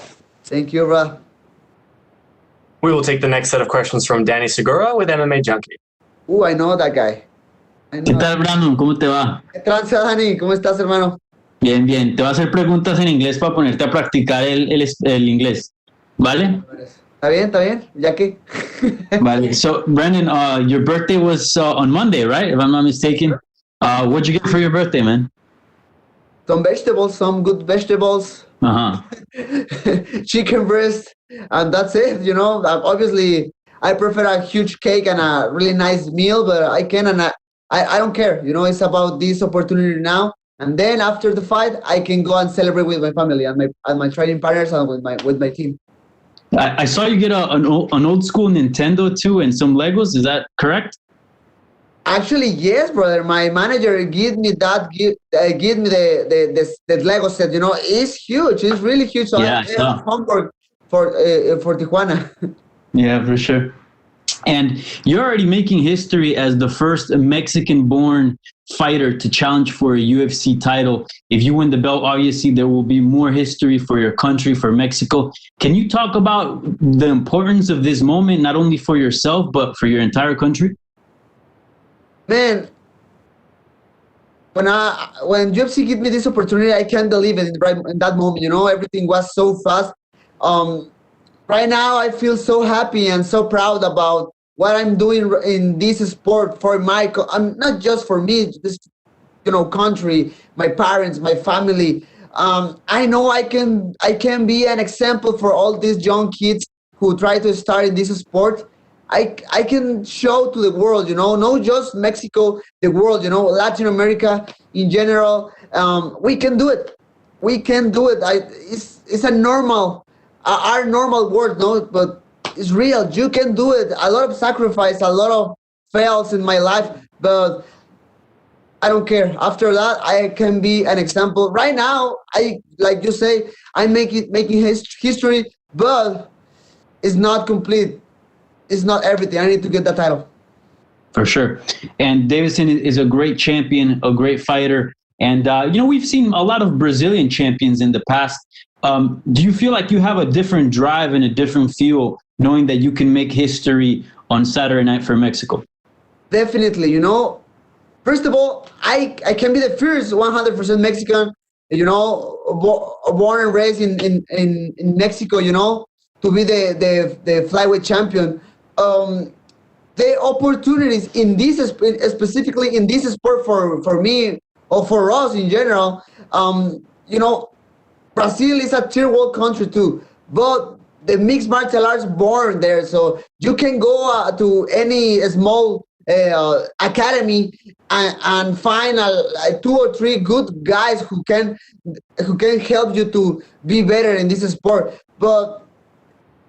Thank you, bro. We will take the next set of questions from Danny Segura with MMA Junkie. I know that guy. ¿Qué tal, Brandon? ¿Cómo te va? ¿Qué tranza, Dani? ¿Cómo estás, hermano? Bien, bien. Te voy a hacer preguntas en inglés para ponerte a practicar el inglés. ¿Vale? Está bien, Jackie. Vale. So, Brandon, your birthday was on Monday, right? If I'm not mistaken. What'd you get for your birthday, man? Some good vegetables. Chicken breast, and that's it. Obviously, I prefer a huge cake and a really nice meal, but I don't care. It's about this opportunity now. And then after the fight, I can go and celebrate with my family and my training partners and with my team. I saw you get an old school Nintendo too and some Legos. Is that correct? Actually, yes, brother. My manager gave me the Lego set. It's huge. It's really huge. So yeah, I have homework for Tijuana. Yeah, for sure. And you're already making history as the first Mexican-born fighter to challenge for a UFC title. If you win the belt, obviously there will be more history for your country, for Mexico. Can you talk about the importance of this moment, not only for yourself, but for your entire country? Man, when UFC gave me this opportunity, I can't believe it right in that moment. Everything was so fast. right now I feel so happy and so proud about what I'm doing in this sport for I'm not just for me, this country, my parents, my family. I know I can be an example for all these young kids who try to start in this sport. I can show to the world, not just Mexico, the world, Latin America in general. We can do it. We can do it. It's a normal, our normal word, no, but it's real. You can do it. A lot of sacrifice, a lot of fails in my life, but I don't care. After that, I can be an example. Right now, like you say, I'm making history, but it's not complete. It's not everything. I need to get that title. For sure. And Deiveson is a great champion, a great fighter. And, we've seen a lot of Brazilian champions in the past. Do you feel like you have a different drive and a different feel knowing that you can make history on Saturday night for Mexico? Definitely. First of all, I can be the first 100% Mexican, born and raised in Mexico, to be the flyweight champion. The opportunities in this, specifically in this sport for me or for us in general, Brazil is a tier world country too, but the mixed martial arts born there, so you can go to any small academy and find 2 or 3 good guys who can help you to be better in this sport. But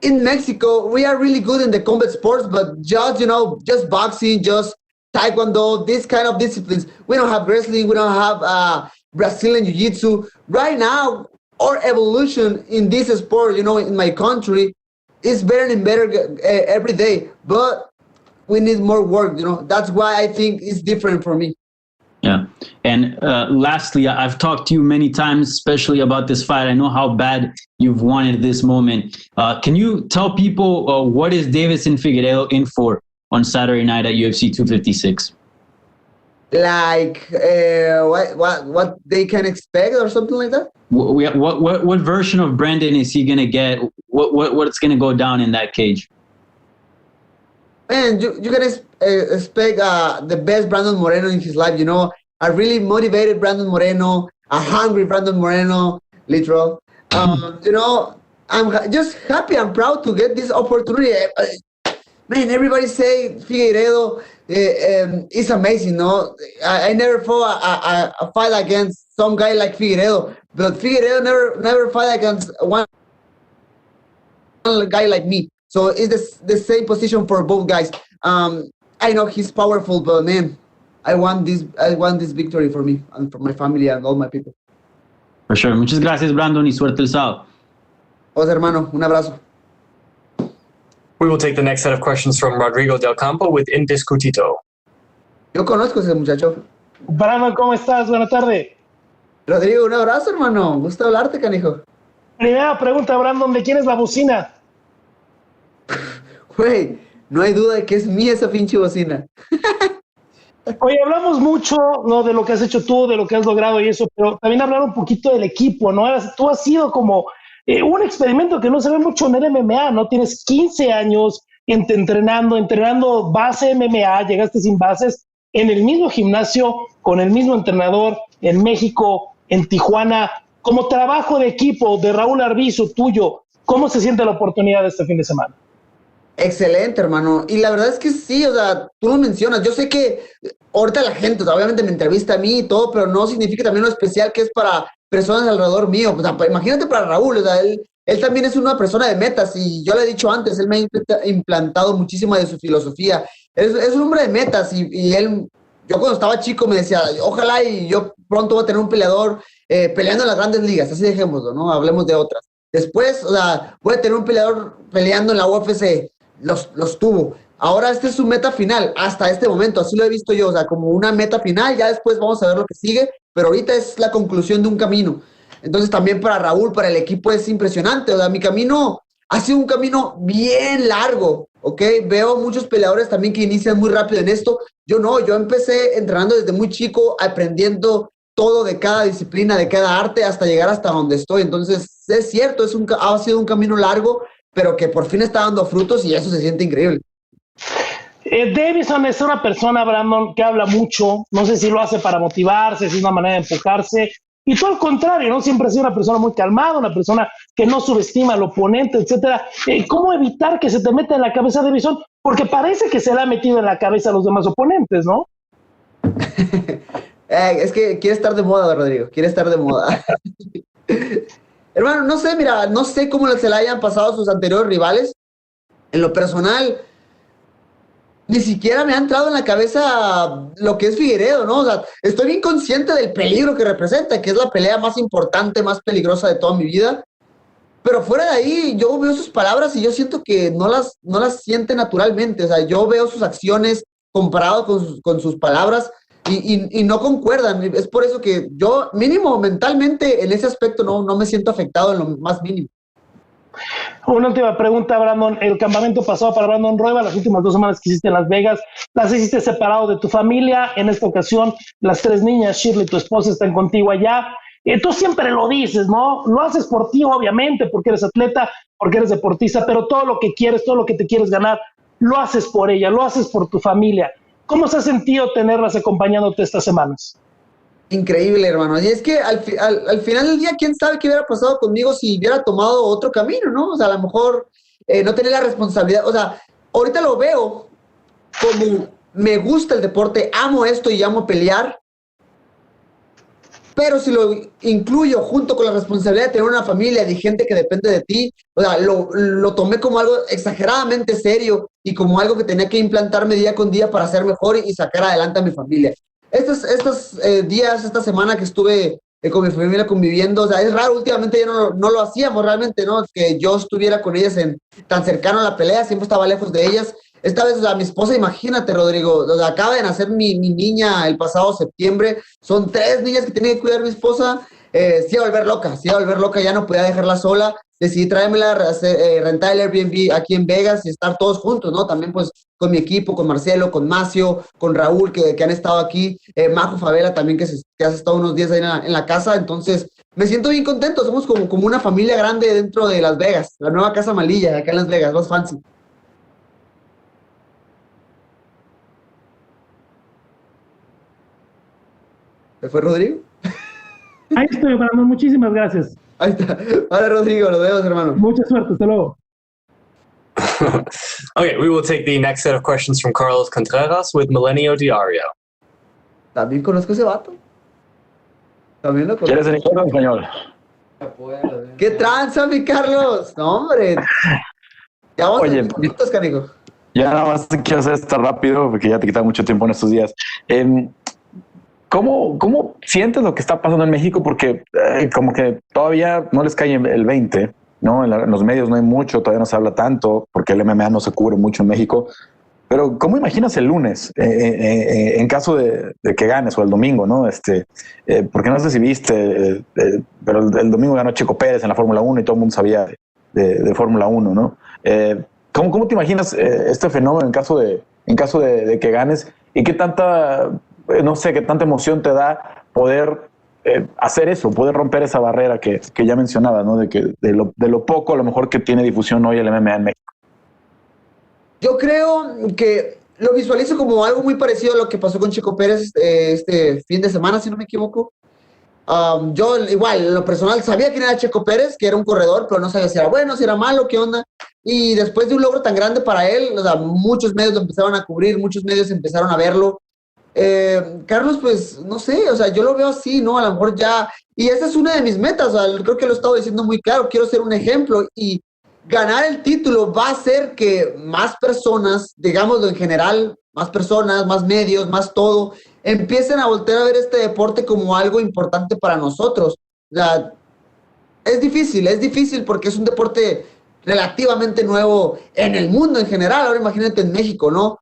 in Mexico, we are really good in the combat sports, but just boxing, just taekwondo, these kind of disciplines. We don't have wrestling. We don't have Brazilian jiu-jitsu. Right now, our evolution in this sport, in my country, is better and better every day. But we need more work, That's why I think it's different for me. Yeah. And lastly, I've talked to you many times, especially about this fight. I know how bad you've wanted this moment. Can you tell people what is Deiveson Figueiredo in for on Saturday night at UFC 256? Like what they can expect or something like that? What version of Brandon is he gonna get? What's gonna go down in that cage? Man, you can expect the best Brandon Moreno in his life, a really motivated Brandon Moreno, a hungry Brandon Moreno, literal. I'm just happy and proud to get this opportunity. Man, everybody say Figueiredo is amazing, no? I never fought a fight against some guy like Figueiredo, but Figueiredo never fight against one guy like me. So it's the same position for both guys. I know he's powerful, but man, I want this victory for me and for my family and all my people. For sure. Muchas gracias, Brandon, y suerte el sábado. Os hermano, un abrazo. We will take the next set of questions from Rodrigo Del Campo with Indiscutito. Yo conozco a ese muchacho. Brandon, ¿cómo estás? Buenas tardes. Rodrigo, un abrazo, hermano. Gusto hablarte, canijo. Primera pregunta, Brandon, ¿de quién es la bocina? Güey, no hay duda de que es mía esa pinche bocina. Oye, hablamos mucho, ¿no?, de lo que has hecho tú, de lo que has logrado y eso, pero también hablar un poquito del equipo, ¿no? Tú has sido como un experimento que no se ve mucho en el MMA, ¿no? Tienes 15 años entrenando base MMA, llegaste sin bases, en el mismo gimnasio, con el mismo entrenador, en México, en Tijuana, como trabajo de equipo de Raúl Arbizu, tuyo. ¿Cómo se siente la oportunidad de este fin de semana? Excelente, hermano. Y la verdad es que sí, o sea, tú lo mencionas. Yo sé que ahorita la gente, o sea, obviamente me entrevista a mí y todo, pero no significa también lo especial que es para personas alrededor mío. O sea, imagínate para Raúl, o sea, él también es una persona de metas y yo le he dicho antes, él me ha implantado muchísima de su filosofía. Es un hombre de metas y él, yo cuando estaba chico me decía, ojalá y yo pronto voy a tener un peleador peleando en las grandes ligas, así dejémoslo, ¿no? Hablemos de otras. Después, o sea, voy a tener un peleador peleando en la UFC. Los tuvo. Ahora esta es su meta final, hasta este momento, así lo he visto yo, o sea, como una meta final, ya después vamos a ver lo que sigue, pero ahorita es la conclusión de un camino. Entonces también para Raúl, para el equipo es impresionante, o sea, mi camino ha sido un camino bien largo, ¿ok? Veo muchos peleadores también que inician muy rápido en esto, yo empecé entrenando desde muy chico, aprendiendo todo de cada disciplina, de cada arte, hasta llegar hasta donde estoy. Entonces es cierto, ha sido un camino largo, pero que por fin está dando frutos y eso se siente increíble. Deiveson es una persona, Brandon, que habla mucho. No sé si lo hace para motivarse, si es una manera de empujarse. Y tú al contrario, ¿no? Siempre has sido una persona muy calmada, una persona que no subestima al oponente, etcétera. ¿Cómo evitar que se te meta en la cabeza Deiveson? Porque parece que se le ha metido en la cabeza a los demás oponentes, ¿no? Es que quiere estar de moda, Rodrigo. Quiere estar de moda. Hermano, no sé, mira, no sé cómo se le hayan pasado sus anteriores rivales. En lo personal, ni siquiera me ha entrado en la cabeza lo que es Figueiredo, ¿no? O sea, estoy bien consciente del peligro que representa, que es la pelea más importante, más peligrosa de toda mi vida. Pero fuera de ahí, yo veo sus palabras y yo siento que no las siente naturalmente. O sea, yo veo sus acciones comparado con sus palabras y no concuerdan. Es por eso que yo, mínimo, mentalmente, en ese aspecto no me siento afectado en lo más mínimo. Una última pregunta, Brandon. El campamento pasado para Brandon Rueda, las últimas 2 semanas que hiciste en Las Vegas, las hiciste separado de tu familia. En esta ocasión, las 3 niñas, Shirley, tu esposa, están contigo allá. Tú siempre lo dices, ¿no? Lo haces por ti, obviamente, porque eres atleta, porque eres deportista, pero todo lo que quieres, todo lo que te quieres ganar, lo haces por ella, lo haces por tu familia. ¿Cómo se ha sentido tenerlas acompañándote estas semanas? Increíble, hermano. Y es que al final del día, quién sabe qué hubiera pasado conmigo si hubiera tomado otro camino, ¿no? O sea, a lo mejor no tener la responsabilidad. O sea, ahorita lo veo como me gusta el deporte, amo esto y amo pelear. Pero si lo incluyo junto con la responsabilidad de tener una familia, de gente que depende de ti, o sea, lo tomé como algo exageradamente serio y como algo que tenía que implantarme día con día para ser mejor y sacar adelante a mi familia. Estos días, esta semana que estuve con mi familia conviviendo, o sea, es raro, últimamente ya no lo hacíamos realmente, ¿no? Que yo estuviera con ellas tan cercano a la pelea, siempre estaba lejos de ellas. Esta vez, o sea, mi esposa, imagínate, Rodrigo, o sea, acaba de nacer mi niña el pasado septiembre, son 3 niñas que tiene que cuidar mi esposa, se iba a volver loca, ya no podía dejarla sola, decidí traérmela, rentar el Airbnb aquí en Vegas y estar todos juntos, ¿no? También pues con mi equipo, con Marcelo, con Macio, con Raúl, que han estado aquí, Majo Favela también, que has estado unos días ahí en la casa, entonces me siento bien contento, somos como una familia grande dentro de Las Vegas, la nueva Casa Malilla, acá en Las Vegas, más fancy. ¿Se fue Rodrigo? Ahí estoy, Brandon. Muchísimas gracias. Ahí está. Vale, Rodrigo, nos vemos, hermano. Mucha suerte. Hasta luego. Okay, we will take the next set of questions from Carlos Contreras with Milenio Diario. También conozco ese vato. También lo conozco. ¿Quieres en inglés o en español? ¿Qué tranza, mi Carlos? No, hombre. Ya vamos a minutos, canijo. Ya nada más quiero hacer esto rápido porque ya te quita mucho tiempo en estos días. ¿Cómo sientes lo que está pasando en México? Porque como que todavía no les cae el 20, ¿no? En los medios no hay mucho, todavía no se habla tanto porque el MMA no se cubre mucho en México. Pero ¿cómo imaginas el lunes en caso de que ganes o el domingo, ¿no? Porque no sé si viste, pero el domingo ganó Checo Pérez en la Fórmula 1 y todo el mundo sabía de Fórmula 1, ¿no? ¿Cómo te imaginas este fenómeno en caso de que ganes y qué tanta emoción te da poder hacer eso, poder romper esa barrera que ya mencionaba, ¿no? De lo poco a lo mejor que tiene difusión hoy el MMA en México. Yo creo que lo visualizo como algo muy parecido a lo que pasó con Checo Pérez este fin de semana, si no me equivoco. Yo igual, en lo personal, sabía quién era Checo Pérez, que era un corredor, pero no sabía si era bueno, si era malo, qué onda. Y después de un logro tan grande para él, o sea, muchos medios lo empezaron a cubrir, muchos medios empezaron a verlo. Carlos, pues, no sé, o sea, yo lo veo así, ¿no? A lo mejor ya, y esa es una de mis metas, o sea, creo que lo he estado diciendo muy claro, quiero ser un ejemplo, y ganar el título va a hacer que más personas, digámoslo en general, más personas, más medios, más todo, empiecen a voltear a ver este deporte como algo importante para nosotros. O sea, es difícil porque es un deporte relativamente nuevo en el mundo en general, ahora imagínate en México, ¿no?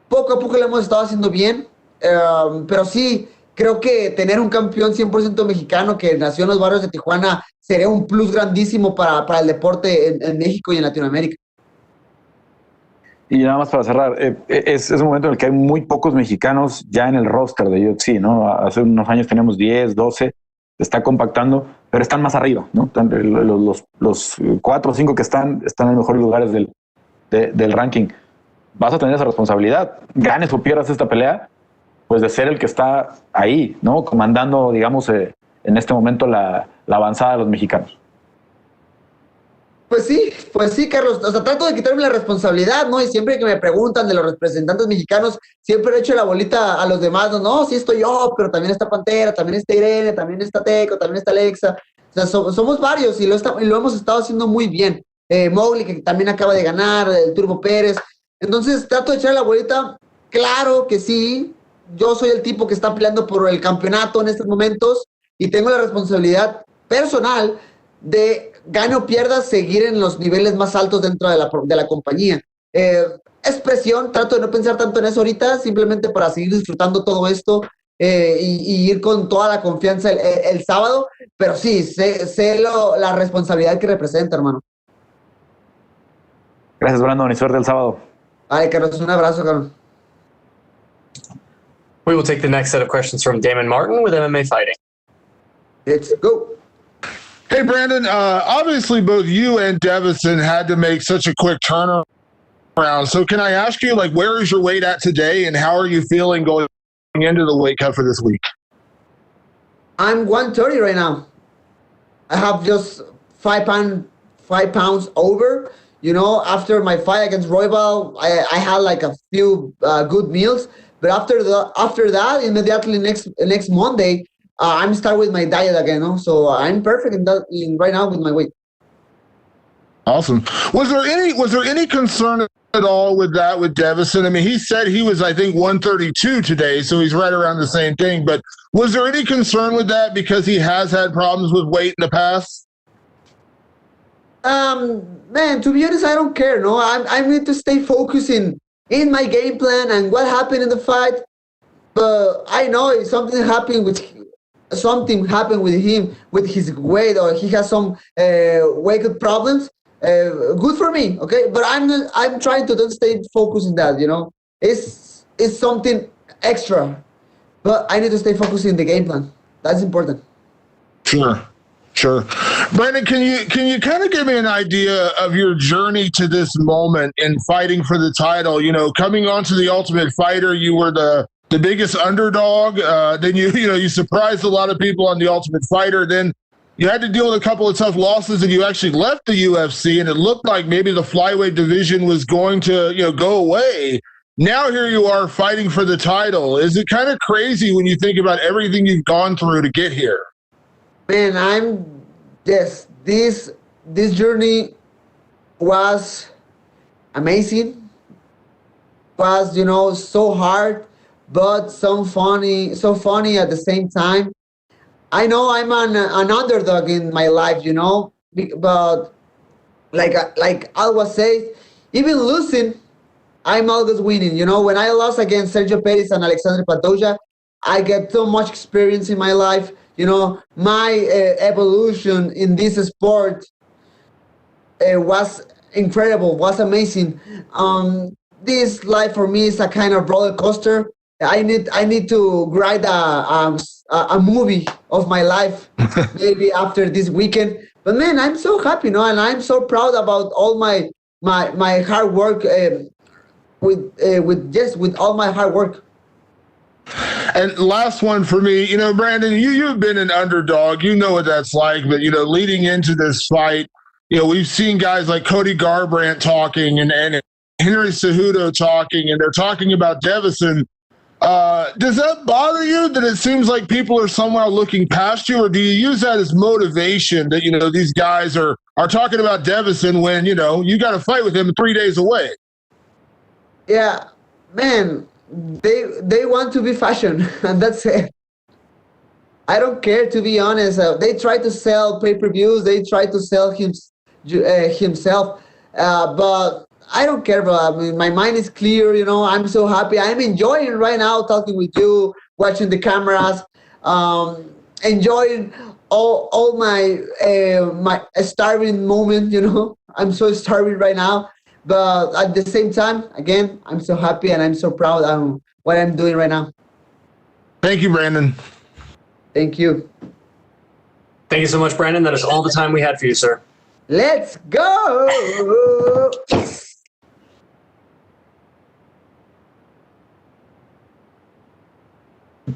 Poco a poco lo hemos estado haciendo bien, pero sí, creo que tener un campeón 100% mexicano que nació en los barrios de Tijuana sería un plus grandísimo para el deporte en México y en Latinoamérica. Y nada más para cerrar, es un momento en el que hay muy pocos mexicanos ya en el roster de UFC, ¿no? Hace unos años teníamos 10, 12, se está compactando. pero están más arriba, ¿no? Los 4 o 5 que están en mejores lugares del ranking. Vas a tener esa responsabilidad. Ganes o pierdas esta pelea, pues de ser el que está ahí, ¿no? Comandando, digamos, en este momento la avanzada de los mexicanos. Pues sí, Carlos. O sea, trato de quitarme la responsabilidad, ¿no? Y siempre que me preguntan de los representantes mexicanos, siempre he hecho la bolita a los demás, ¿no? Sí estoy yo, pero también está Pantera, también está Irene, también está Teco, también está Alexa. O sea, somos varios y lo hemos estado haciendo muy bien. Mowgli, que también acaba de ganar, el Turbo Pérez. Entonces, trato de echar la bolita. Claro que sí, yo soy el tipo que está peleando por el campeonato en estos momentos y tengo la responsabilidad personal de, gane o pierda, seguir en los niveles más altos dentro de la compañía. Es presión, trato de no pensar tanto en eso ahorita, simplemente para seguir disfrutando todo esto y ir con toda la confianza el sábado, pero sí, sé la responsabilidad que representa, hermano. Gracias, Brandon, y suerte el sábado. Vale, Carlos, un abrazo, Carlos. We will take the next set of questions from Damon Martin with MMA Fighting. Let's go. Hey, Brandon, obviously both you and Deiveson had to make such a quick turnaround. So can I ask you, like, where is your weight at today and how are you feeling going into the weight cut for this week? I'm 130 right now. I have just 5 pounds over. You know, after my fight against Roybal, I had like a few good meals. But after that, immediately next Monday, I'm start with my diet again. No? So I'm perfect right now with my weight. Awesome. Was there any concern at all with that with Deiveson? I mean, he said he was, I think, 132 today, so he's right around the same thing. But was there any concern with that because he has had problems with weight in the past? Man, to be honest, I don't care. No, I need to stay focused in my game plan and what happened in the fight. But I know if something happened with him with his weight, or he has some weight problems. Good for me, okay. But I'm trying to don't stay focused in that. You know, it's something extra. But I need to stay focused in the game plan. That's important. Sure. Brandon, can you kind of give me an idea of your journey to this moment in fighting for the title? You know, coming onto the Ultimate Fighter, you were the biggest underdog. Then you surprised a lot of people on the Ultimate Fighter. Then you had to deal with a couple of tough losses, and you actually left the UFC, and it looked like maybe the flyweight division was going to go away. Now here you are fighting for the title. Is it kind of crazy when you think about everything you've gone through to get here? Man, this journey was amazing. Was so hard, but so funny at the same time. I know I'm an underdog in my life, but like I always say, even losing, I'm always winning. When I lost against Sergio Perez and Alexandre Pantoja, I get so much experience in my life. My evolution in this sport was incredible, was amazing. This life for me is a kind of roller coaster. I need to write a movie of my life maybe after this weekend. But man, I'm so happy, and I'm so proud about all my hard work with all my hard work. And last one for me, Brandon, you've been an underdog. You know what that's like. But, leading into this fight, we've seen guys like Cody Garbrandt talking and Henry Cejudo talking, and they're talking about Deiveson. Does that bother you that it seems like people are somehow looking past you, or do you use that as motivation that, these guys are talking about Deiveson when, you got to fight with him 3 days away? Yeah, man. They want to be fashion, and that's it. I don't care, to be honest. They try to sell pay-per-views. They try to sell himself, but I don't care, bro. I mean, my mind is clear. I'm so happy. I'm enjoying right now talking with you, watching the cameras, enjoying all my starving moment. I'm so starving right now. But at the same time, again, I'm so happy and I'm so proud of what I'm doing right now. Thank you, Brandon. Thank you. Thank you so much, Brandon. That is all the time we had for you, sir. Let's go!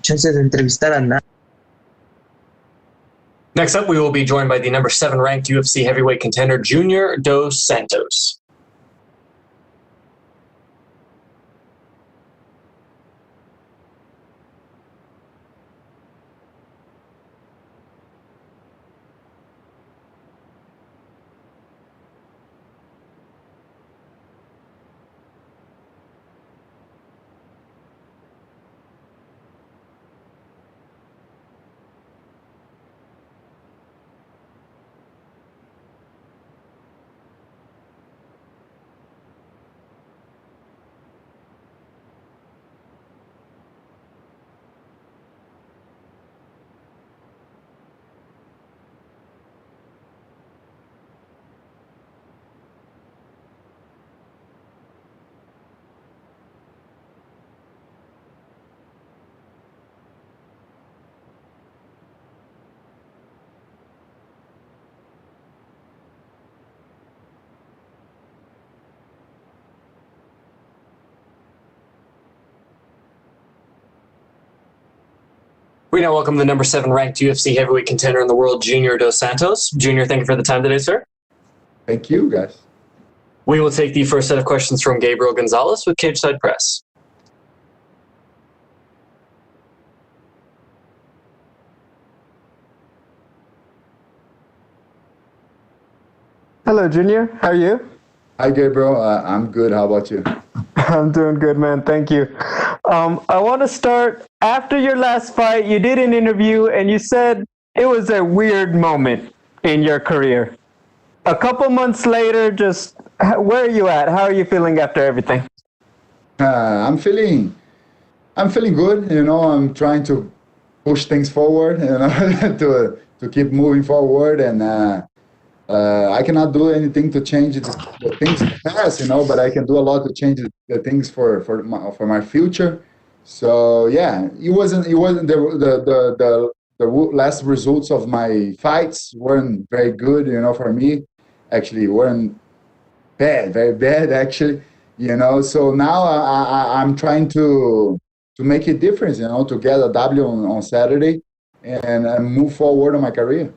Chance de entrevistar a nada. Next up, we will be joined by the number 7 ranked UFC heavyweight contender, Junior Dos Santos. We now welcome the number 7 ranked UFC heavyweight contender in the world, Junior Dos Santos. Junior, thank you for the time today, sir. Thank you, guys. We will take the first set of questions from Gabriel Gonzalez with Cageside Press. Hello, Junior. How are you? Hi, Gabriel. I'm good. How about you? I'm doing good, man. Thank you. I want to start, after your last fight, you did an interview and you said it was a weird moment in your career. A couple months later, just where are you at? How are you feeling after everything? I'm feeling good. You know, I'm trying to push things forward, you know, to keep moving forward. And I cannot do anything to change the things in the past, you know, but I can do a lot to change the things for my future. So yeah, it wasn't the last results of my fights weren't very good, you know, for me. Actually, weren't bad, very bad actually, you know. So now I'm trying to make a difference, you know, to get a W on Saturday and move forward on my career.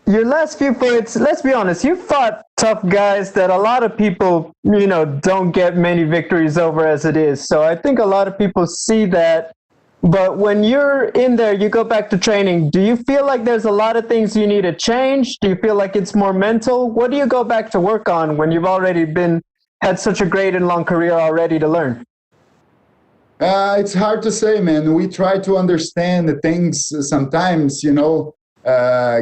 Your last few fights, let's be honest, you fought tough guys that a lot of people, you know, don't get many victories over as it is. So I think a lot of people see that. But when you're in there, you go back to training. Do you feel like there's a lot of things you need to change? Do you feel like it's more mental? What do you go back to work on when you've already had such a great and long career already to learn? It's hard to say, man. We try to understand the things sometimes, you know,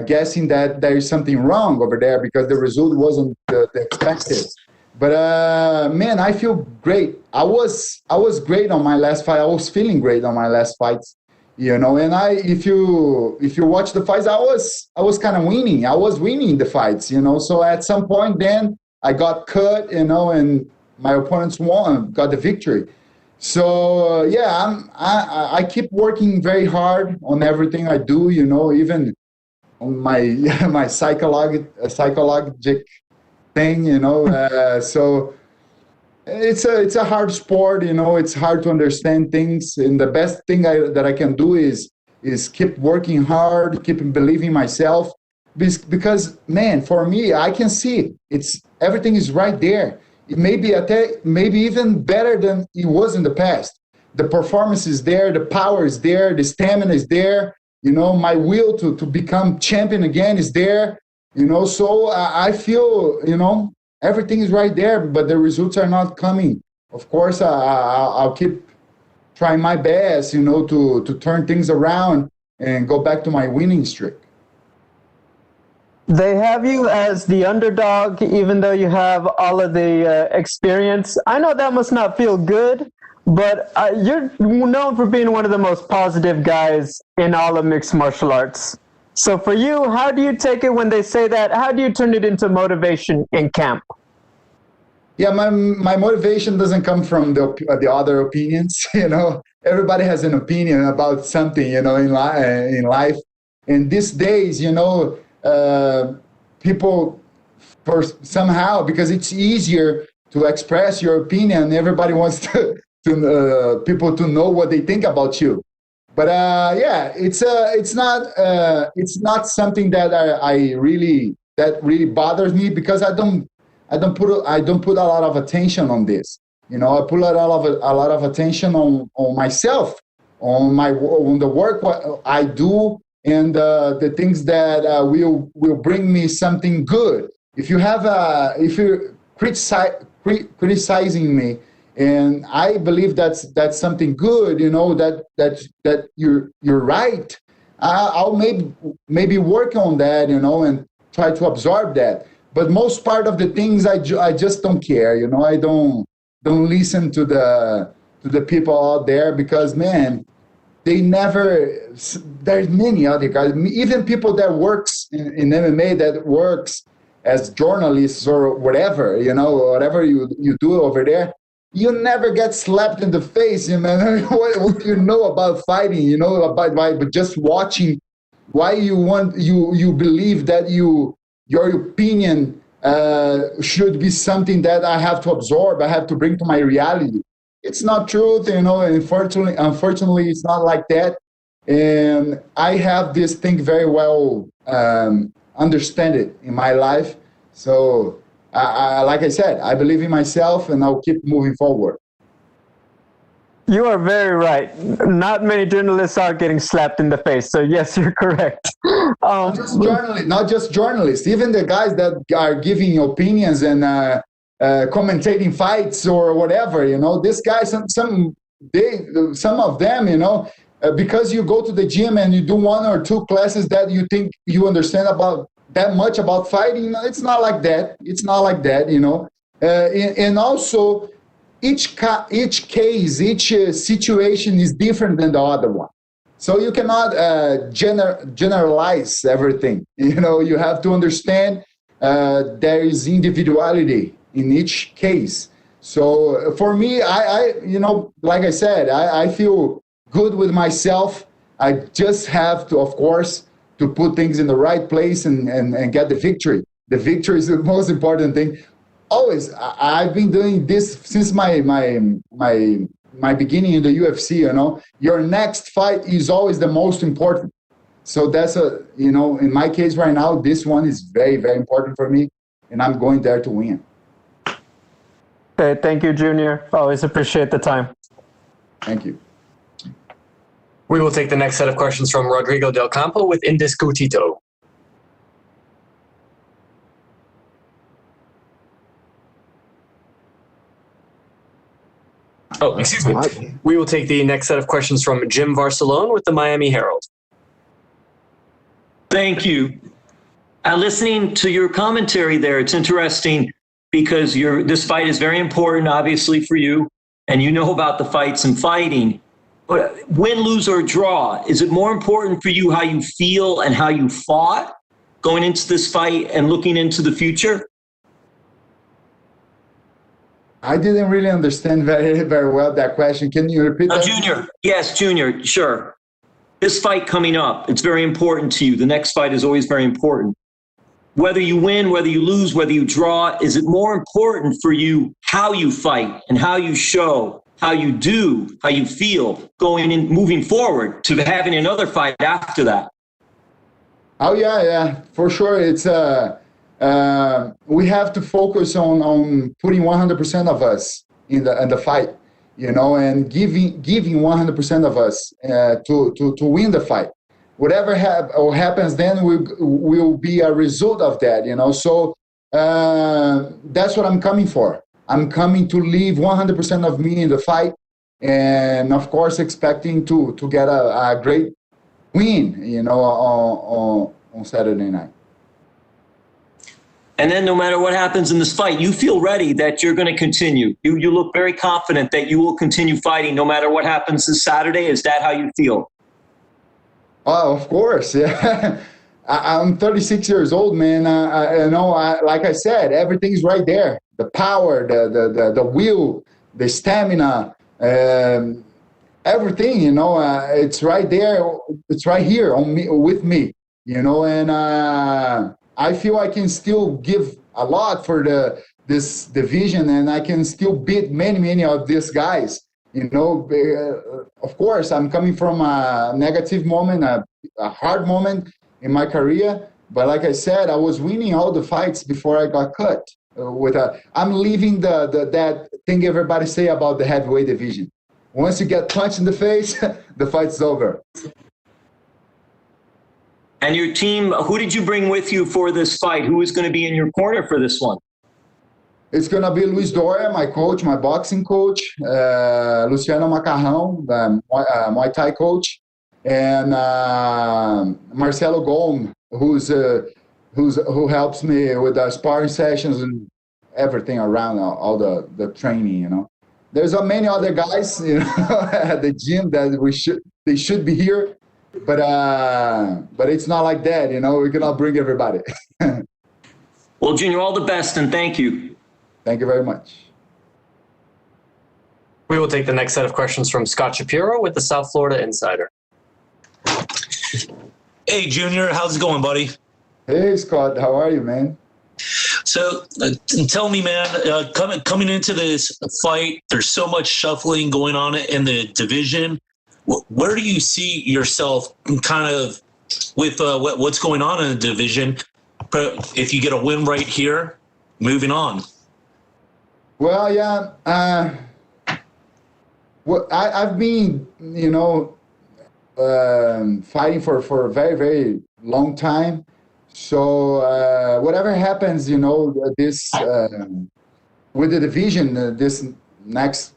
guessing that there is something wrong over there because the result wasn't the expected. But man, I feel great. I was great on my last fight. I was feeling great on my last fights, you know. And if you watch the fights, I was kind of winning. I was winning the fights, you know. So at some point, then I got cut, you know, and my opponents won, got the victory. So yeah, I keep working very hard on everything I do, you know, even on my psychologic thing, you know. So it's a hard sport, you know. It's hard to understand things, and the best thing that I can do is keep working hard, keep believing myself, because man, for me, I can see everything is right there. It may be maybe even better than it was in the past. The performance is there, the power is there, the stamina is there. You know, my will to become champion again is there. You know, so I feel, you know, everything is right there, but the results are not coming. Of course, I'll keep trying my best, you know, to turn things around and go back to my winning streak. They have you as the underdog, even though you have all of the experience. I know that must not feel good, but you're known for being one of the most positive guys in all of mixed martial arts. So for you, how do you take it when they say that? How do you turn it into motivation in camp? Yeah, my motivation doesn't come from the other opinions. You know, everybody has an opinion about something, you know, in life. in these days, people, for somehow, because it's easier to express your opinion, everybody wants people to know what they think about you. But it's not something that that really bothers me, because I don't put a lot of attention on this. I put a lot of attention on myself, on the work what I do, and the things that will bring me something good. If you're criticizing me, and I believe that's something good, that you're right, I'll maybe work on that, and try to absorb that. But most part of the things I just don't care, I don't listen to the people out there, because, man, there's many other guys, even people that works in MMA, that works as journalists or whatever, whatever you do over there, you never get slapped in the face, what do you know about fighting, by just watching? Why you believe that your opinion should be something that I have to absorb, I have to bring to my reality? It's not truth, unfortunately, it's not like that. And I have this thing very well understand it in my life. So, like I said, I believe in myself, and I'll keep moving forward. You are very right. Not many journalists are getting slapped in the face. So yes, you're correct. Not just journalists, even the guys that are giving opinions and commentating fights or whatever. This guy, some of them, because you go to the gym and you do 1 or 2 classes that you think you understand about that much about fighting. It's not like that. It's not like that, and also each case, each situation is different than the other one. So you cannot generalize everything. You have to understand there is individuality in each case. So for me, I like I said, I feel good with myself. I just have to, of course, to put things in the right place and get the victory. The victory is the most important thing. Always, I've been doing this since my beginning in the UFC. Your next fight is always the most important. So that's in my case right now, this one is very, very important for me, and I'm going there to win. Okay, thank you, Junior. Always appreciate the time. Thank you. We will take the next set of questions from Rodrigo Del Campo with Indiscutito. Oh, excuse me. We will take the next set of questions from Jim Varsalone with the Miami Herald. Thank you. Listening to your commentary there, it's interesting because this fight is very important, obviously, for you, and you know about the fights and fighting. But win, lose, or draw, is it more important for you how you feel and how you fought going into this fight and looking into the future? I didn't really understand very, very well that question. Can you repeat that? Junior. Yes, Junior, sure. This fight coming up, it's very important to you. The next fight is always very important. Whether you win, whether you lose, whether you draw, is it more important for you how you fight and how you show, how you do, how you feel going in, moving forward to having another fight after that? Oh, yeah, for sure. It's we have to focus on putting 100% of us in the fight, and giving 100% of us to win the fight. Whatever happens then will be a result of that, So that's what I'm coming for. I'm coming to leave 100% of me in the fight, and of course expecting to get a great win, on Saturday night. And then no matter what happens in this fight, you feel ready that you're going to continue. You look very confident that you will continue fighting no matter what happens this Saturday. Is that how you feel? Oh, of course, yeah. I'm 36 years old, man. Like I said, everything's right there. The power, the will, the stamina. everything, you know, it's right there. It's right here on me, with me, you know, and I feel I can still give a lot for this division, and I can still beat many of these guys. You know, of course, I'm coming from a negative moment, a hard moment in my career. But like I said, I was winning all the fights before I got cut. I'm leaving that thing everybody say about the heavyweight division. Once you get punched in the face, the fight's over. And your team, who did you bring with you for this fight? Who is going to be in your corner for this one? It's going to be Luis Doria, my coach, my boxing coach, Luciano Macarrão, the Muay Thai coach, and Marcelo Gome, who helps me with the sparring sessions and everything around all the training, you know. There's many other guys, you know, at the gym that they should be here, but it's not like that, you know. We cannot bring everybody. Well, Junior, all the best, and thank you. Thank you very much. We will take the next set of questions from Scott Shapiro with the South Florida Insider. Hey, Junior, how's it going, buddy? Hey, Scott, how are you, man? So tell me, man, coming into this fight, there's so much shuffling going on in the division. Where do you see yourself kind of with what's going on in the division? If you get a win right here, moving on. Well, yeah. I've been, you know, fighting for a very, very long time. So whatever happens, you know, this with the division, this next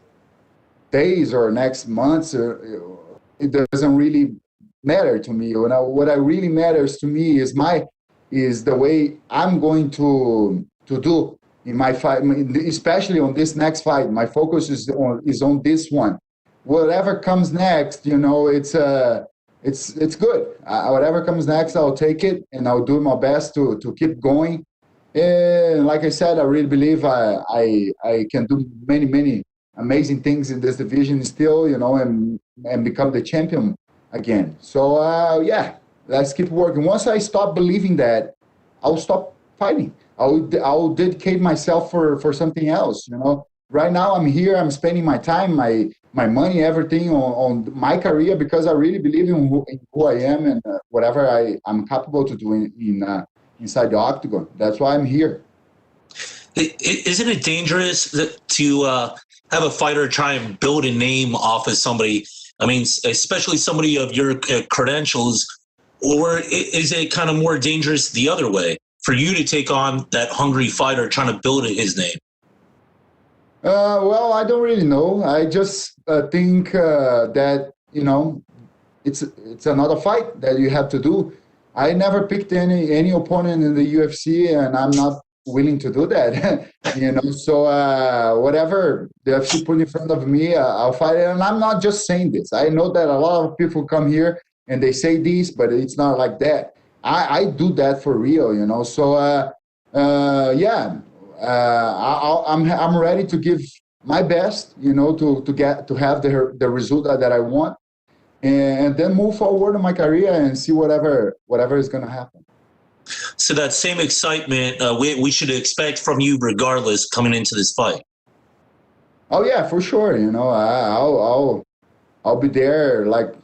days or next months, it doesn't really matter to me. You know, what really matters to me is the way I'm going to do in my fight, especially on this next fight. My focus is on this one. Whatever comes next, you know, it's good. Whatever comes next, I'll take it, and I'll do my best to keep going. And like I said, I really believe I can do many amazing things in this division still, you know, and become the champion again. So yeah, let's keep working. Once I stop believing that, I'll stop fighting. I'll dedicate myself for something else, you know. Right now I'm here, I'm spending my time, my money, everything on my career, because I really believe in who I am and whatever I'm capable to do inside the octagon. That's why I'm here. Isn't it dangerous to have a fighter try and build a name off of somebody? I mean, especially somebody of your credentials, or is it kind of more dangerous the other way for you to take on that hungry fighter trying to build his name? Well, I don't really know. I just think that, you know, it's another fight that you have to do. I never picked any opponent in the UFC, and I'm not willing to do that. You know, so whatever the UFC put in front of me, I'll fight it. And I'm not just saying this. I know that a lot of people come here and they say this, but it's not like that. I do that for real, you know. So yeah. I'm ready to give my best, you know, to have the result that I want, and then move forward in my career and see whatever is going to happen. So that same excitement we should expect from you regardless coming into this fight. Oh yeah, for sure. You know, I'll be there. Like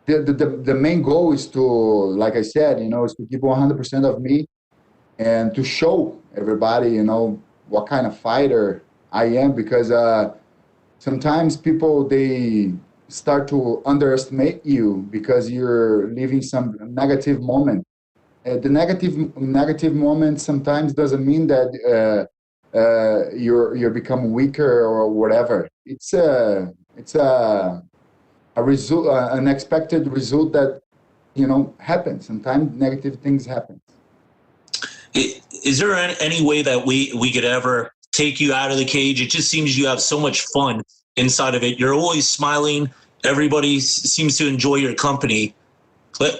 the main goal is to, like I said, you know, is to give 100% of me, and to show everybody, you know, what kind of fighter I am, because sometimes people, they start to underestimate you because you're living some negative moment. The negative moment sometimes doesn't mean that you're become weaker or whatever. It's a result, an unexpected result that, you know, happens. Sometimes negative things happen. Is there any way that we could ever take you out of the cage? It just seems you have so much fun inside of it. You're always smiling. Everybody seems to enjoy your company.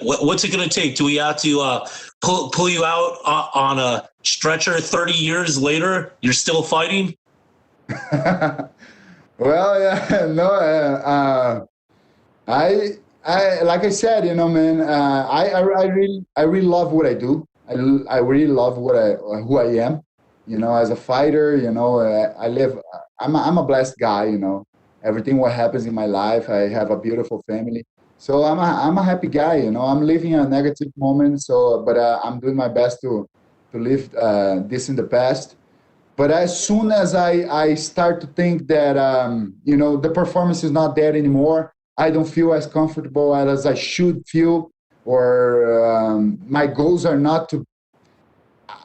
What's it going to take? Do we have to pull you out on a stretcher 30 years later? You're still fighting? Well, yeah, no. I like I said, you know, man. I really love what I do. I really love who I am. You know, as a fighter, you know, I live. I'm a blessed guy. You know, everything what happens in my life. I have a beautiful family, so I'm a happy guy. You know, I'm living a negative moment. So, but I'm doing my best to leave this in the past. But as soon as I start to think that, you know, the performance is not there anymore, I don't feel as comfortable as I should feel, or my goals are not to.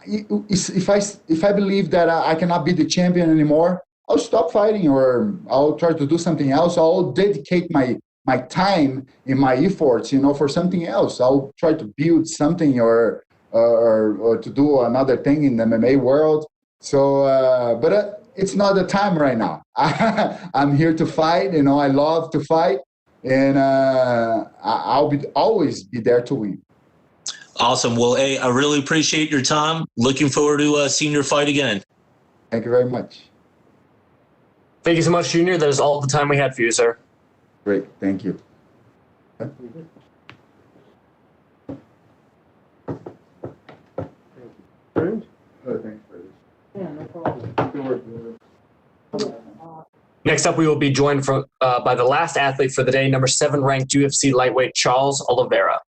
If I believe that I cannot be the champion anymore, I'll stop fighting, or I'll try to do something else. I'll dedicate my time and my efforts, you know, for something else. I'll try to build something, or to do another thing in the MMA world. So, but it's not the time right now. I'm here to fight. You know, I love to fight, and I'll always be there to win. Awesome. Well, hey, I really appreciate your time. Looking forward to seeing your fight again. Thank you very much. Thank you so much, Junior. That is all the time we had for you, sir. Great. Thank you. Next up, we will be joined by the last athlete for the day, number 7 ranked UFC lightweight Charles Oliveira.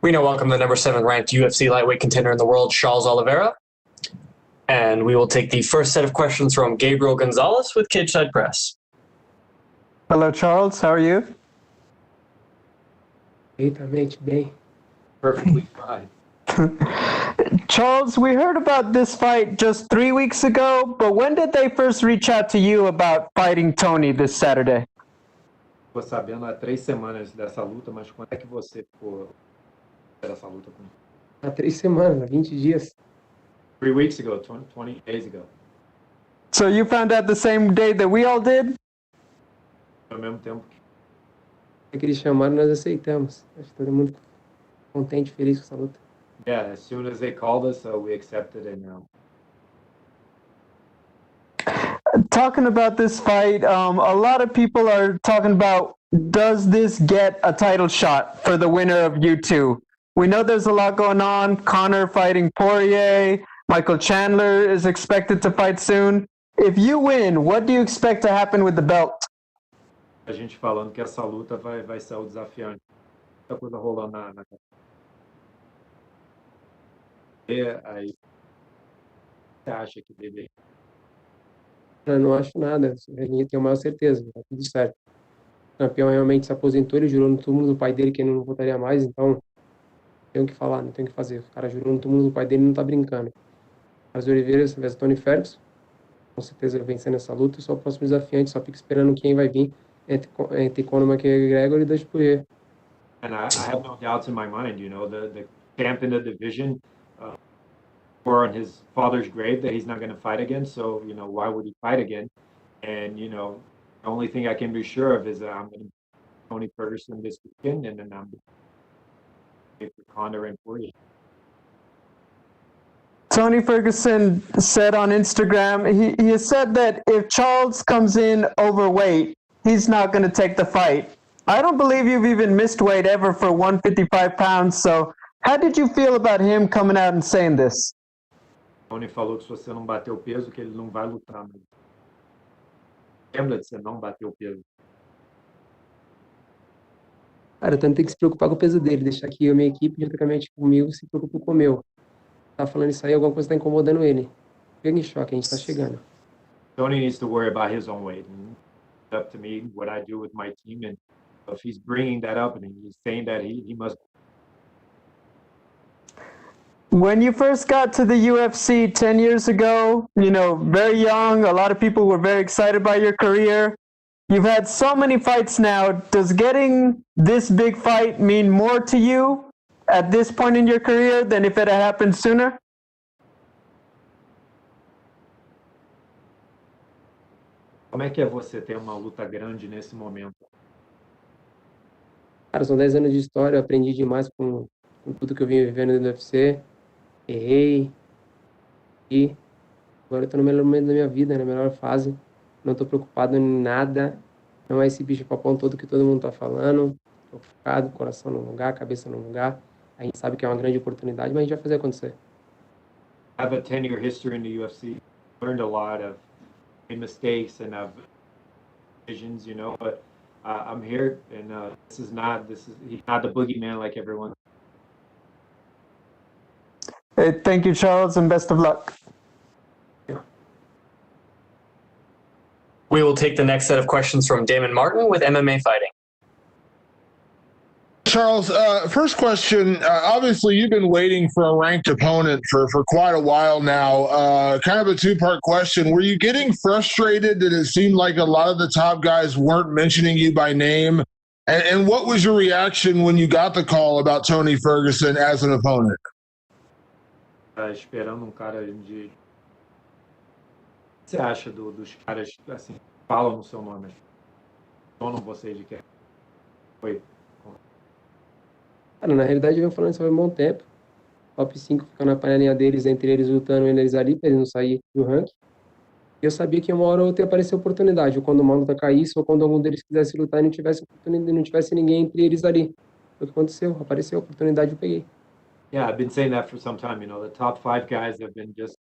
We now welcome the number 7 ranked UFC lightweight contender in the world, Charles Oliveira. And we will take the first set of questions from Gabriel Gonzalez with Cageside Press. Hello, Charles. How are you? Perfeitamente bem. Perfectly fine. Charles, we heard about this fight just 3 weeks ago, but when did they first reach out to you about fighting Tony this Saturday? Tô sabendo há 3 semanas dessa luta, mas quando é que você ficou dessa luta com? Há 3 semanas, há 20 dias. 3 weeks ago, 20 days ago. So you found out the same day that we all did? Ao mesmo tempo. É que eles chamaram, nós aceitamos. Acho que todo mundo contente, feliz com essa luta. Yeah, as soon as they called us, we accepted it now. Talking about this fight, a lot of people are talking about, does this get a title shot for the winner of U2? We know there's a lot going on. Conor fighting Poirier. Michael Chandler is expected to fight soon. If you win, what do you expect to happen with the belt? A gente falando que essa luta vai ser o desafiante. Muita coisa rolando na aí você acha que deve? Eu não acho nada. Eu tenho a maior certeza. Tá tudo certo. O campeão realmente se aposentou, ele jurou no túmulo do pai dele que ele não voltaria mais, então tenho que falar, não tenho que fazer. O cara jurou no túmulo do pai dele e não tá brincando. Mas Oliveira versus Tony Ferguson, com certeza vencendo essa luta, só o próximo desafiante, só fico esperando quem vai vir entre Conor McGregor e Dutch Poirier. And I have no doubts in my mind, you know, the champ in the division, or on his father's grave that he's not going to fight again. So, you know, why would he fight again? And, you know, the only thing I can be sure of is that I'm going to Tony Ferguson this weekend, and then I'm going to for Conor and Poirier. Tony Ferguson said on Instagram, he has said that if Charles comes in overweight, he's not going to take the fight. I don't believe you've even missed weight ever for 155 pounds. So how did you feel about him coming out and saying this? Tony falou que se você não bater o peso, que ele não vai lutar. Lembra de você não bater o peso? Cara, o Tony tem que se preocupar com o peso dele, deixar que a minha equipe, juntamente comigo, se preocupe com o meu. Tá falando isso aí, alguma coisa tá incomodando ele. pega em choque, a gente tá chegando. Tony needs to worry about his own weight. And it's up to me what I do with my team. And if he's bringing that up and he's saying that he must. When you first got to the UFC 10 years ago, very young, a lot of people were very excited by your career. You've had so many fights now. Does getting this big fight mean more to you at this point in your career than if it had happened sooner? Como é que é você ter uma luta grande nesse momento? Cara, são 10 anos de história, eu aprendi demais com tudo que eu vim vivendo no UFC. Errei. E agora eu tô no melhor momento da minha vida, na melhor fase. Não tô preocupado em nada. Não é esse bicho papão todo que todo mundo tá falando. Tô focado, coração no lugar, cabeça no lugar. A gente sabe que é uma grande oportunidade, mas a gente vai fazer acontecer. I have a 10-year history in the UFC. Learned a lot. I've made mistakes and I've decisions, but I'm here and he's not the boogeyman like everyone. Hey, thank you, Charles, and best of luck. We will take the next set of questions from Damon Martin with MMA Fighting. Charles, first question. Obviously, you've been waiting for a ranked opponent for quite a while now. Kind of a two-part question. Were you getting frustrated that it seemed like a lot of the top guys weren't mentioning you by name? And what was your reaction when you got the call about Tony Ferguson as an opponent? Esperando cara de... O que você acha dos caras assim, falam no seu nome? Donam você de quem? Foi. Cara, na realidade eu venho falando isso há um bom tempo. Top 5 ficando na panelinha deles, entre eles lutando eles ali, pra eles não saírem do ranking. Eu sabia que uma hora ou outra ia aparecer oportunidade, ou quando o Mano caísse, ou quando algum deles quisesse lutar e não tivesse oportunidade, não tivesse ninguém entre eles ali. Foi o que aconteceu, apareceu a oportunidade, eu peguei. Yeah, I've been saying that for some time. The top 5 guys have been just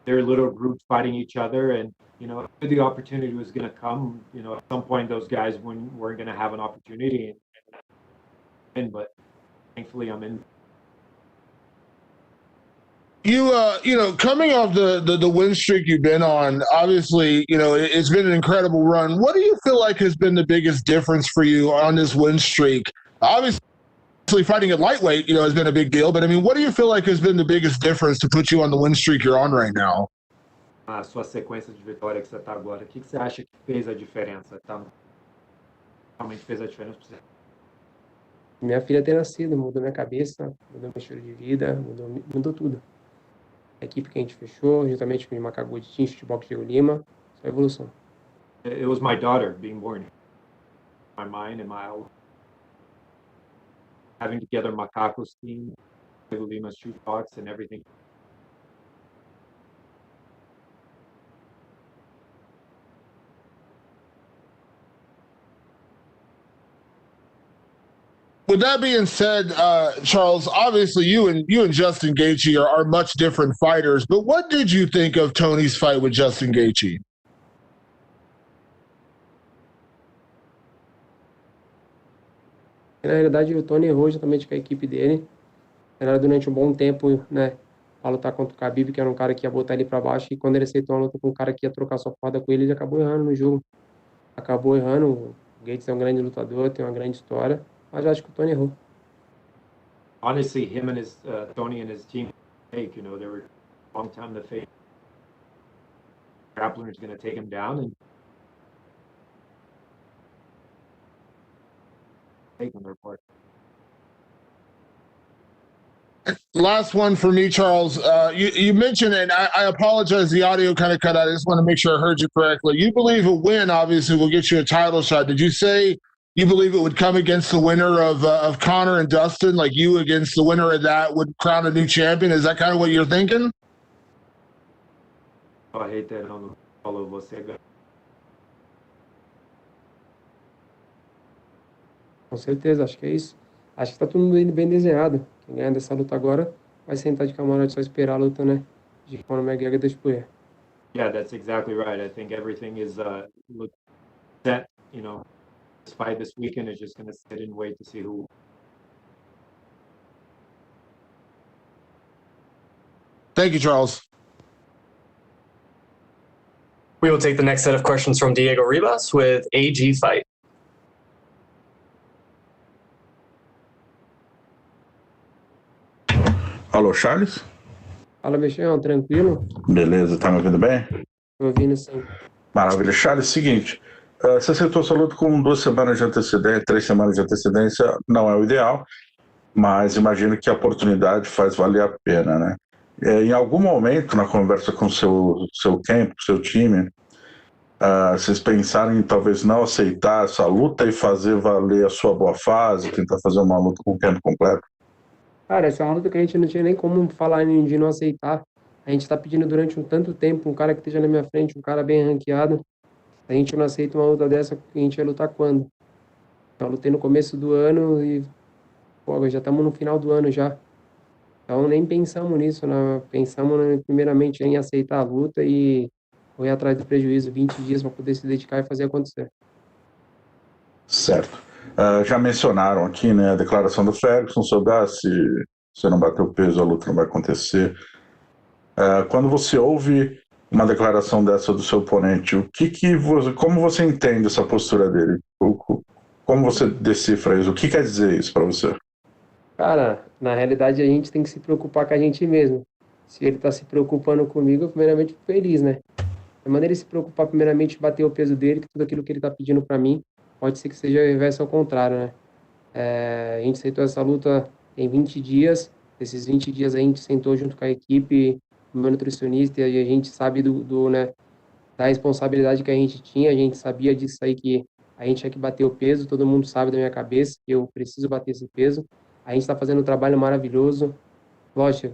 their little groups fighting each other, and the opportunity was going to come. At some point, those guys weren't going to have an opportunity, but thankfully, I'm in. You coming off the win streak you've been on, obviously, it's been an incredible run. What do you feel like has been the biggest difference for you on this win streak? Obviously, fighting at lightweight, has been a big deal. But I mean, what do you feel like has been the biggest difference to put you on the win streak you're on right now? A sua sequência de vitória que você está agora, o que você acha que fez a diferença? Realmente fez a diferença para você? Minha filha ter nascido, mudou minha cabeça, mudou meu estilo de vida, mudou tudo. A equipe que a gente fechou, juntamente com o Macagu de Tinch, de Boxe Diego Lima, só evolução. It was my daughter being born. My mind and my having together Macaco's team, Diego Lima's shoot box and everything. With that being said, Charles, obviously you and Justin Gaethje are much different fighters. But what did you think of Tony's fight with Justin Gaethje? Na realidade, o Tony errou juntamente com a equipe dele. Era durante um bom tempo, pra lutar contra o Khabib, que era um cara que ia botar ele pra baixo. E quando ele aceitou uma luta com um cara que ia trocar sua porrada com ele, ele acabou errando no jogo. Acabou errando. O Gates é um grande lutador, tem uma grande história. Mas eu acho que o Tony errou. Honestly, him and Tony and his team, they were a long time to face. Grappler is going to take him down and take him their part. Last one for me, Charles. You mentioned, and I apologize, the audio kind of cut out. I just want to make sure I heard you correctly. You believe a win, obviously, will get you a title shot. Did you say you believe it would come against the winner of Conor and Dustin, like you against the winner of that would crown a new champion? Is that kind of what you're thinking? Oh, I hate that. I don't know. Follow você. Com certeza, acho que é isso. Acho que tá tudo bem desenhado. Quem ganhar dessa luta agora vai sentar de camarote só esperar a luta, de Conor McGregor e Dustin. Yeah, that's exactly right. I think everything is set, This fight this weekend is just going to sit and wait to see who. Thank you, Charles. We will take the next set of questions from Diego Ribas with AG Fight. Alô, Charles? Fala, Bichão, tranquilo? Beleza, tá me ouvindo bem? Tô ouvindo sim. Maravilha. Charles, seguinte, você acertou sua luta com 2 semanas de antecedência, 3 semanas de antecedência, não é o ideal, mas imagino que a oportunidade faz valer a pena, né? Em algum momento, na conversa com seu camp, seu time, vocês pensaram em talvez não aceitar essa luta e fazer valer a sua boa fase, tentar fazer uma luta com o camp completo? Cara, essa é uma luta que a gente não tinha nem como falar de não aceitar. A gente tá pedindo durante tanto tempo um cara que esteja na minha frente, um cara bem ranqueado. A gente não aceita uma luta dessa, a gente vai lutar quando? Eu lutei no começo do ano e pô, já estamos no final do ano já. Então nem pensamos nisso, né? Pensamos primeiramente em aceitar a luta e correr atrás do prejuízo, 20 dias para poder se dedicar e fazer acontecer. Certo. Já mencionaram aqui, né, a declaração do Ferguson sobre se você não bater o peso, a luta não vai acontecer. Quando você ouve uma declaração dessa do seu oponente, como você entende essa postura dele? Como você decifra isso? O que quer dizer isso para você? Cara, na realidade a gente tem que se preocupar com a gente mesmo. Se ele tá se preocupando comigo, eu primeiramente fico feliz, né? Da maneira de se preocupar primeiramente em bater o peso dele, que tudo aquilo que ele tá pedindo para mim, pode ser que seja o inverso ao contrário, né? A gente aceitou essa luta tem 20 dias. Esses 20 dias a gente sentou junto com a equipe, o meu nutricionista, e a gente sabe né, da responsabilidade que a gente tinha. A gente sabia disso aí, que a gente tinha que bater o peso. Todo mundo sabe da minha cabeça que eu preciso bater esse peso. A gente está fazendo um trabalho maravilhoso. Lógico,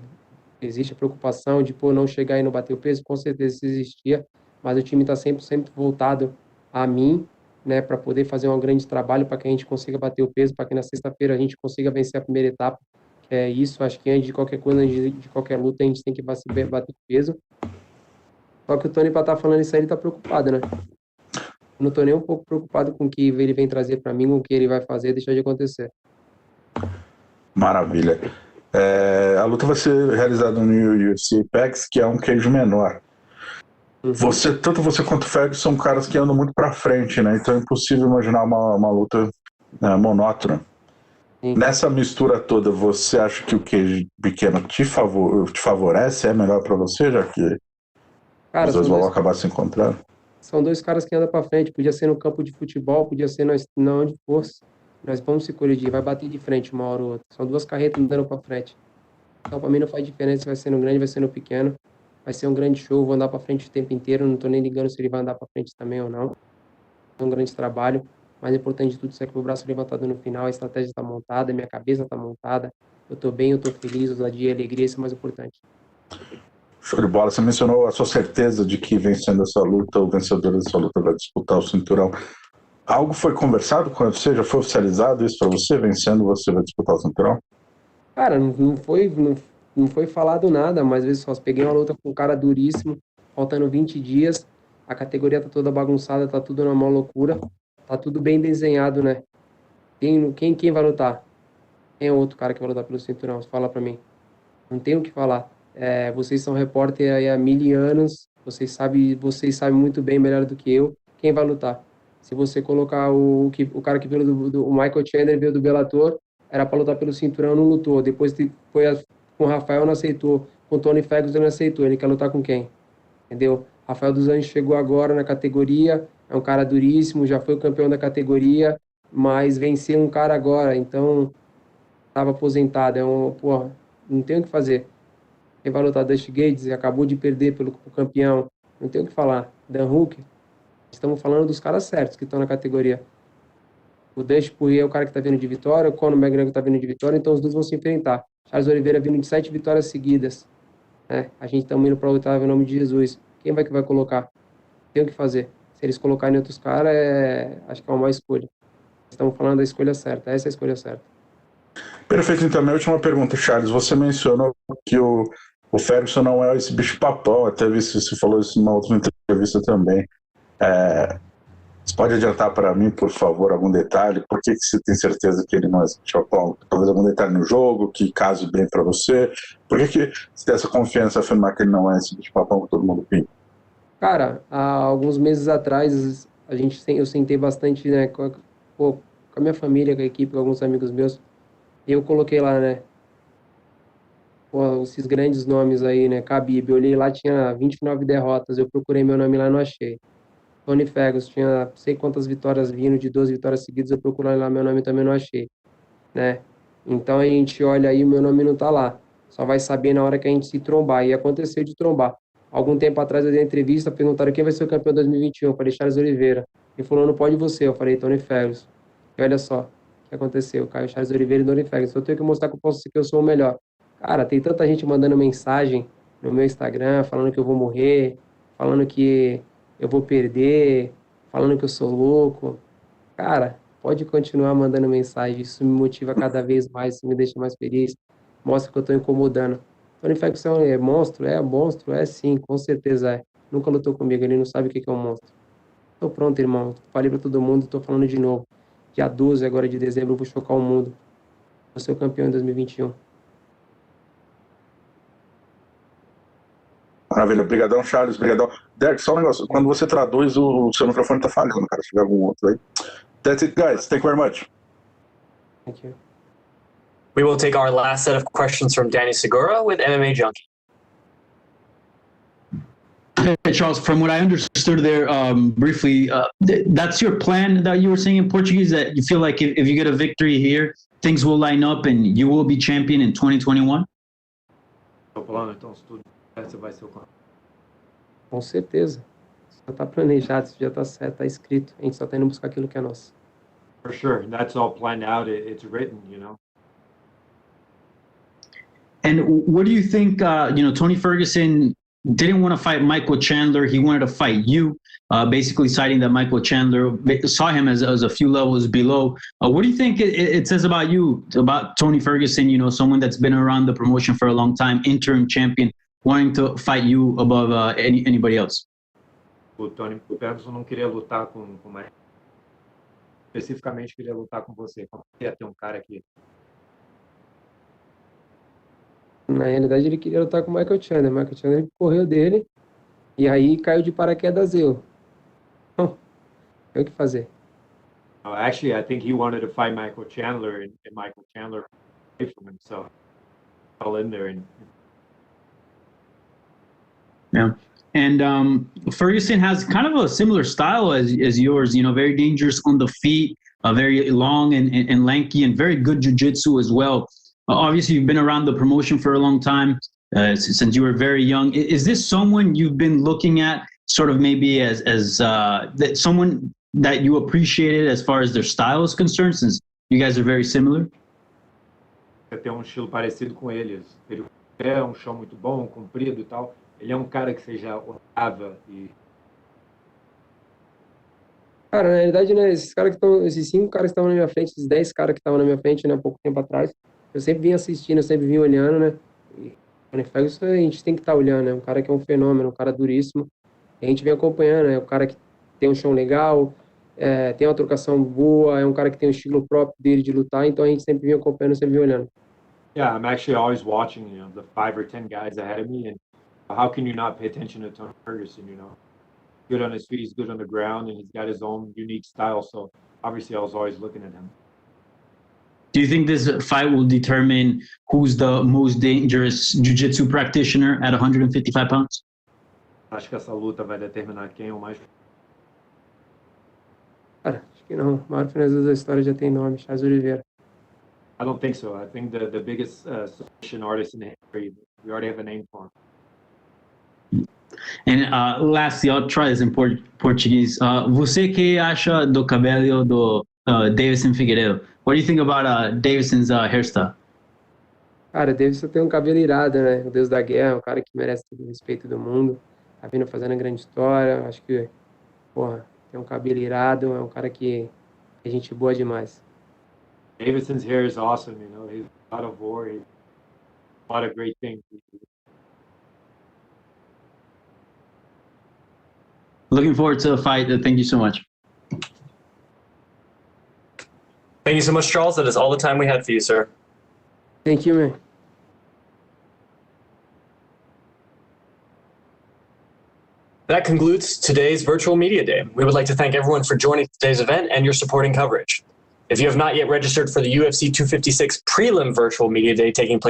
existe a preocupação de não chegar e não bater o peso, com certeza isso existia, mas o time está sempre voltado a mim, né, para poder fazer um grande trabalho, para que a gente consiga bater o peso, para que na sexta-feira a gente consiga vencer a primeira etapa. É isso, acho que antes de qualquer coisa, antes de qualquer luta, a gente tem que bater o peso. Só que o Tony, para estar falando isso aí, ele está preocupado, né? Eu não estou nem um pouco preocupado com o que ele vem trazer para mim, com o que ele vai fazer, deixar de acontecer. Maravilha. A luta vai ser realizada no UFC Apex, que é um cage menor. Tanto você quanto o Ferguson são caras que andam muito para frente, né? Então é impossível imaginar uma luta monótona. Sim. Nessa mistura toda, você acha que o cage pequeno te favorece? É melhor para você, já que os dois vão acabar se encontrando? São 2 caras que andam para frente. Podia ser no campo de futebol, podia ser na onde fosse. Nós vamos se colidir, vai bater de frente uma hora ou outra. São 2 carretas andando para frente. Então, para mim não faz diferença se vai ser no grande, vai ser no pequeno. Vai ser um grande show, vou andar para frente o tempo inteiro, não tô nem ligando se ele vai andar para frente também ou não. É um grande trabalho. O mais importante de tudo é que o braço levantado no final, a estratégia está montada, a minha cabeça está montada. Eu tô bem, eu tô feliz, ousadia e alegria, isso é o mais importante. Show de bola. Você mencionou a sua certeza de que vencendo essa luta, o vencedor dessa luta vai disputar o cinturão. Algo foi conversado com você? Já foi oficializado isso para você? Vencendo, você vai disputar o cinturão? Cara, não foi falado nada, mas às vezes só peguei uma luta com um cara duríssimo, faltando 20 dias, a categoria tá toda bagunçada, tá tudo na maior loucura, tá tudo bem desenhado, né? Quem vai lutar? Quem é o outro cara que vai lutar pelo cinturão? Fala pra mim. Não tem o que falar. Vocês são repórter aí há 1000 anos, vocês sabem muito bem, melhor do que eu, quem vai lutar? Se você colocar o cara que veio o Michael Chandler, veio do Bellator, era para lutar pelo cinturão, não lutou. Depois foi com o Rafael, não aceitou. Com o Tony Ferguson, não aceitou. Ele quer lutar com quem? Entendeu? Rafael dos Anjos chegou agora na categoria, é um cara duríssimo, já foi o campeão da categoria, mas venceu um cara agora, então estava aposentado. Não tem o que fazer. Quem vai lutar? Dusty Gates, acabou de perder pelo campeão. Não tem o que falar. Dan Hooker. Estamos falando dos caras certos que estão na categoria. O Dusty Poirier é o cara que está vindo de vitória, o Conor McGregor está vindo de vitória, então os dois vão se enfrentar. Charles Oliveira vindo de 7 vitórias seguidas. A gente está indo para a oitava em nome de Jesus. Quem que vai colocar? Tem o que fazer. Se eles colocarem outros caras, acho que é uma má escolha. Estamos falando da escolha certa. Essa é a escolha certa. Perfeito. Então, minha última pergunta, Charles. Você mencionou que o Ferguson não é esse bicho-papão. Até você falou isso numa outra entrevista também. Você pode adiantar para mim, por favor, algum detalhe? Por que você tem certeza que ele não é esse bicho-papão? Talvez algum detalhe no jogo que case bem para você? Por que você tem essa confiança em afirmar que ele não é esse bicho-papão que todo mundo pinta? Cara, há alguns meses atrás, eu sentei bastante, né, com a minha família, com a equipe, com alguns amigos meus, e eu coloquei lá, né, pô, esses grandes nomes aí, né, Khabib, eu olhei lá, tinha 29 derrotas, eu procurei meu nome lá, não achei. Tony Ferguson, tinha não sei quantas vitórias vindo, de 12 vitórias seguidas, eu procurei lá meu nome também, não achei, né. Então a gente olha aí, o meu nome não tá lá, só vai saber na hora que a gente se trombar, e aconteceu de trombar. Algum tempo atrás eu dei uma entrevista, perguntaram quem vai ser o campeão 2021, eu falei Charles Oliveira. Ele falou, não pode você, eu falei Tony Ferguson. E olha só o que aconteceu, caiu Charles Oliveira e Tony Ferguson. Eu tenho que mostrar que eu sou o melhor. Cara, tem tanta gente mandando mensagem no meu Instagram, falando que eu vou morrer, falando que eu vou perder, falando que eu sou louco. Cara, pode continuar mandando mensagem, isso me motiva cada vez mais, isso me deixa mais feliz, mostra que eu estou incomodando. Tony Ferguson é monstro? É monstro? É sim, com certeza é. Nunca lutou comigo, ele não sabe o que é um monstro. Tô pronto, irmão. Falei pra todo mundo, tô falando de novo. Dia 12 agora de dezembro eu vou chocar o mundo. Vou ser o campeão em 2021. Maravilha, obrigadão, Charles, obrigadão. Derek, só um negócio, quando você traduz, o seu microfone tá falhando, cara, se tiver algum outro aí. That's it, guys. Thank you very much. Thank you. We will take our last set of questions from Danny Segura with MMA Junkie. Hey, Charles, from what I understood there briefly, that's your plan that you were saying in Portuguese, that you feel like if you get a victory here, things will line up and you will be champion in 2021? O plano, então, se tudo certo, vai ser o campeão. Com certeza. Isso já tá planejado, isso já tá certo, tá escrito. A gente só tá indo buscar aquilo que é nosso. For sure, that's all planned out. It's written, you know. And what do you think, Tony Ferguson didn't want to fight Michael Chandler. He wanted to fight you, basically citing that Michael Chandler saw him as a few levels below. What do you think it says about you, about Tony Ferguson, someone that's been around the promotion for a long time, interim champion, wanting to fight you above anybody else? O Tony Ferguson não queria lutar com mais. Especificamente queria lutar com você. Como ia ter um cara aqui? Na realidade, ele queria lutar com o Michael Chandler. O Michael Chandler correu dele e aí caiu de paraquedas eu. Tem o que fazer. Actually, I think he wanted to fight Michael Chandler, and Michael Chandler away from him, so fell in there. Yeah. And Ferguson has kind of a similar style as yours, very dangerous on the feet, very long and lanky, and very good jiu-jitsu as well. Obviously, you've been around the promotion for a long time, since you were very young. Is this someone you've been looking at sort of maybe as that someone that you appreciated as far as their style is concerned, since you guys are very similar? Tem estilo parecido com eles. Ele é chão muito bom, comprido e tal. Ele é cara que você já olhava e... Cara, na realidade, né, esses 5 caras que estavam na minha frente, esses 10 caras que estavam na minha frente, né, há pouco tempo atrás, eu sempre vim assistindo, eu sempre vim olhando, né, e o Ferguson a gente tem que estar olhando, né, um cara que é um fenômeno, um cara duríssimo, e a gente vem acompanhando, né, um cara que tem um chão legal, tem uma trocação boa, é um cara que tem um estilo próprio dele de lutar, então a gente sempre vem acompanhando, sempre vem olhando. Yeah, I'm actually always watching, the 5 or 10 guys ahead of me, and how can you not pay attention to Tony Ferguson, Good on his feet, he's good on the ground, and he's got his own unique style, so obviously I was always looking at him. Do you think this fight will determine who's the most dangerous jiu-jitsu practitioner at 155 pounds? Acho que essa luta vai determinar quem é o mais... Cara, acho que não. O maior finalizador da história já tem nome, Charles Oliveira. I don't think so. I think the biggest submission artist in history, we already have a name for him. And lastly, I'll try this in Portuguese. Você que acha do cabelo do Deiveson Figueiredo? What do you think about Deiveson's hairstyle? Cara, Deiveson tem um cabelo irado, né? O deus da guerra, um cara que merece todo o respeito do mundo. Tá vindo fazendo uma grande história. Acho que, tem um cabelo irado, é um cara que é gente boa demais. Deiveson's hair is awesome, He's a lot of war, he's a lot of great things. Looking forward to the fight. Thank you so much. Thank you so much, Charles. That is all the time we had for you, sir. Thank you, man. That concludes today's virtual media day. We would like to thank everyone for joining today's event and your supporting coverage. If you have not yet registered for the UFC 256 prelim virtual media day taking place